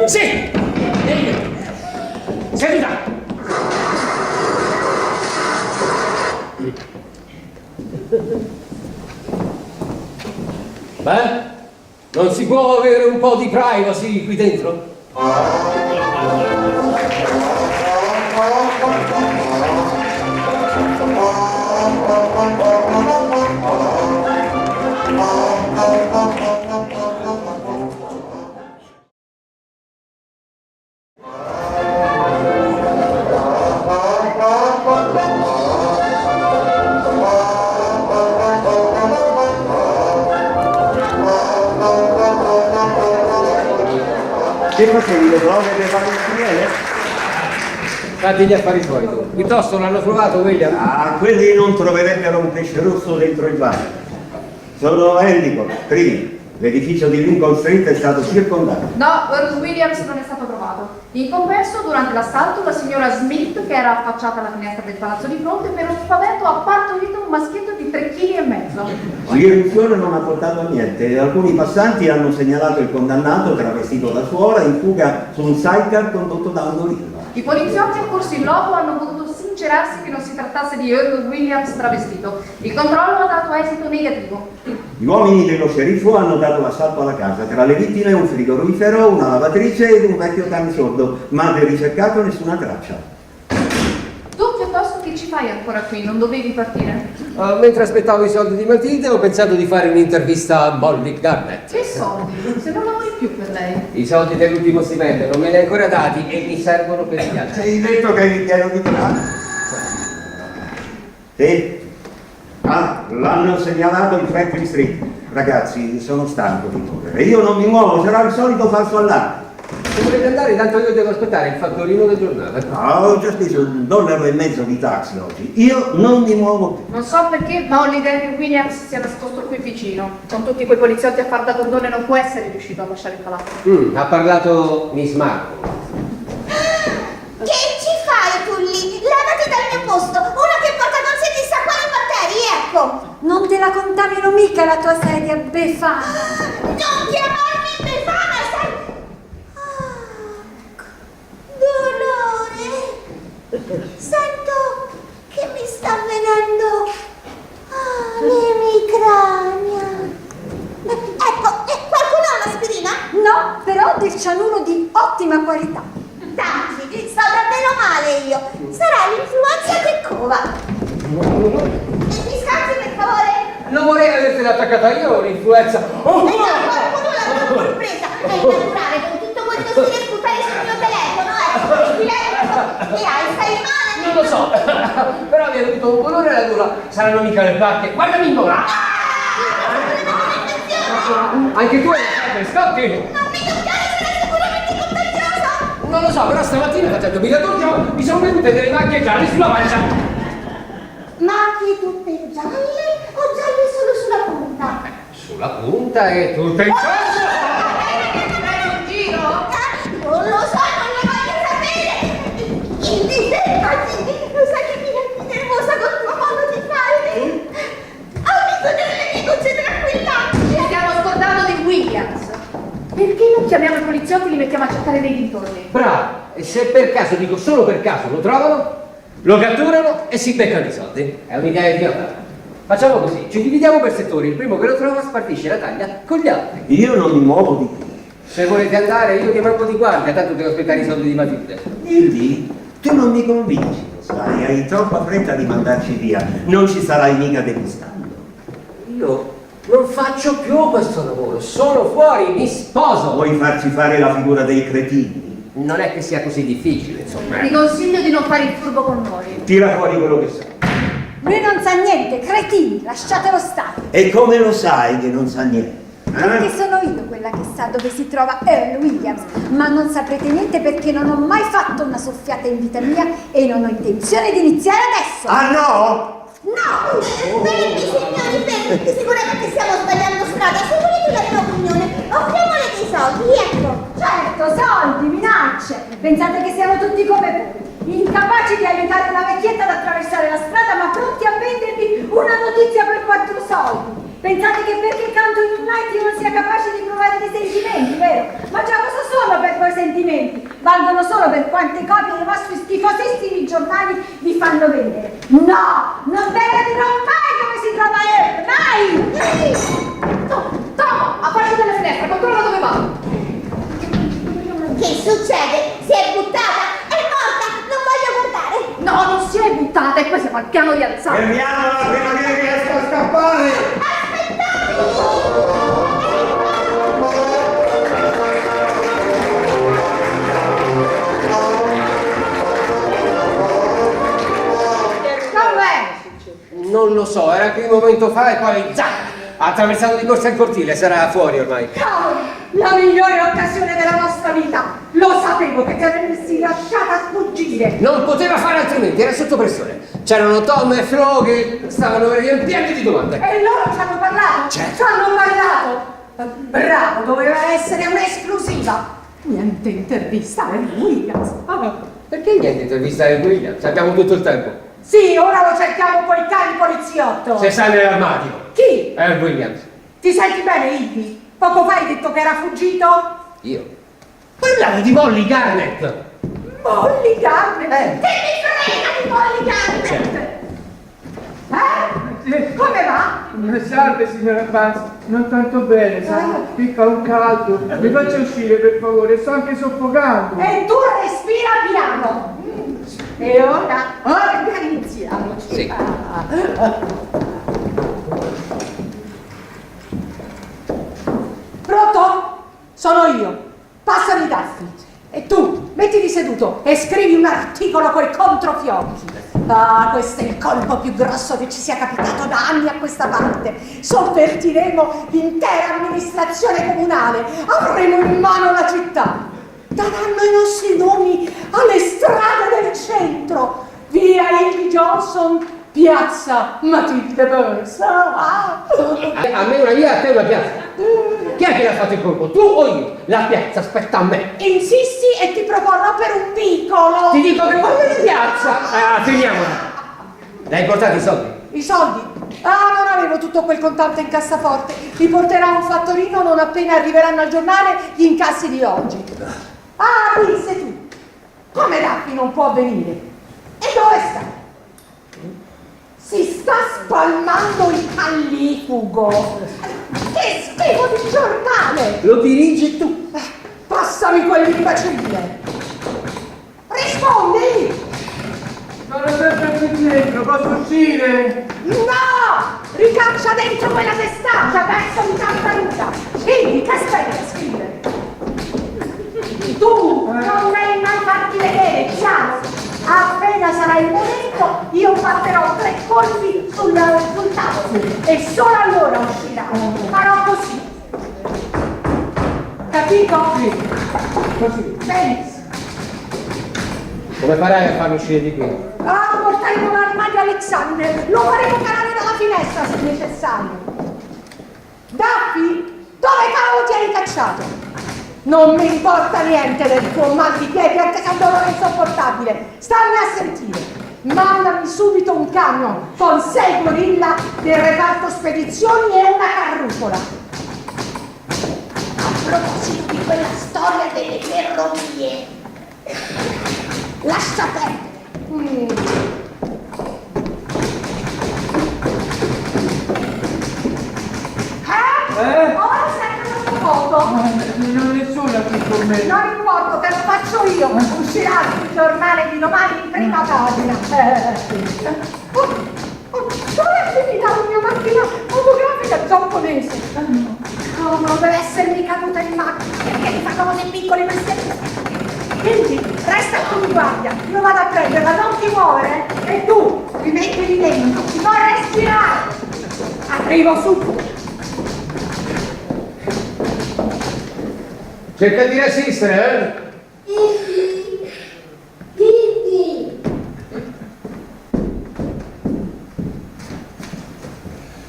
Sì! Seduta! Beh, non si può avere un po' di privacy qui dentro? Che facevi, le prove per fare il criele? Fatti gli affari tuoi. Piuttosto l'hanno trovato, William. Ah, quelli non troverebbero un pesce rosso dentro il bar. Sono Endicott, primi. L'edificio di Lincoln Street è stato circondato. No, Earl Williams non è stato trovato. In compenso, durante l'assalto, la signora Smith, che era affacciata alla finestra del palazzo di fronte, per un spavento ha partorito un maschietto di 3,5 kg. L'irruzione non ha portato a niente. Alcuni passanti hanno segnalato il condannato travestito da suora in fuga su un sidecar condotto da un gorilla. I poliziotti accorsi in loco hanno potuto sincerarsi che non si trattasse di Earl Williams travestito. Il controllo ha dato esito negativo. Gli uomini dello sceriffo hanno dato l'assalto alla casa. Tra le vittime un frigorifero, una lavatrice ed un vecchio camisordo, ma del ricercato nessuna traccia. Tu piuttosto che ci fai ancora qui? Non dovevi partire? Mentre aspettavo i soldi di Matilde ho pensato di fare un'intervista a Molly Garnett. Che soldi? Se non lavori più per lei. I soldi dell'ultimo stipendio non me li hai ancora dati e mi servono per gli altri. Hai detto che eri pieno di denaro? Sì? Ah, l'hanno segnalato in Franklin Street. Ragazzi, sono stanco di correre. Io non mi muovo, sarà il solito falso allarme. Se volete andare, tanto io devo aspettare il fattorino del giornale. No, ho già speso $1,50 di taxi oggi. Io non mi muovo più. Non so perché, ma ho l'idea che Williams sia nascosto qui vicino. Con tutti quei poliziotti a far da cordone non può essere riuscito a lasciare il palazzo. Ha parlato Miss Marco. Che ci fai tu lì? Levati dal mio posto! Uno che porta con sé chissà quali batteri, ecco! Non te la contamino mica la tua sedia, Befana. Non chiamarmi Befana, sai? Dolore! Sento che mi sta venendo l'emicrania. Ecco, qualcuno ha un'aspirina? No, però del cianuro di ottima qualità. Dai, sto davvero male io. Sarà l'influenza che cova. Mi scansi per favore? Non vorrei avertela attaccata io l'influenza. Qualcuno l'avrà pure presa. È innaturale con tutto quel tossire e sputare sul mio telefono, e stai male? Non lo so, però mi è venuto un dolore alla gola. Saranno mica le placche. Guardami in gola. Anche tu hai le scotti? Non mi toccare, sarà sicuramente contagiosa. Non lo so, però stamattina facendo biglietto mi sono venute delle macchie gialle sulla pancia. Macchie tutte gialle o gialle solo sulla punta? Sulla punta e tutte in faccia. Prego, in giro? Non lo so, non lo voglio sapere! Lo sai che mi rendi nervosa col tuo modo di fare? Ho bisogno delle mie gocce tranquillanti! Ci stiamo scordando di Williams. Perché non chiamiamo i poliziotti e li mettiamo a cercare nei dintorni? Bravo, e se per caso, dico solo per caso, lo trovano, lo catturano e si beccano i soldi. È un'idea idiota. Facciamo così, ci dividiamo per settori, il primo che lo trova spartisce la taglia con gli altri. Io non mi muovo di qui. Se volete andare io ti manco di guardia, tanto devo aspettare i soldi di Matilde. Dildi, tu non mi convinci, lo sai, hai troppa fretta di mandarci via. Non ci sarai mica degustando. Io non faccio più questo lavoro, sono fuori, mi sposo. Vuoi farci fare la figura dei cretini? Non è che sia così difficile, insomma. Ti consiglio di non fare il furbo con noi. Tira fuori quello che sai. Lui non sa niente, cretini, lasciatelo stare. E come lo sai che non sa niente? Perché sono io quella che sa dove si trova Earl Williams, ma non saprete niente perché non ho mai fatto una soffiata in vita mia e non ho intenzione di iniziare adesso. Ah no? No! Fermi signori, fermi! Sicuramente stiamo sbagliando strada. Se volete la mia opinione, offriamole dei soldi, ecco! Certo, soldi, minacce. Pensate che siamo tutti come voi, incapaci di aiutare una vecchietta ad attraversare la strada, ma pronti a vendervi una notizia per 4 soldi. Pensate che perché canto in un night io non sia capace di provare dei sentimenti, vero? Ma già cosa sono per voi sentimenti? Valgono solo per quante copie dei vostri schifosissimi giornali vi fanno vendere. No! Non ve ne dirò mai dove si trova Earl! Mai! Tomo, apparti dalla finestra, controlla dove va. Che succede? Si è buttata? È morta? Non voglio guardare! No, non si è buttata e poi siamo al piano di alzata. Fermiamola prima che riesca a scappare! Non lo so, era qui un momento fa e poi zac! Ha attraversato di corsa il cortile, sarà fuori ormai. Cavolo, la migliore occasione della nostra vita! Lo sapevo che ti avresti lasciata sfuggire! Non poteva fare altrimenti, era sotto pressione. C'erano Tom e Flo che stavano riempiendo di domande. E loro ci hanno parlato! Certo. Ci hanno parlato! Bravo, doveva essere un'esclusiva! Niente intervista a Williams! Perché niente intervistare Williams? Abbiamo tutto il tempo. Sì, ora lo cerchiamo quel cane poliziotto! Se sta nell'armadio. Chi? Williams. Ti senti bene, Ivy? Poco fa hai detto che era fuggito? Io? Parlavo di Molly Garnett. Molly Garnett? Che mi frega di Molly Garnett? Come va? Salve signora Paz, non tanto bene, sa? Qui fa un caldo. Mi faccia uscire per favore, sto anche soffocando. E tu respira piano. E ora organizziamoci. Sì. Pronto? Sono io. Passami i tasti. E tu, mettiti seduto e scrivi un articolo coi controfiocchi. Ah, questo è il colpo più grosso che ci sia capitato da anni a questa parte. Sovvertiremo l'intera amministrazione comunale. Avremo in mano la città. Daranno i nostri nomi alle strade del centro. Via Hill Johnson, piazza Matilde Burns. A me una via, a te una piazza. Chi è che l'ha fatto il colpo? Tu o io? La piazza aspetta a me. Insisti e ti proporrò per un piccolo. Ti dico che voglio la piazza. Finiamola. Le hai portato i soldi? I soldi? Ah, non avevo tutto quel contante in cassaforte. Li porterò a un fattorino non appena arriveranno al giornale gli incassi di oggi. Ah, qui sei tu. Come Raffi non può venire? E dove sta? Si sta spalmando il callifugo. Che schifo di giornale! Lo dirigi tu. Passami quell'imbecille! Rispondi! Sono sempre qui dentro, posso uscire? No! Ricaccia dentro quella testaccia, pezzo di tartaruga! Scegli, che aspetti a scrivere? Tu non devi mai farti vedere, chiaro? Appena sarà il momento, io batterò 3 colpi sul tavolo e solo allora uscirà. Farò così. Capito? Sì. Così. Benissimo. Come farai a farlo uscire di qui? Ah, porteremo l'armadio Alexander, lo faremo calare dalla finestra se necessario. Daffy, dove cavolo ti hai cacciato? Non mi importa niente del tuo mal di piedi, anche se è un dolore insopportabile. Stammi a sentire. Mandami subito un camion con 6 gorilla del reparto spedizioni e una carrucola. A proposito di quella storia delle ferrovie, lascia perdere. Ora serve una foto. Non ho nessuno qui con me. Non importa, te lo faccio io. Uscirà sul giornale di domani in prima pagina. Dove è finita la mia macchina fotografica giapponese? Oh, non deve essermi caduta in macchina perché mi fa cose piccole queste. Quindi resta qui in guardia, io vado a prenderla, non ti muovere. E tu, rimettili dentro, non respirare. Arrivo subito. Cerca di resistere, Didi!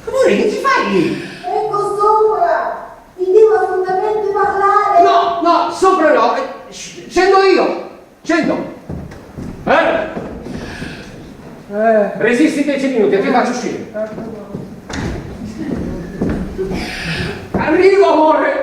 Amore, che ci fai lì? Ecco sopra! Ti devo assolutamente parlare! No, sopra no. Scendo io. Scendo. Resisti 10 minuti e ti faccio uscire. Arrivo, amore.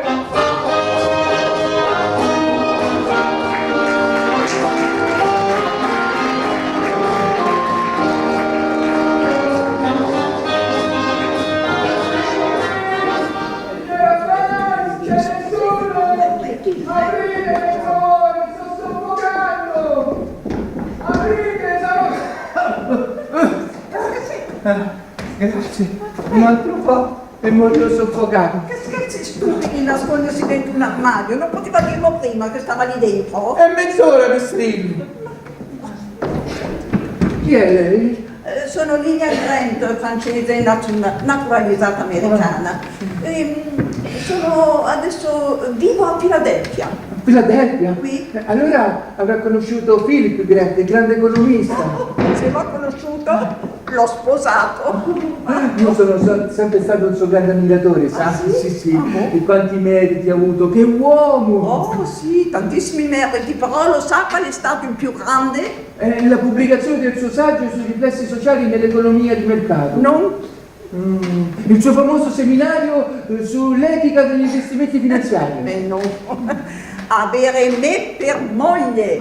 Grazie. Un altro po' e morirò soffocato. Che scherzi stupidi nascondersi dentro un armadio, non poteva dirlo prima che stava lì dentro? È mezz'ora che strilli. Chi è lei? Sono Lilian Grant, francese naturalizzata americana. Adesso vivo a Filadelfia. Filadelfia? Qui. Allora avrà conosciuto Philip Grant, il grande economista. Se l'ho conosciuto, l'ho sposato. Io sono sempre stato un suo grande ammiratore, sa? Sì. E quanti meriti ha avuto, che uomo! Oh sì, tantissimi meriti, però lo sa qual è stato il più grande? La pubblicazione del suo saggio sui riflessi sociali nell'economia di mercato. Non? Il suo famoso seminario sull'etica degli investimenti finanziari. No. avere me per moglie.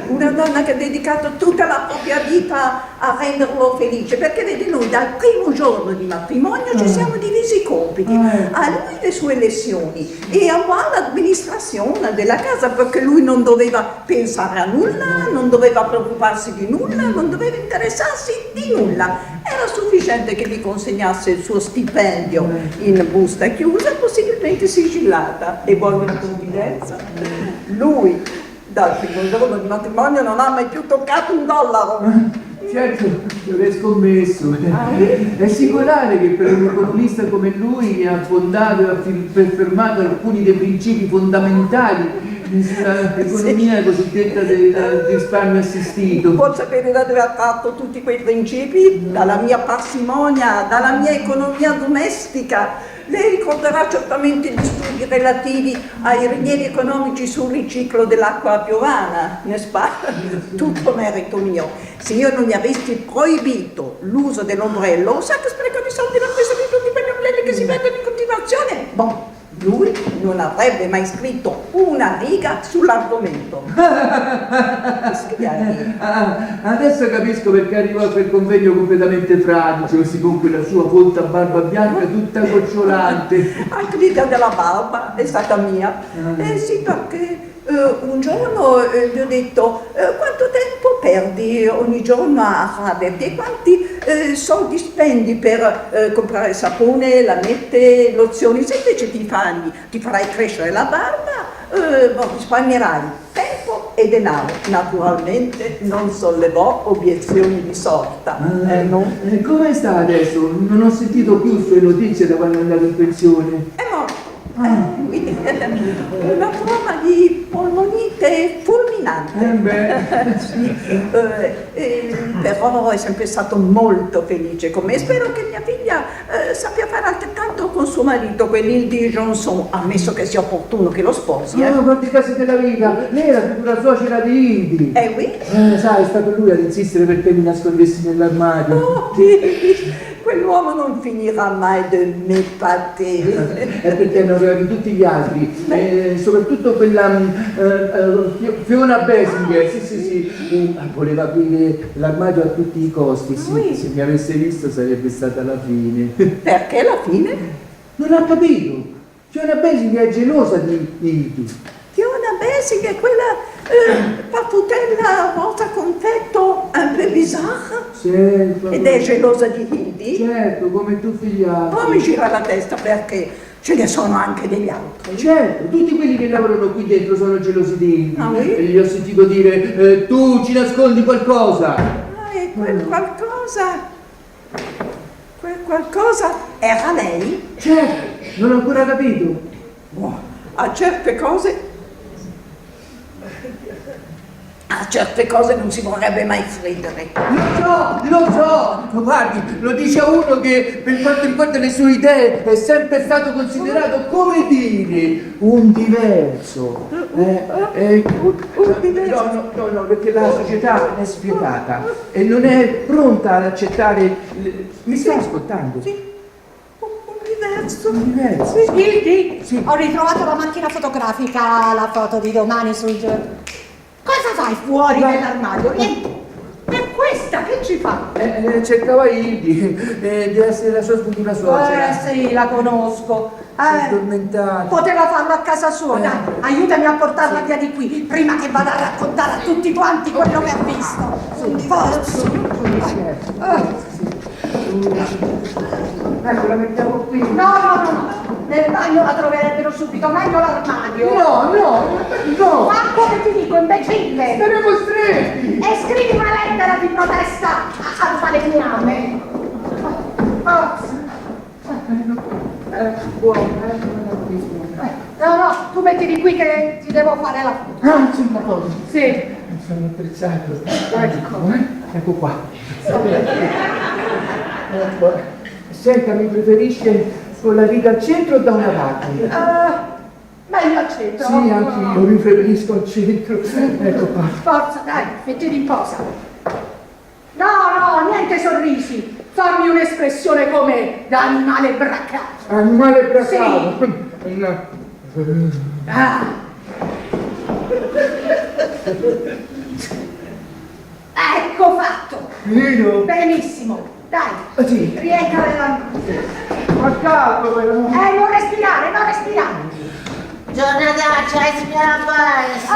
Una donna che ha dedicato tutta la propria vita a renderlo felice, perché vedi, noi dal primo giorno di matrimonio ci siamo divisi i compiti, a lui le sue lezioni e a me l'amministrazione della casa, perché lui non doveva pensare a nulla, non doveva preoccuparsi di nulla, non doveva interessarsi di nulla. Era sufficiente che mi consegnasse il suo stipendio in busta chiusa, possibilmente sigillata. E vuole una confidenza? Lui, dal primo giorno di matrimonio, non ha mai più toccato un dollaro. Certo, ci avrei scommesso. È singolare che per un economista come lui ha fondato e ha fermato alcuni dei principi fondamentali dell'economia cosiddetta del risparmio assistito. Vuol sapere da dove ha tratto tutti quei principi? Dalla mia parsimonia, dalla mia economia domestica. Lei ricorderà certamente gli studi relativi ai rilievi economici sul riciclo dell'acqua piovana, n'est-ce pas? Tutto merito mio. Se io non gli avessi proibito l'uso dell'ombrello, sa che spreco di soldi per questi tutti quegli ombrelli che si vendono in continuazione? Boh, lui non avrebbe mai scritto una riga sull'argomento. Adesso capisco perché arrivò a quel convegno completamente fradicio, così con la sua folta barba bianca tutta gocciolante. Anche l'idea della barba è stata mia. Sì, perché un giorno gli ho detto quanto tempo perdi ogni giorno a Harvard e quanti soldi spendi per comprare sapone, lamette, lozioni. Se invece ti farai crescere la barba, risparmierai tempo e denaro. Naturalmente non sollevò obiezioni di sorta. No? Come sta adesso? Non ho sentito più sue notizie da quando è andato in pensione. È morto. Una forma di polmonite fulminante. Sì. Però è sempre stato molto felice con me. Spero che mia figlia sappia fare altrettanto con suo marito, quell'Hildy Johnson, ammesso che sia opportuno che lo sposi. Quanti casi della vita! Lei era più la suocera di Hildy. Oui? Sai, è stato lui ad insistere perché mi nascondessi nell'armadio. Oh, quell'uomo non finirà mai di m'épater. È perché non avevi tutti gli altri, soprattutto quella Fiona Basinger, sì, voleva aprire l'armadio a tutti i costi, sì. Se mi avesse visto sarebbe stata la fine. Perché la fine? Non ha capito. Fiona Basinger è gelosa di Hildy. Fiona Basinger, quella papputella rosa confetto un peu bizarre? Certo. Ed è gelosa di Hildy? Certo, come tutti gli altri. Poi mi gira la testa perché ce ne sono anche degli altri. Certo, tutti quelli che lavorano qui dentro sono gelosi di Hildy. Ah, oui? E gli ho sentito dire, tu ci nascondi qualcosa. E quel qualcosa era lei? Certo, non ho ancora capito. A certe cose non si vorrebbe mai credere. Lo so, guardi, lo dice a uno che per quanto riguarda le sue idee è sempre stato considerato, come dire, un diverso. Un diverso? No, perché la società è spietata e non è pronta ad accettare. Mi stai ascoltando? Sì. Diverso. Hildy, sì. Ho ritrovato la macchina fotografica, la foto di domani sul giorno. Cosa fai fuori dall'armadio? Niente. E questa che ci fa? Cercava Hildy, di essere la sua futura suocera. Sì, la conosco. Si è addormentata. Poteva farlo a casa sua, dai, aiutami a portarla via di qui, prima che vada a raccontare a tutti quanti quello che ha visto. Forza! Ecco, la mettiamo qui. No. Nel bagno la troverebbero subito, meglio l'armadio. No. Quanto che ti dico, imbecille! Saremo stretti! E scrivi una lettera di protesta al falegname. Forza! No, tu mettili qui che ti devo fare la foto. C'è una cosa. Sì. Sono apprezzato. Ecco qua. Senta, mi preferisce con la riga al centro o da una parte? Meglio al centro. Sì, anche io mi preferisco al centro. Ecco qua. Forza, dai, mettili in posa. No, niente sorrisi. Fammi un'espressione come da animale braccato. Animale braccato? Sì. No. Ah. Ecco fatto. Benissimo. Dai, Sì. rientra nella... Ma calmo, però. Non respirare, non respirare. Giornataccia, signora Biles.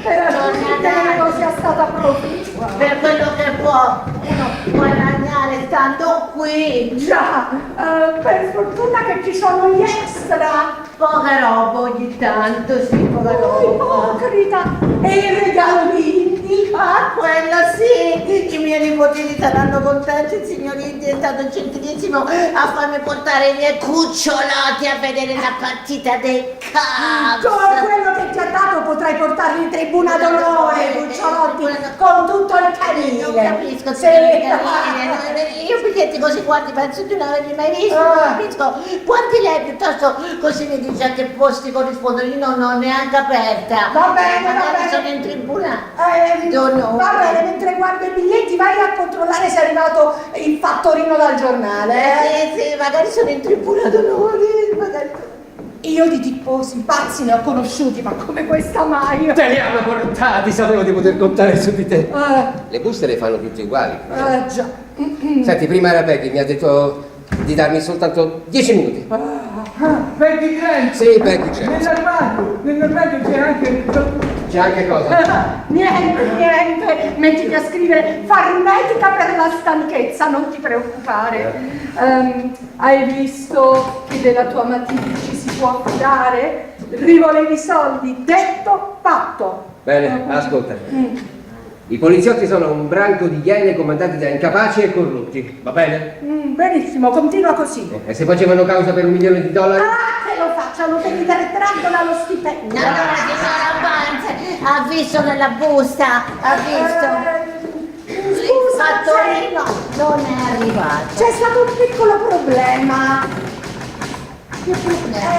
Per che non sia stata proficua. Per quello che può uno guadagnare stando qui. Già, per fortuna che ci sono gli extra. Poca roba ogni tanto, sì, poca roba. Ipocrita. E il regalo di Indy? Ah, quello sì! I miei nipotini saranno contenti, il signor Indy è stato gentilissimo a farmi portare i miei cucciolotti a vedere la partita dei Cubs. Come quello che ti ha dato potrai portarli in tribuna d'onore, Cucciolotti, con tutto il canile. Non capisco, Sì. io biglietti così guardi, penso di non averli mai visti, non capisco. Quanti lei piuttosto così mi dice a che posti corrispondono, io non ho neanche aperta. Va bene, va magari bene. sono in tribuna. Va bene, mentre guardo i biglietti vai a controllare se è arrivato il fattorino dal giornale. Sì, magari sono in tribuna d'onore, magari... Io di tifosi pazzi ne ho conosciuti, ma come questa mai? Te li hanno portati, sapevo di poter contare su di te. Le buste le fanno tutte uguali. Già. Senti, prima era Peggy, mi ha detto di darmi soltanto 10 minuti. Peggy Grant. Sì, Peggy Grant. Nell'armadio c'è anche... C'è anche cosa? Niente, mettiti a scrivere farnetica per la stanchezza, non ti preoccupare. Hai visto che della tua Matilde ci si può fidare? Rivolevi soldi, detto, fatto. Bene, ascolta. I poliziotti sono un branco di iene comandati da incapaci e corrotti, va bene? Benissimo, continua così. E se facevano causa per $1 milione? Che lo facciano, te li trattengono allo stipendio. Allora, signora Biles, ha visto nella busta, ha visto... Il fattorino non è arrivato. C'è stato un piccolo problema. Che problema?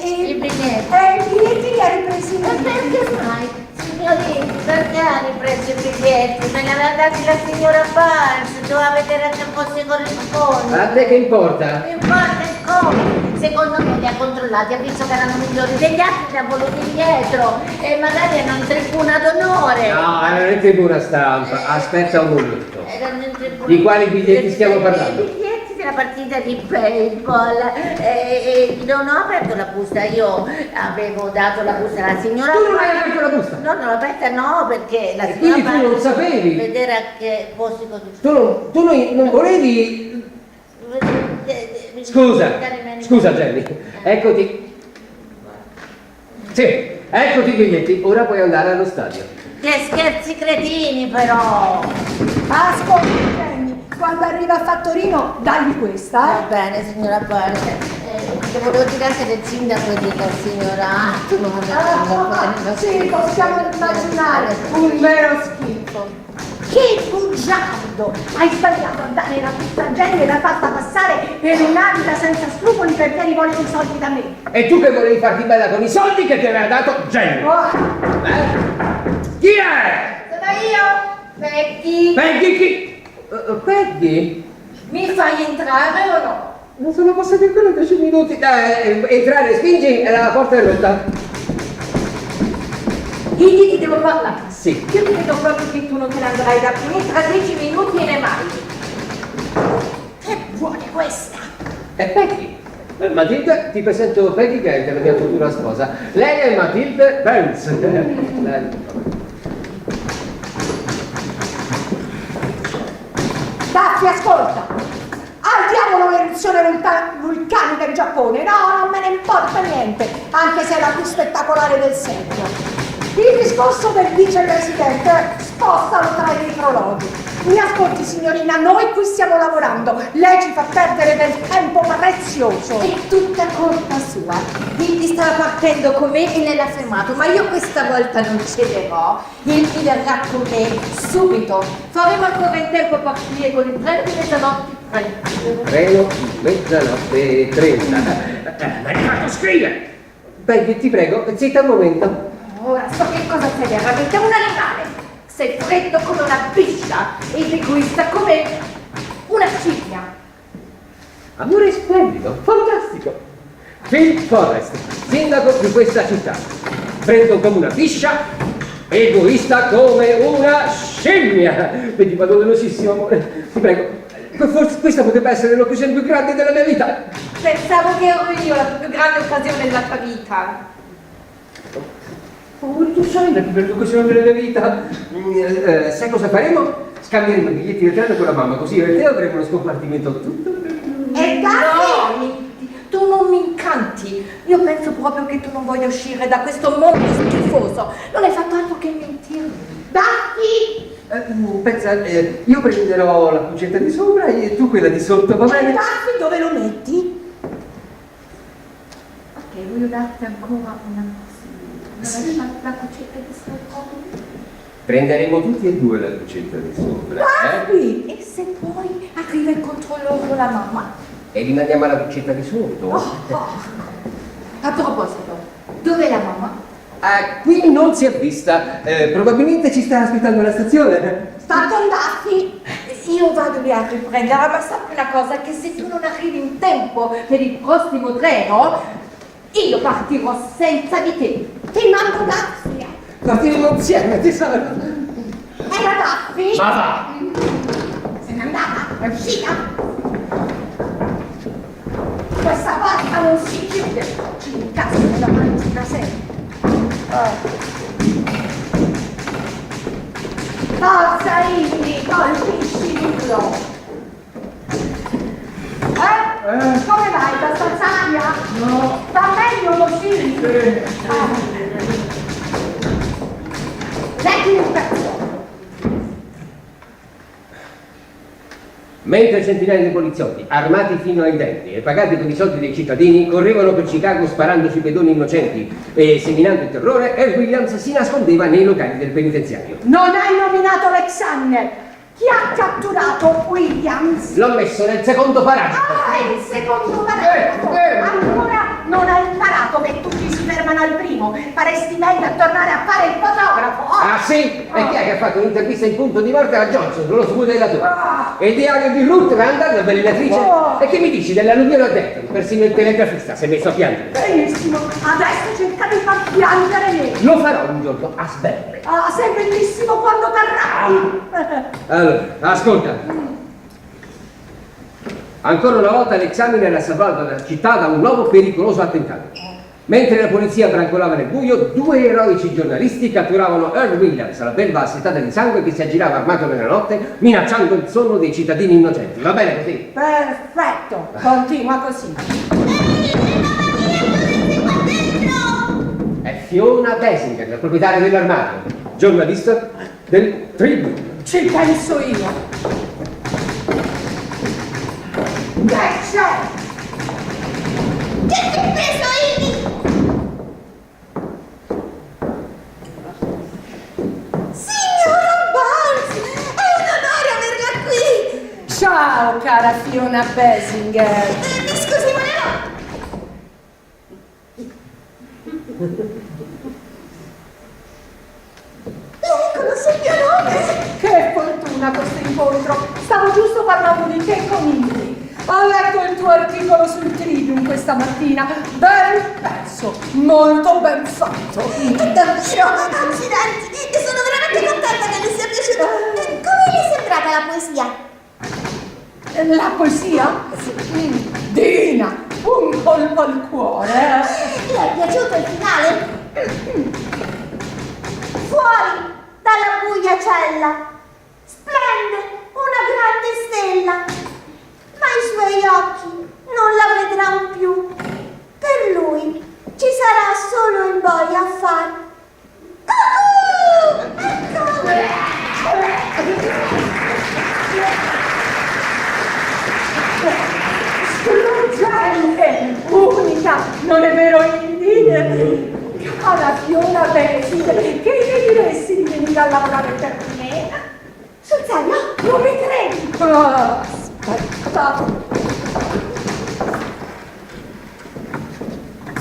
I biglietti. I biglietti li ha ripresi Ma perché mai? Signorina, perché ha ripreso i biglietti? Me li aveva dati la signora Biles, doveva vedere a che posti corrisponde. A te che importa? Mi importa il come? Secondo me li ha controllati, ha visto che erano migliori degli altri, li ha voluti indietro e magari erano in tribuna d'onore. No, erano in tribuna stampa. Aspetta un momento. Erano in tribuna. Di quali biglietti stiamo parlando? I biglietti della partita di paintball. Non ho aperto la busta, io avevo dato la busta alla signora. Tu non hai aperto la busta? No, non l'ho aperta no, perché la E signora quindi tu non sapevi? vedere a che posti corrisponde. Tu non volevi... Scusa Jenny, eccoti. Sì, eccoti i biglietti, ora puoi andare allo stadio. Che scherzi cretini però! Ascolta, Jenny, quando arriva a Fattorino, dagli questa, Va bene, signora Biles. Che volevo dire anche del sindaco e della signora. Tu non Sì, possiamo immaginare un vero schifo. Che bugiardo! Hai sbagliato a dare la busta a Jenny e l'hai fatta passare per un'abita senza scrupoli perché hai rivolto i soldi da me. E tu che volevi farti bella con i soldi che ti aveva dato Jenny? Chi è? Sono io, Peggy. Peggy chi? Peggy? Mi fai entrare o no? Non sono passati ancora 10 minuti. Entrare, spingi, la porta è rotta. Quindi ti devo parlare. Sì. Io credo proprio che tu non te ne andrai da qui tra 10 minuti e ne mai. Che vuole questa? È Peggy. Matilde, ti presento Peggy Grant, la mia futura sposa. Lei è Matilde Benz. Daffi, ascolta! Al diavolo l'eruzione vulcanica in Giappone! No, non me ne importa niente, anche se è la più spettacolare del secolo. Il discorso del vicepresidente spostalo tra i prologhi. Mi ascolti signorina, noi qui stiamo lavorando, lei ci fa perdere del tempo prezioso. È tutta colpa sua. Indy stava partendo con me e lei l'ha fermato, ma io questa volta non cederò. Indy verrà con me subito. Faremo ancora in tempo a partire con il treno di mezzanotte 30. Treno mezzanotte 30. Ma hai fatto scrivere! Peggy, ti prego, zitta un momento. Ora so che cosa sei veramente un animale. Sei freddo come una biscia ed egoista come una ciglia. Amore splendido, fantastico. Phil Forrest, sindaco di questa città. Freddo come una fiscia, egoista come una scimmia. Vedi, vado velocissimo, amore. Ti prego. Forse questa potrebbe essere l'occasione più grande della mia vita. Pensavo che ero io la più grande occasione della tua vita. Oh, tu sai la più grande occasione della mia vita. Sai cosa faremo? Scambieremo i biglietti del treno con la mamma, così io e te avremo uno scompartimento tutto. E dai! Tu non mi incanti. Io penso proprio che tu non voglia uscire da questo mondo schifoso. Non hai fatto altro che mentirmi. Dai! Pensa, io prenderò la cucetta di sopra e tu quella di sotto, va bene? Dai, dove lo metti? Ok, voglio darti ancora una cosa. Non hai fatto la cucetta di sopra? Prenderemo tutti e due la cucetta di sopra, Dai! E se poi arriva il controllore con la mamma? E rimandiamo alla cucetta di sotto. A proposito, dov'è la mamma? Qui non si è vista, probabilmente ci sta aspettando alla stazione. Sta con Daffy. Io vado lì a riprenderla, ma sappi una cosa, che se tu non arrivi in tempo per il prossimo treno, io partirò senza di te. Ti mando Daffy. Partiremo insieme, tesoro. Era Daffy? Ma va! Se n'è andata, è uscita. Questa porta non si chiude. Ci incastro nella mangi da sempre. Forza Indy, colpiscilo! Come vai? Da stanzaria? No! Va meglio così? Leggi un pezzo! Mentre centinaia di poliziotti, armati fino ai denti e pagati con i soldi dei cittadini, correvano per Chicago sparando sui pedoni innocenti e seminando il terrore, Earl Williams si nascondeva nei locali del penitenziario. Non hai nominato Alexander! Chi ha catturato Williams? L'ho messo nel secondo paragrafo. Ah, il secondo paragrafo! Ancora non hai imparato che tutti si fermano al primo. Faresti meglio a tornare a fare il fotografo. Ah sì? E chi è che ha fatto un'intervista in punto di morte a Johnson, lo smodellatore? E il diario di Ruth Randall, la ballenatrice? E che mi dici dell'alluvione a Denton? Persino il telegrafista si è messo a piangere. Benissimo, adesso cerca di far piangere me. Lo farò un giorno a sberle. Ah, sei bellissimo quando t'arrabbi. Allora, ascolta. Ancora una volta l'examine era salvato dalla città da un nuovo pericoloso attentato. Mentre la polizia brancolava nel buio, due eroici giornalisti catturavano Earl Williams, la belva assetata di sangue che si aggirava armato nella notte, minacciando il sonno dei cittadini innocenti. Va bene così? Perfetto, continua così. È Fiona Basinger, la proprietaria dell'armadio, giornalista del Tribune. Ci penso io. Che c'è? Che ti hai preso, Indy? Signora Barnes, è un onore averla qui. Ciao, cara Fiona Basinger. Mi scusi, ma lei conosce il mio nome? Che fortuna questo incontro. Stavo giusto parlando di te con Indy. Ho letto il tuo articolo sul Tribune questa mattina. Bel pezzo, molto ben fatto. Davvero? Accidenti, sono veramente contenta che le sia piaciuto. Come le è sembrata la poesia? La poesia? Divina, un colpo al cuore. Le è piaciuto il finale? Fuori dalla buia cella splende una grande stella, ma i suoi occhi non la vedranno più. Per lui ci sarà solo il boia a fare. Struggente, unica, non è vero Indy? Cara Fiona Basinger, che ne diresti di venire a lavorare per me? Sul serio? Non mi credi? Aspetta.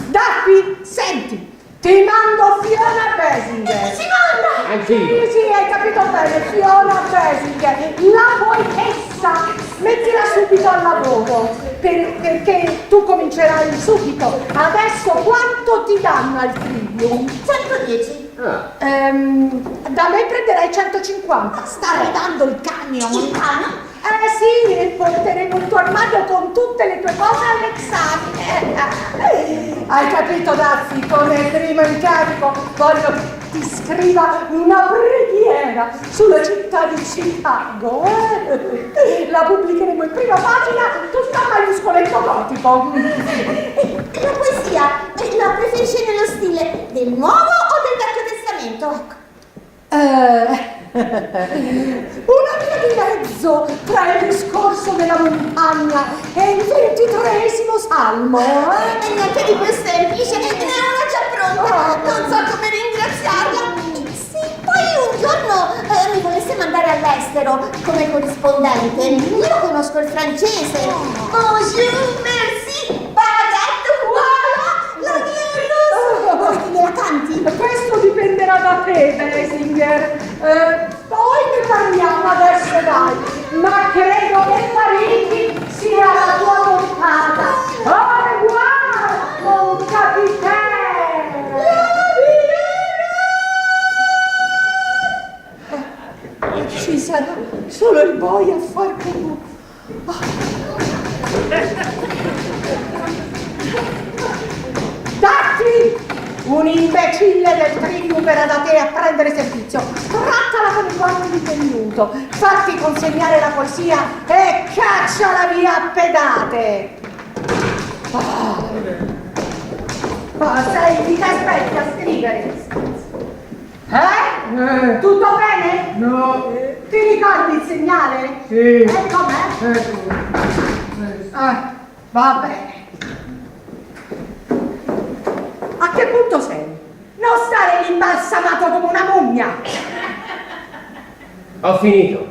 Daffy, senti, ti mando Fiona Basinger. Ci manda! Anch'io. Sì, hai capito bene, Fiona Basinger. La vuoi che basta, mettila subito al lavoro, perché tu comincerai subito. Adesso quanto ti danno al Trivium? 110. Da me prenderai 150. Sta arrivando il camion. Il camion? Sì, e porteremo il tuo armadio con tutte le tue cose all'esame. Hai capito, Daffy? Come primo incarico voglio che ti scriva una preghiera sulla città di Chicago. La pubblicheremo in prima pagina, tutta a maiuscoletto gotico. La poesia, la preferisci nello stile del Nuovo o del Vecchio Testamento? Una via di mezzo tra il discorso della montagna e il 23esimo salmo. E niente di più semplice, ne ho una già pronta, non so come ringraziarla. Se poi un giorno mi volesse mandare all'estero come corrispondente, io conosco il francese. Bonjour, merci, baguette, voilà, la mia rosa. Vuoi che me la canti? Questo dipenderà da te, Basinger. Poi ne parliamo adesso, dai. Ma credo che Parigi sia la tua portata. Au revoir, mon capitaine. Ci sarà solo il boia a far come... Datti! Un imbecille del Trivium verrà da te a prendere servizio. Trattala con il guanto di velluto, fatti consegnare la poesia e cacciala via a pedate. Sei di che aspetti a scrivere? Tutto bene? No. Ti ricordi il segnale? Sì. E com'è? Va bene. A che punto sei? Non stare lì imbalsamato come una mummia! Ho finito.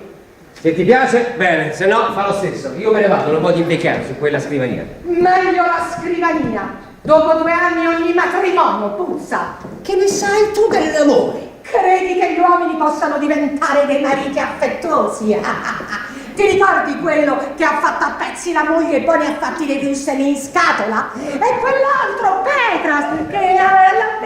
Se ti piace, bene, se no fa lo stesso. Io me ne vado, non voglio invecchiare su quella scrivania. Meglio la scrivania. Dopo 2 anni ogni matrimonio puzza. Che ne sai tu dell'amore? Credi che gli uomini possano diventare dei mariti affettuosi? Ti ricordi quello che ha fatto a pezzi la moglie e poi ne ha fatti dei piusseni in scatola? E quell'altro, Petras, che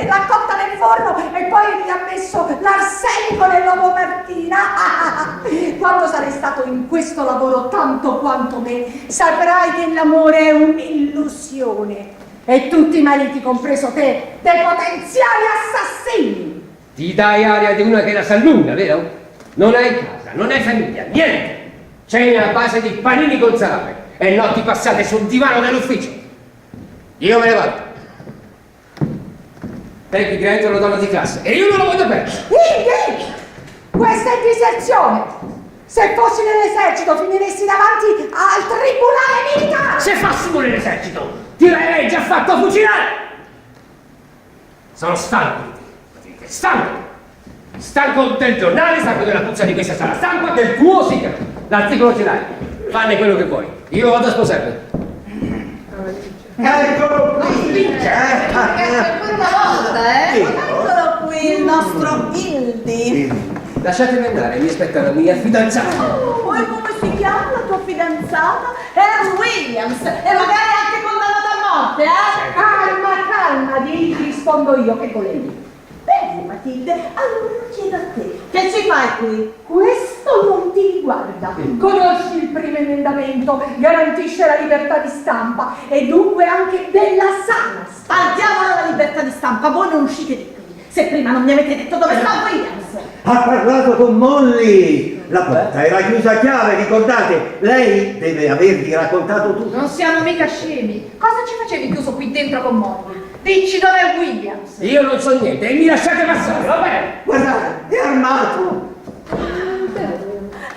l'ha cotta nel forno e poi gli ha messo l'arsenico nell'uovo Martina? Quando sarai stato in questo lavoro tanto quanto me, saprai che l'amore è un'illusione. E tutti i mariti, compreso te, dei potenziali assassini. Ti dai aria di una che la sa lunga, vero? Non hai casa, non hai famiglia, niente! Cena a base di panini col salame e notti passate sul divano dell'ufficio. Io me ne vado. Peggy Grant lo danno di classe e io non lo voglio perdere. Questa è diserzione! Se fossi nell'esercito finiresti davanti al tribunale militare! Se fossimo nell'esercito ti avrei già fatto fucilare! Sono stanco di te, stanco! Stanco del giornale, stanco della puzza di questa sala stampa, del tuo sigaro! L'articolo ce l'hai, fanne quello che vuoi. Io vado a sposarmi. Eccolo qui! Ancora una volta, Eccolo qui il nostro Hildy. Lasciatemi andare, mi aspetta la mia fidanzata. Poi come si chiama la tua fidanzata? Anne Williams. E magari anche condannata a morte, Calma, di rispondo io, che volevi. Bene, Matilde, allora chiedo a te, che ci fai qui? Questo non ti riguarda. Conosci il primo emendamento, garantisce la libertà di stampa e dunque anche della sana stampa. Andiamo alla libertà di stampa, voi non uscite di qui. Se prima non mi avete detto dove sta Williams. Ha parlato con Molly! La porta era chiusa a chiave, ricordate? Lei deve avervi raccontato tutto. Non siamo mica scemi. Cosa ci facevi chiuso qui dentro con Molly? Dici dov'è Williams? Io non so niente e mi lasciate passare, va bene? Guardate, è armato!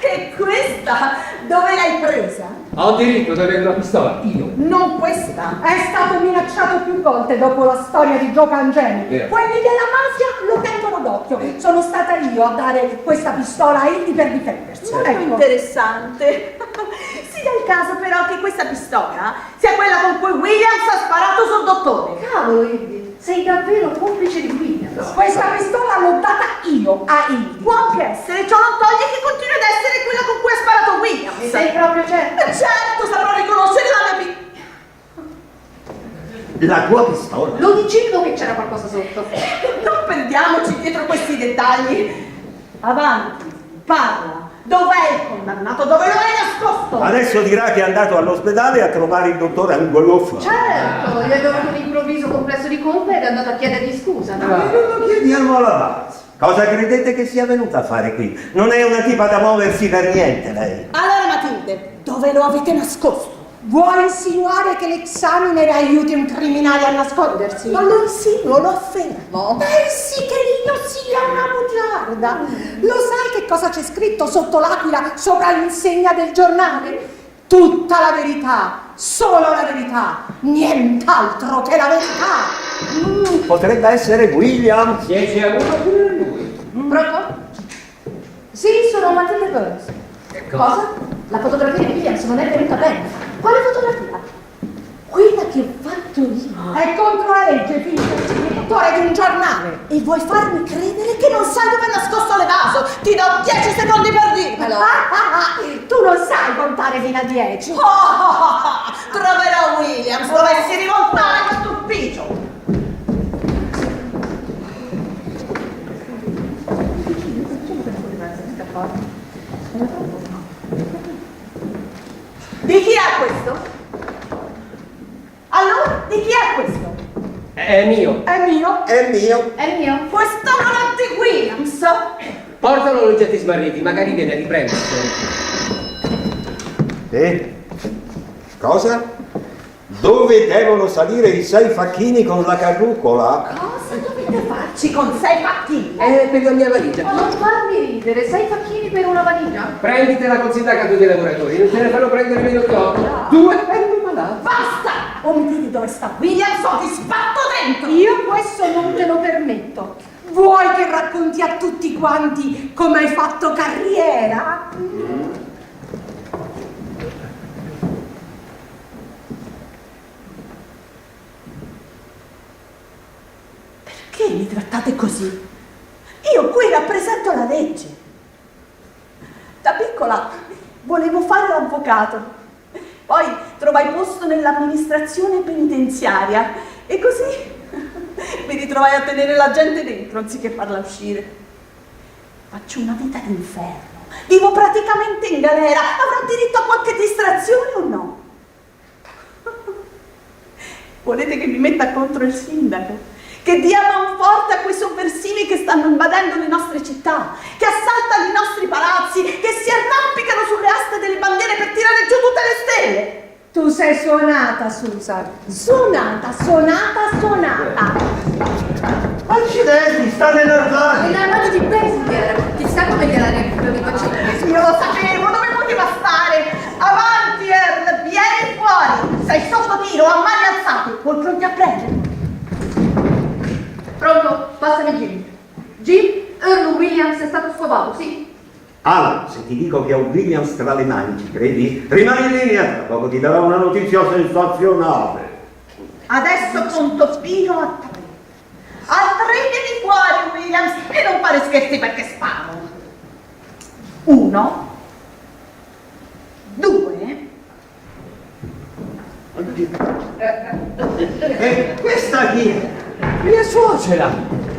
E questa dove l'hai presa? Ho diritto ad avere una pistola, io. Non questa. È stato minacciato più volte dopo la storia di Joe Cangemi. Vero. Quelli della mafia lo tengono d'occhio. Sono stata io a dare questa pistola a Hildy per difendersi. Molto interessante. Si dà il caso però che questa pistola sia quella con cui Williams ha sparato sul dottore. Cavolo, Hildy, sei davvero complice di Williams. Questa pistola l'ho data io a Hildy. Può anche essere, ciò non toglie che continui ad essere quella con cui ha sparato Williams. Sei certo, saprò riconoscere la mia La tua pistola? Lo dicevo che c'era qualcosa sotto. Non perdiamoci dietro questi dettagli. Avanti, parla. Dov'è il condannato? Dove lo hai nascosto? Adesso dirà che è andato all'ospedale a trovare il dottor Angoloffa. Certo, gli è venuto un improvviso complesso di colpa ed è andato a chiedergli scusa, no? Ma non lo chiediamo alla base. Cosa credete che sia venuta a fare qui? Non è una tipa da muoversi per niente, lei. Allora Matilde, dove lo avete nascosto? Vuoi insinuare che l'examiner aiuti un criminale a nascondersi? Non lo insinuo, lo affermo. Pensi che io sia una bugiarda? Lo sai che cosa c'è scritto sotto l'aquila sopra l'insegna del giornale? Tutta la verità, solo la verità, nient'altro che la verità. Potrebbe essere William. 10-1 pure lui. Pronto? Sì, sono Matilde Burns. Cosa? La fotografia di Williams non è venuta bene. Quale fotografia? Quella che ho fatto io. È contro la legge, figlio, direttore di un giornale. E vuoi farmi credere che non sai dove è nascosto l'evaso? Ti do 10 secondi per dirmelo. Tu non sai contare fino a 10. Troverò Williams, dovessi rimontare questo ufficio. Di chi è questo? Allora, di chi è questo? È mio. È mio? È mio. È mio. Questo non è di Williams. Portalo all'oggetti smarriti, magari viene a riprendere. Cosa? Dove devono salire i 6 facchini con la carrucola? Cosa dovete farci con 6 facchini? È per la mia valigia. Non farmi ridere, 6 facchini per una valigia? Prenditela con sindacato dei lavoratori, non te ne fanno prendere meno che 8. 2 per un malato. Basta! O mi dite dove sta Williams o ti spatto dentro! Io questo non te lo permetto. Vuoi che racconti a tutti quanti come hai fatto carriera? Perché mi trattate così? Io qui rappresento la legge. Da piccola volevo fare l'avvocato. Poi trovai posto nell'amministrazione penitenziaria e così mi ritrovai a tenere la gente dentro anziché farla uscire. Faccio una vita d'inferno. Vivo praticamente in galera. Avrò diritto a qualche distrazione o no? Volete che mi metta contro il sindaco? Che dia manforte a quei sovversivi che stanno invadendo le nostre città, che assaltano i nostri palazzi, che si arrampicano sulle aste delle bandiere per tirare giù tutte le stelle? Tu sei suonata, Susan. Suonata. Accidenti, sta nell'armadio. Nell'armadio di Bessinger. Ti sta come gliel'ha riconosciuto? Io lo sapevo, dove poteva stare? Avanti, Earl, vieni fuori! Sei sotto tiro, a mani alzate, vuoi pronti a prendere? Pronto? Passami Jim. Jim, Earl Williams è stato scovato, sì? Alan, se ti dico che ho Williams tra le mani, ci credi? Rimani in linea, tra poco ti darò una notizia sensazionale. Adesso conto fino a 3. A 3 vieni fuori, Williams, e non fare scherzi perché sparo. 1, 2. Questa chi è? Mia suocera!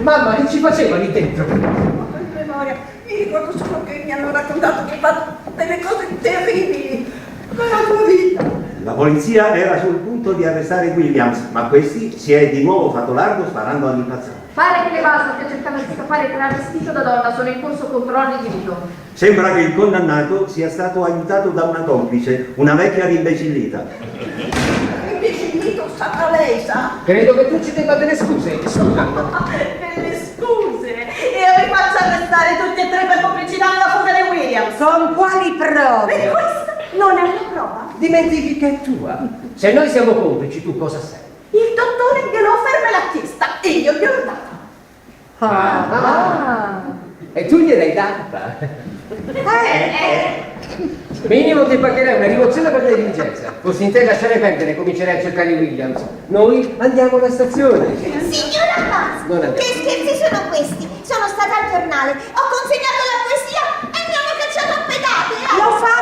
Mamma, che ci faceva lì dentro? In memoria, mi ricordo solo che mi hanno raccontato che hai fatto delle cose terribili nella tua vita. La polizia era sul punto di arrestare Williams, ma questi si è di nuovo fatto largo sparando all'impazzata. Pare che l'evaso che cercava di scappare travestito da donna sono in corso controlli di rito. Sembra che il condannato sia stato aiutato da una complice, una vecchia rimbecillita. Imbecillito sarà lei, sa? Credo che tu ci debba delle scuse, scusa. Delle scuse! E io vi faccio arrestare tutti e 3 per complicità nella fuga di Williams. Con quali prove? E questa non è una prova. Dimentichi che è tua. Se noi siamo complici, tu cosa sei? Il dottore Gelofer me l'ha chiesta e io gliel'ho data. E tu gliel'hai data. Minimo ti pagherei una rimozione per negligenza. Così in te lasciare perdere, comincerei a cercare Williams. Noi andiamo alla stazione. Signora Non Buzz, andiamo. che scherzi sono questi? Sono stata al giornale, ho consegnato la poesia e mi hanno cacciato a pedate. Lo fanno.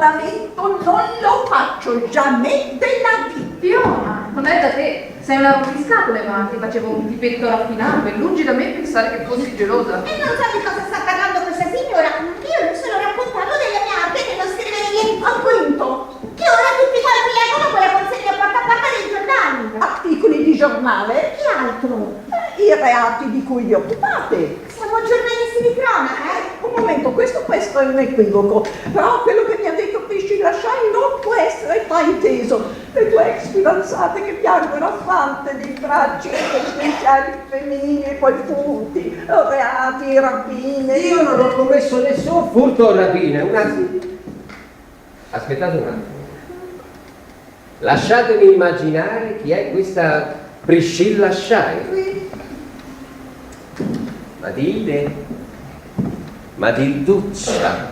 giornaletto non lo faccio jamais della vita. Fiona, non è da te. Sei una rompiscatole, ma ti facevo un tipetto raffinato e lungi da me pensare che fossi gelosa. E non sa di cosa sta parlando questa signora? Io le solo raccontavo delle mie arte nello scrivere ieri al quinto. Che ora tutti quanti leggono quella consegna porta a porta dei giornali. Articoli di giornale? Che altro? I reati di cui vi occupate. Siamo giornalisti di cronaca, Un momento, questo è un equivoco, però quello che mi ha detto Priscilla Shine non può essere frainteso. Le tue ex fidanzate che piangono a fante di bracci penitenziari femminili e poi furti, reati, rapine. Io non ho commesso nessun furto o rapina, aspettate un attimo. Lasciatemi immaginare chi è questa Priscilla Shine. Matilduccia,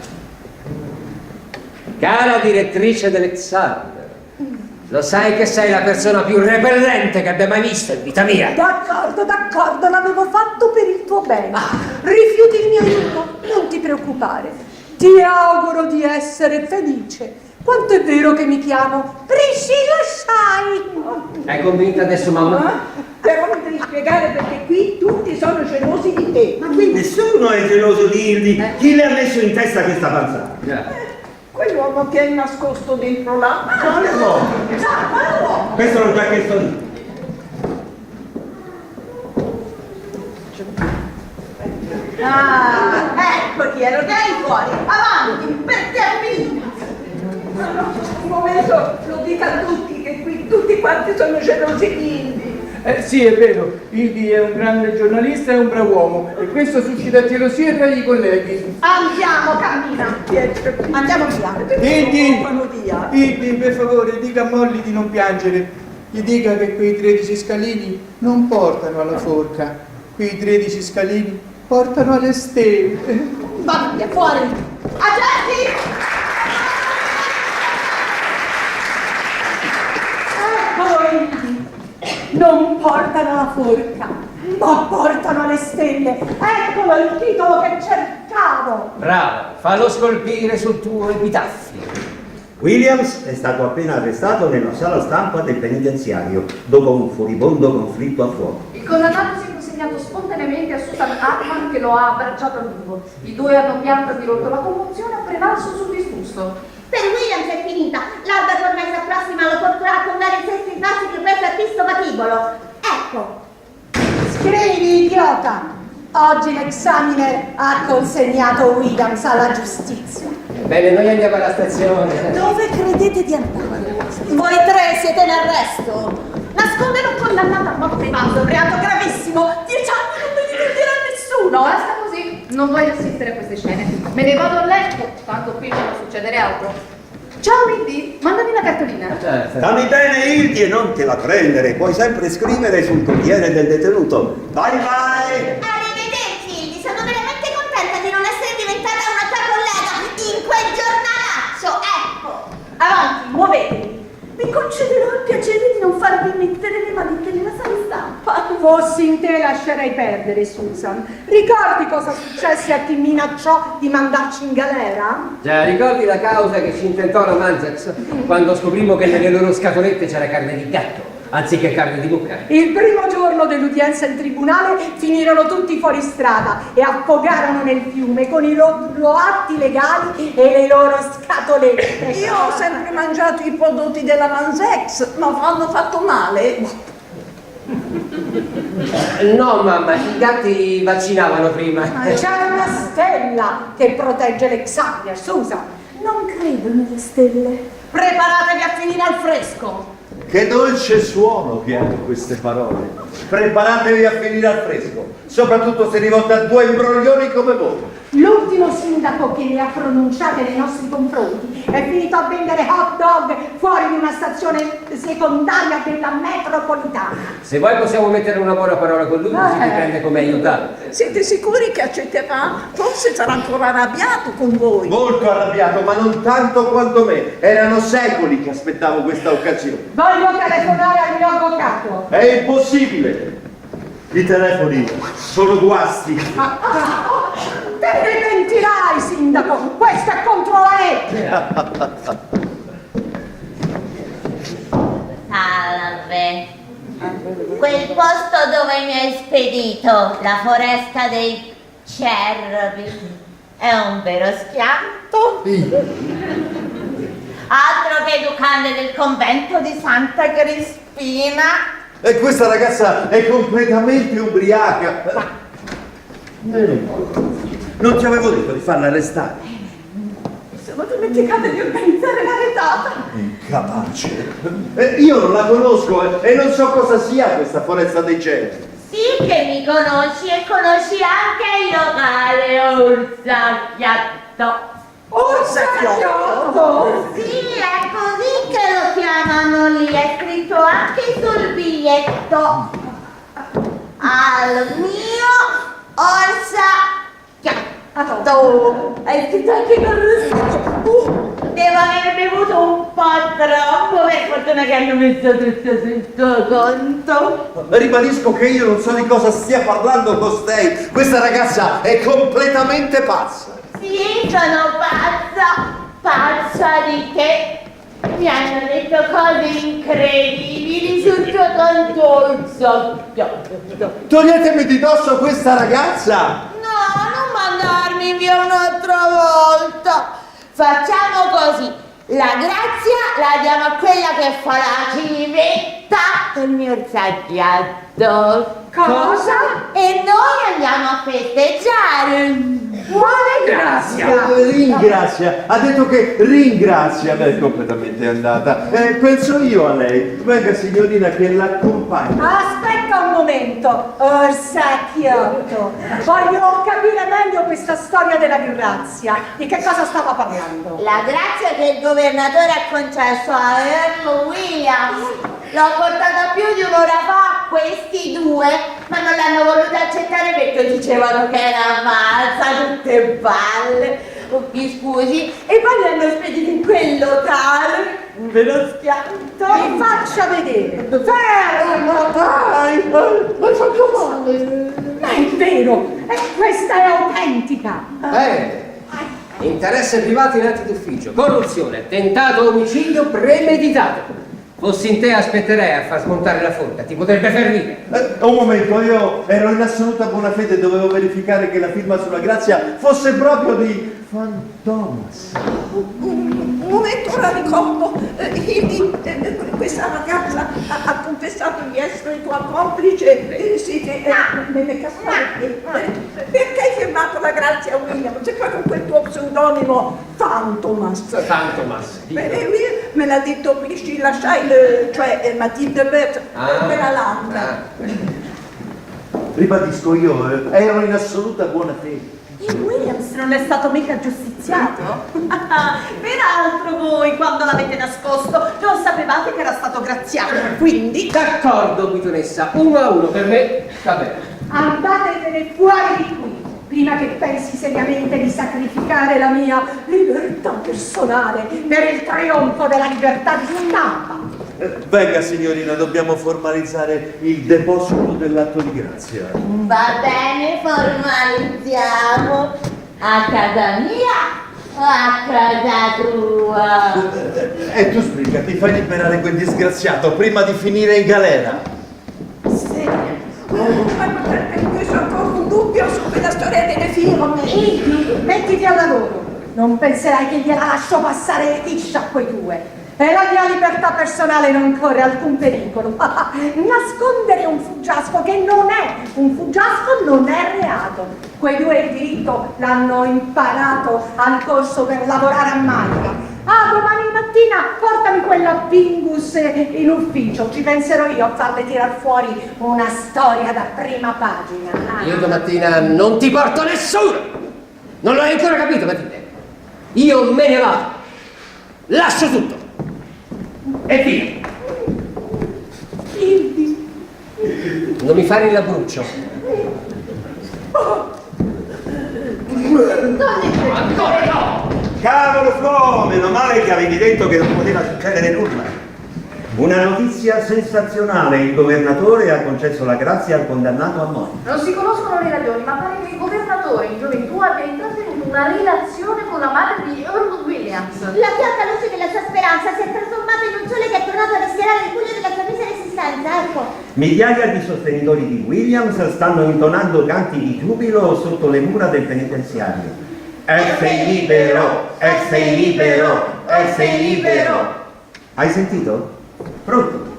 cara direttrice dell'Exander, lo sai che sei la persona più repellente che abbia mai visto in vita mia. D'accordo, l'avevo fatto per il tuo bene. Rifiuti il mio aiuto, non ti preoccupare. Ti auguro di essere felice. Quanto è vero che mi chiamo Priscilla Shine. È convinta adesso, mamma? Però mi devi spiegare perché qui tutti sono gelosi di te. Ma qui nessuno è geloso di Hildy. Chi le ha messo in testa questa panzata? Quell'uomo che è nascosto dentro là. Quale uomo? Quale uomo? Questo l'ho già chiesto io. Eccoti, ero già fuori. Avanti, per terminare. Un momento, lo dica a tutti che qui tutti quanti sono gelosi di Hildy. Sì, è vero, Hildy è un grande giornalista e un brav'uomo e questo suscita gelosia tra i colleghi. Andiamo, cammina. Andiamo via. Hildy, per favore, dica a Molly di non piangere. Gli dica che quei 13 scalini non portano alla forca. Quei 13 scalini portano alle stelle. Va via, fuori. Agenti! Non portano la forca, ma portano le stelle. Eccolo il titolo che cercavo. Brava, fallo scolpire sul tuo epitaffio. Williams è stato appena arrestato nella sala stampa del penitenziario dopo un furibondo conflitto a fuoco. Il condannato si è consegnato spontaneamente a Susan Hartman che lo ha abbracciato a lungo. I due hanno pianto e dirotto la commozione ha prevalso sul disgusto. Per Williams è finita. L'alba promessa prossima lo porterà a condare i sesti bassi di questo artista patibolo. Ecco. Scrivi, idiota. Oggi l'examiner ha consegnato Williams alla giustizia. Bene, noi andiamo alla stazione. Dove credete di andare? Voi tre siete in arresto. Nascondere un condannato a morte evado, reato gravissimo. 10 anni non me li dire a nessuno. Basta così, non voglio assistere a queste scene. Me ne vado a letto, tanto qui non può succedere altro. Ciao Hildy, mandami una cartolina. Stammi bene Hildy e non te la prendere, puoi sempre scrivere sul Corriere del detenuto. Bye bye! Arrivederci, Hildy. Sono veramente contenta di non essere diventata una tua collega in quel giornalaccio. Ecco. Avanti, muovetevi. Vi concederò il piacere di non farvi mettere le manette nella sala stampa. Fossi in te lascerei perdere, Susan. Ricordi cosa successe a chi minacciò di mandarci in galera? Già, ricordi la causa che ci intentò la Manzax quando scoprimmo che nelle loro scatolette c'era carne di gatto anziché carne di mucca? Il primo giorno dell'udienza in tribunale finirono tutti fuori strada e affogarono nel fiume con i loro atti legali e le loro scatolette. Io ho sempre mangiato i prodotti della Manzex, ma hanno fatto male. No, mamma, i gatti vaccinavano prima. C'è una stella che protegge l'examiner, Susan. Non credo nelle stelle. Preparatevi a finire al fresco. Che dolce suono che hanno queste parole. Preparatevi a finire al fresco, soprattutto se rivolte a due imbroglioni come voi. L'ultimo sindaco che le ha pronunciate nei nostri confronti è finito a vendere hot dog fuori di una stazione secondaria della metropolitana. Se vuoi possiamo mettere una buona parola con lui, così ti prende come aiutato. Siete sicuri che accetterà? Forse sarà ancora arrabbiato con voi. Molto arrabbiato, ma non tanto quanto me. Erano secoli che aspettavo questa occasione. Voglio telefonare al mio avvocato. È impossibile. I telefoni sono guasti. Te ne pentirai, sindaco! Questo è contro la legge! Salve. Quel posto dove mi hai spedito, la foresta dei cervi, è un vero schianto? Altro che educande del convento di Santa Crispina. E questa ragazza è completamente ubriaca. Non ti avevo detto di farla arrestare. Mi sono dimenticata di organizzare la retata. Incapace. Io non la conosco e non so cosa sia questa foresta dei cervi. Sì che mi conosci e conosci anche il locale Orsacchiatto. Orsacchiotto! Sì, è così che lo chiamano lì, è scritto anche sul biglietto. Al mio Orsacchiatto. È scritto anche con rossino. Devo aver bevuto un po' troppo, per fortuna che hanno messo tutto sul tuo conto. Ribadisco che io non so di cosa stia parlando costei. Questa ragazza è completamente pazza. Sì, sono pazza di te. Mi hanno detto cose incredibili sul tuo conto Orsacchiotto. Toglietemi di dosso questa ragazza! No, non mandarmi via un'altra volta. Facciamo così. La grazia la diamo a quella che fa la civetta del mio Orsacchiotto. Cosa? E noi andiamo a festeggiare. Quale grazia? Ringrazia, ha detto che ringrazia, lei è completamente andata. Penso io a lei. Venga signorina che l'accompagna. Aspetta un momento, Orsacchiotto. Voglio capire meglio questa storia della grazia. Di che cosa stava parlando? La grazia che il governatore ha concesso a Earl Williams. L'ho portata più di un'ora fa a questi due, ma non l'hanno voluta accettare perché dicevano che era falsa, tutte balle. Mi scusi, e poi li hanno spediti in quel locale. Un vero schianto. Mi faccia vedere. Ma dai, ma faccio male. Ma è vero, e questa è autentica. Interesse privato in atti d'ufficio, corruzione, tentato omicidio premeditato. Fossi in te aspetterei a far smontare la forca, ti potrebbe ferire. Un momento, io ero in assoluta buona fede e dovevo verificare che la firma sulla grazia fosse proprio di Fantomas. Un momento, ora ricordo, Hildy, questa ragazza ha confessato di essere tuo complice, siete nelle cassette. Perché hai firmato la grazia a William? C'è qua con quel tuo pseudonimo Fantomas. Fantomas, Lui me l'ha detto Priscilla Scheil, cioè Matilde Bert, della Landa. Ribadisco, io ero in assoluta buona fede. Il Williams non è stato mica giustiziato? Peraltro voi, quando l'avete nascosto, non sapevate che era stato graziato, quindi... D'accordo, Pitonessa, 1-1 per me, va bene. Andatevene fuori di qui, prima che pensi seriamente di sacrificare la mia libertà personale per il trionfo della libertà di stampa. Venga signorina, dobbiamo formalizzare il deposito dell'atto di grazia. Va bene, formalizziamo. A casa mia o a casa tua? E tu sbrigati, fai liberare quel disgraziato prima di finire in galera. Sì. Questo è ancora un dubbio su quella storia delle firme. Hildy, mettiti al lavoro. Non penserai che gliela lascio passare liscia a quei due. E la mia libertà personale non corre alcun pericolo. Nascondere un fuggiasco che non è un fuggiasco non è reato. Quei due il diritto l'hanno imparato al corso per lavorare a maglia. Domani mattina portami quella Pingus in ufficio, ci penserò io a farle tirar fuori una storia da prima pagina. Io domattina non ti porto nessuno! Non l'hai ancora capito, Matilde? Io me ne vado! Lascio tutto! E via! Non mi fare il labbruccio. Ancora no! Cavolo Flo, meno male che avevi detto che non poteva succedere nulla. Una notizia sensazionale, il governatore ha concesso la grazia al condannato a morte. Non si conoscono le ragioni, ma pare che il governatore tu in gioventù abbia intrattenuto una relazione con la madre di Earl Williams. La pianta luce della sua speranza si è trasformata in un sole che è tornato a rischiarare il buio della sua misera esistenza, ecco. Migliaia di sostenitori di Williams stanno intonando canti di giubilo sotto le mura del penitenziario. Sei libero, sei libero, sei libero. Hai sentito? Pronto?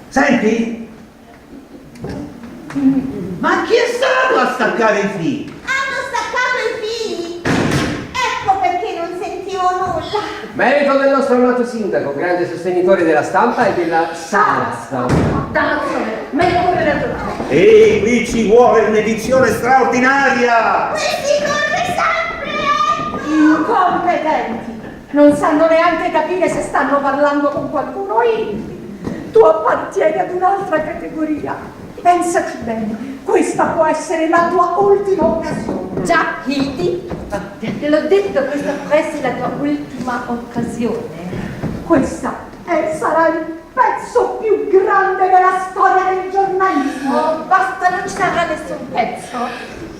Senti? Ma chi è stato a staccare i fili? Hanno staccato i fili! Ecco perché non sentivo nulla! Merito del nostro amato sindaco, grande sostenitore della stampa e della sana stampa. Dannazione, meglio correre a giornale. Ehi, qui ci vuole un'edizione straordinaria! Questi corre sempre! Incompetenti! Non sanno neanche capire se stanno parlando con qualcuno. Tu appartieni ad un'altra categoria. Pensaci bene, questa può essere la tua ultima occasione. Già, Hildy, te l'ho detto, questa può essere la tua ultima occasione. Questa sarà il pezzo più grande della storia del giornalismo. Oh, basta, non ci sarà nessun pezzo.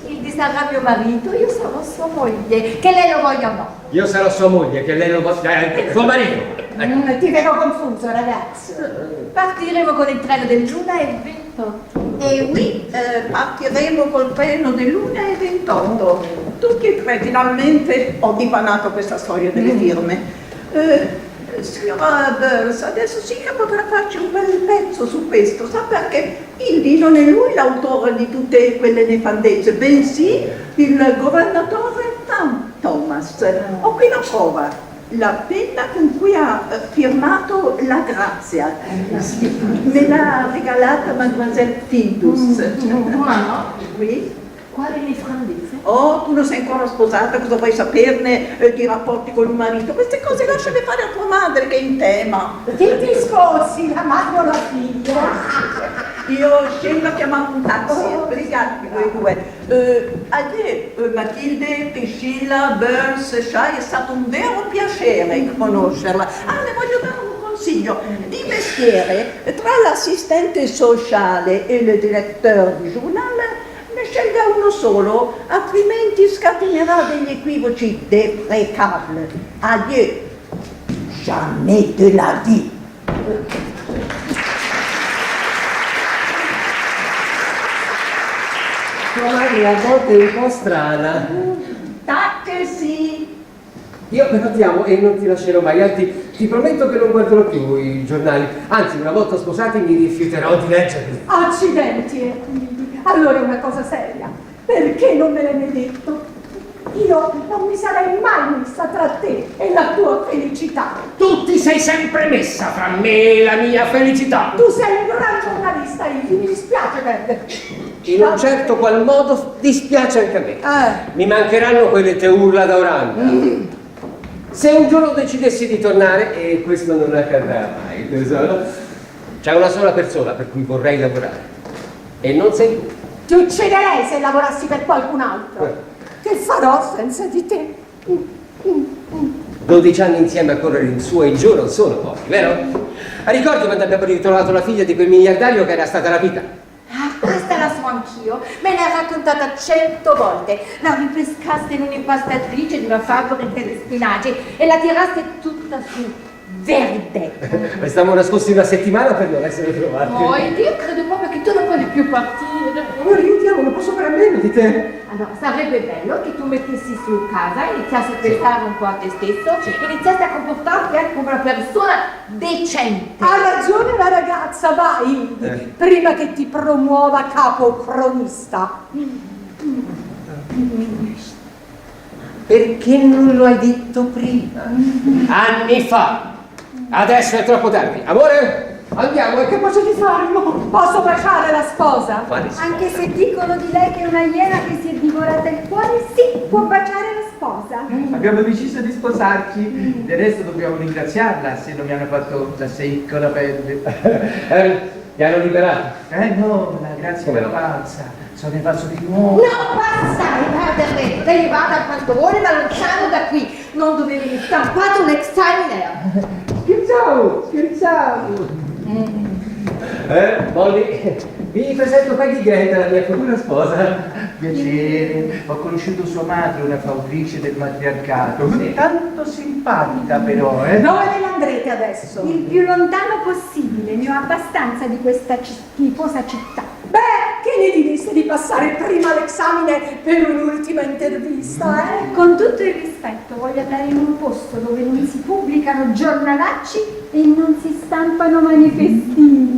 Hildy sarà mio marito, io sarò sua moglie, che lei lo voglia o no. Io sarò sua moglie, che lei lo voglia, suo marito. Ti vedo confuso, ragazzo. Partiremo con il treno del Luna e 28. E qui partiremo col treno del Luna e 28. Tutti e tre, finalmente ho divanato questa storia delle firme. Signora Burns, adesso sì che potrà farci un bel pezzo su questo, sa perché Hildy non è lui l'autore di tutte quelle nefandezze, bensì il governatore Thomas. Ho qui la prova, la penna con cui ha firmato la grazia. Me l'ha regalata Mademoiselle Findus. Mamma? Qui? Quale nefandezze? Oh, tu non sei ancora sposata, cosa vuoi saperne di rapporti con il marito? Queste cose lasciale fare a tua madre che è in tema. Che discorsi, la madre o la figlia? Io scendo a chiamare un taxi, sbrigati voi due. Addio, Matilde, Priscilla, Burns, Shai, è stato un vero piacere conoscerla. Ah, le voglio dare un consiglio. Di mestiere, tra l'assistente sociale e il direttore di giornale, ne scelga uno solo, altrimenti scatenerà degli equivoci deprecabili. Adieu. Jamais de la vie. Tua madre a volte è un po' strana. Tacche sì. Io però ti amo e non ti lascerò mai, anzi ti prometto che non guarderò più i giornali. Anzi, una volta sposati mi rifiuterò di leggerli. Accidenti! Allora è una cosa seria. Perché non me l'hai mai detto? Io non mi sarei mai messa tra te e la tua felicità. Tu ti sei sempre messa fra me e la mia felicità. Tu sei un gran giornalista, Hildy, mi dispiace perderti. In un certo qual modo dispiace anche a me. Mi mancheranno quelle te urla da Oranda. Se un giorno decidessi di tornare, e questo non accadrà mai, tesoro, c'è una sola persona per cui vorrei lavorare. E non sei tu. Ti ucciderei se lavorassi per qualcun altro. Che farò senza di te? 12 anni insieme a correre in su e in giù non sono pochi, vero? Ricordi quando abbiamo ritrovato la figlia di quel miliardario che era stata rapita? Ah, questa la so anch'io, me l'ha raccontata 100 volte. La ripescaste in un'impastatrice di una fabbrica di spinaci e la tiraste tutta su, verde. Stiamo nascosti una settimana per non essere trovati. Oh, io credo proprio che tu non puoi più partire. Ma aiutiamo, non posso fare a meno di te. Allora, sarebbe bello che tu mettessi su casa, iniziassi a pensare un po' a te stesso, iniziassi a comportarti anche come una persona decente. Ha ragione la ragazza, vai Hildy, prima che ti promuova capo cronista. Perché non lo hai detto prima? Anni fa. Adesso è troppo tardi. Amore, andiamo, è capace di farlo. Posso baciare la sposa? Anche se dicono di lei che è una iena che si è divorata il cuore, sì, può baciare la sposa. Abbiamo deciso di sposarci, del resto dobbiamo ringraziarla se non mi hanno fatto la secca la pelle. Ti hanno liberato? No, la grazia è pazza. Sono invaso di nuovo. No, basta, Madre, te ne vada a quanto vuole, ma lontano da qui. Non dovevi stampato un examiner. Scherzavo. Molly, Vi presento Peggy Grant, la mia futura sposa. Piacere, ho conosciuto sua madre, una fautrice del matriarcato. Tanto simpatica però, eh? Dove ve ne andrete adesso? Il più lontano possibile, ne ho abbastanza di questa schifosa città. Beh, che ne direste di passare prima l'esamine per un'ultima intervista, eh? Con tutto il rispetto, voglio andare in un posto dove non si pubblicano giornalacci e non si stampano manifestini.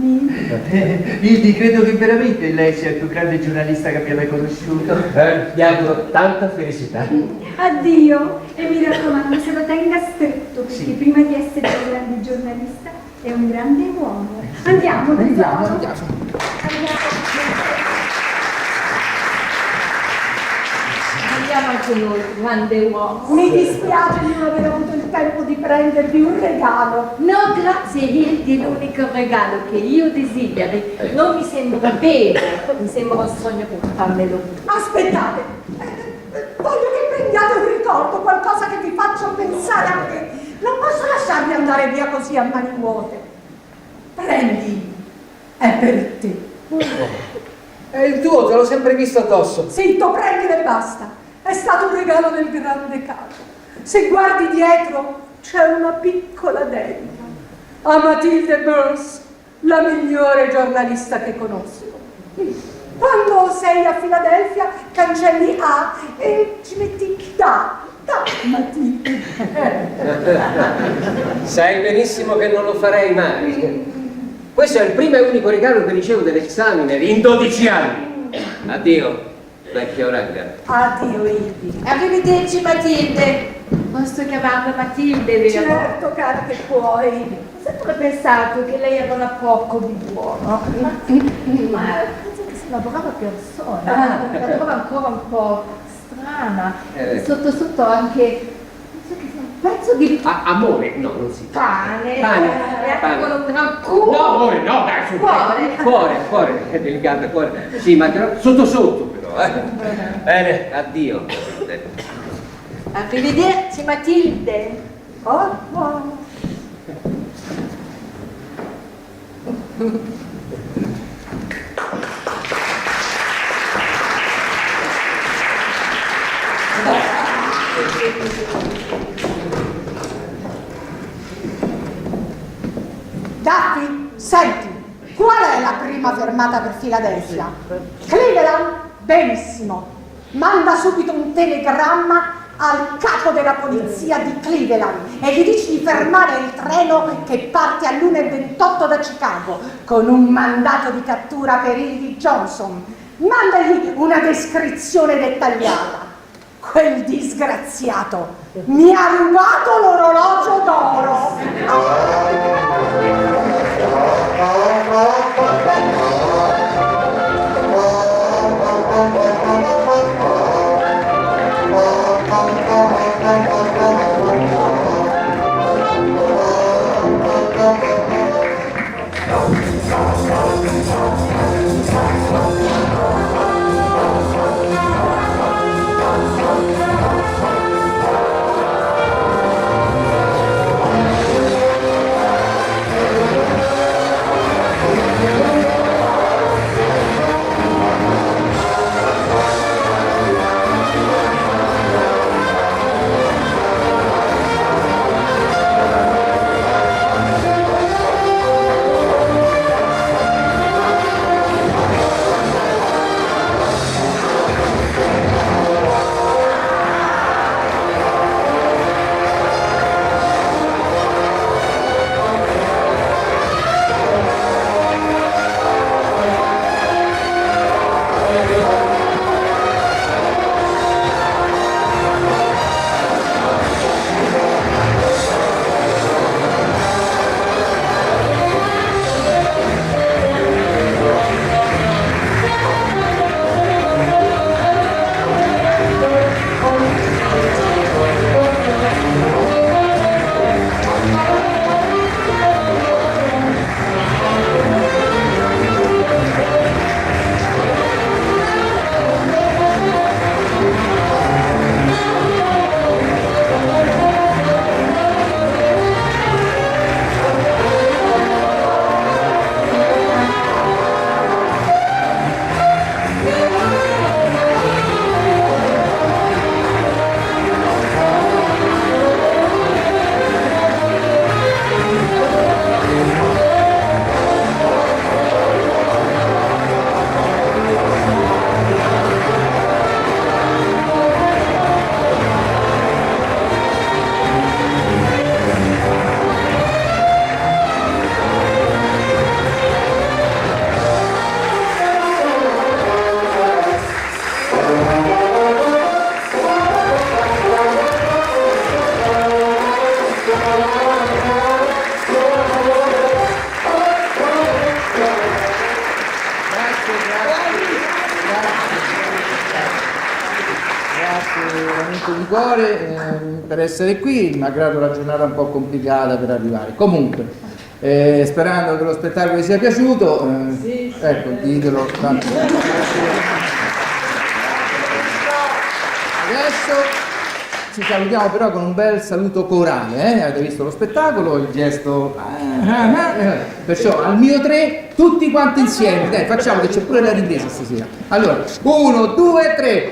Io credo che veramente lei sia il più grande giornalista che abbia mai conosciuto. Vi auguro tanta felicità. Addio, e mi raccomando, se lo tenga stretto, perché prima di essere un grande giornalista è un grande uomo. Andiamo. Andiamo anche noi, grande uomo. Mi dispiace di non aver avuto il tempo di prendervi un regalo. No, grazie, Hildi, è l'unico regalo che io desideri. Non mi sembra vero, mi sembra un sogno per farmelo. Aspettate, voglio che prendiate un ricordo, qualcosa che vi faccia pensare a me. Non posso lasciarvi andare via così a mani vuote. Prendi, è per te. È il tuo, te l'ho sempre visto addosso. Zitto, prendile e basta. È stato un regalo del grande capo. Se guardi dietro c'è una piccola dedica a Matilde Burns, la migliore giornalista che conosco. Quando sei a Filadelfia cancelli A e ci metti da Matilde. Sai benissimo che non lo farei mai. Questo è il primo e unico regalo che ricevo dell'examiner in 12 anni. Addio, vecchio ragazzo. Addio, Ivi. Arrivederci, Matilde. Posso chiamarla Matilde, vero? Certo, cara, che puoi. Ho sempre pensato che lei era una poco di buono. Ma penso che sia una brava persona. La trovo ancora un po' strana. Sotto anche... penso che sia un pezzo di Amore, no, non si pane. Pane. E anche con un gran culo. No, amore, no, dai, su. Cuore, è delicato, cuore. Sì, ma sotto però, Bene, addio. Arrivederci, Matilde. Oh. Daffy, senti, qual è la prima fermata per Filadelfia? Cleveland? Benissimo. Manda subito un telegramma al capo della polizia di Cleveland e gli dici di fermare il treno che parte all'1:28 da Chicago con un mandato di cattura per Hildy Johnson. Mandagli una descrizione dettagliata. Quel disgraziato mi ha rubato l'orologio d'oro. veramente di cuore per essere qui, malgrado la giornata un po' complicata per arrivare. Comunque, sperando che lo spettacolo vi sia piaciuto, ecco, ditelo tanto. Adesso ci salutiamo però con un bel saluto corale, avete visto lo spettacolo, il gesto, perciò al mio 3 tutti quanti insieme, dai, facciamo che c'è pure la ripresa stasera. Allora, 1, 2, 3.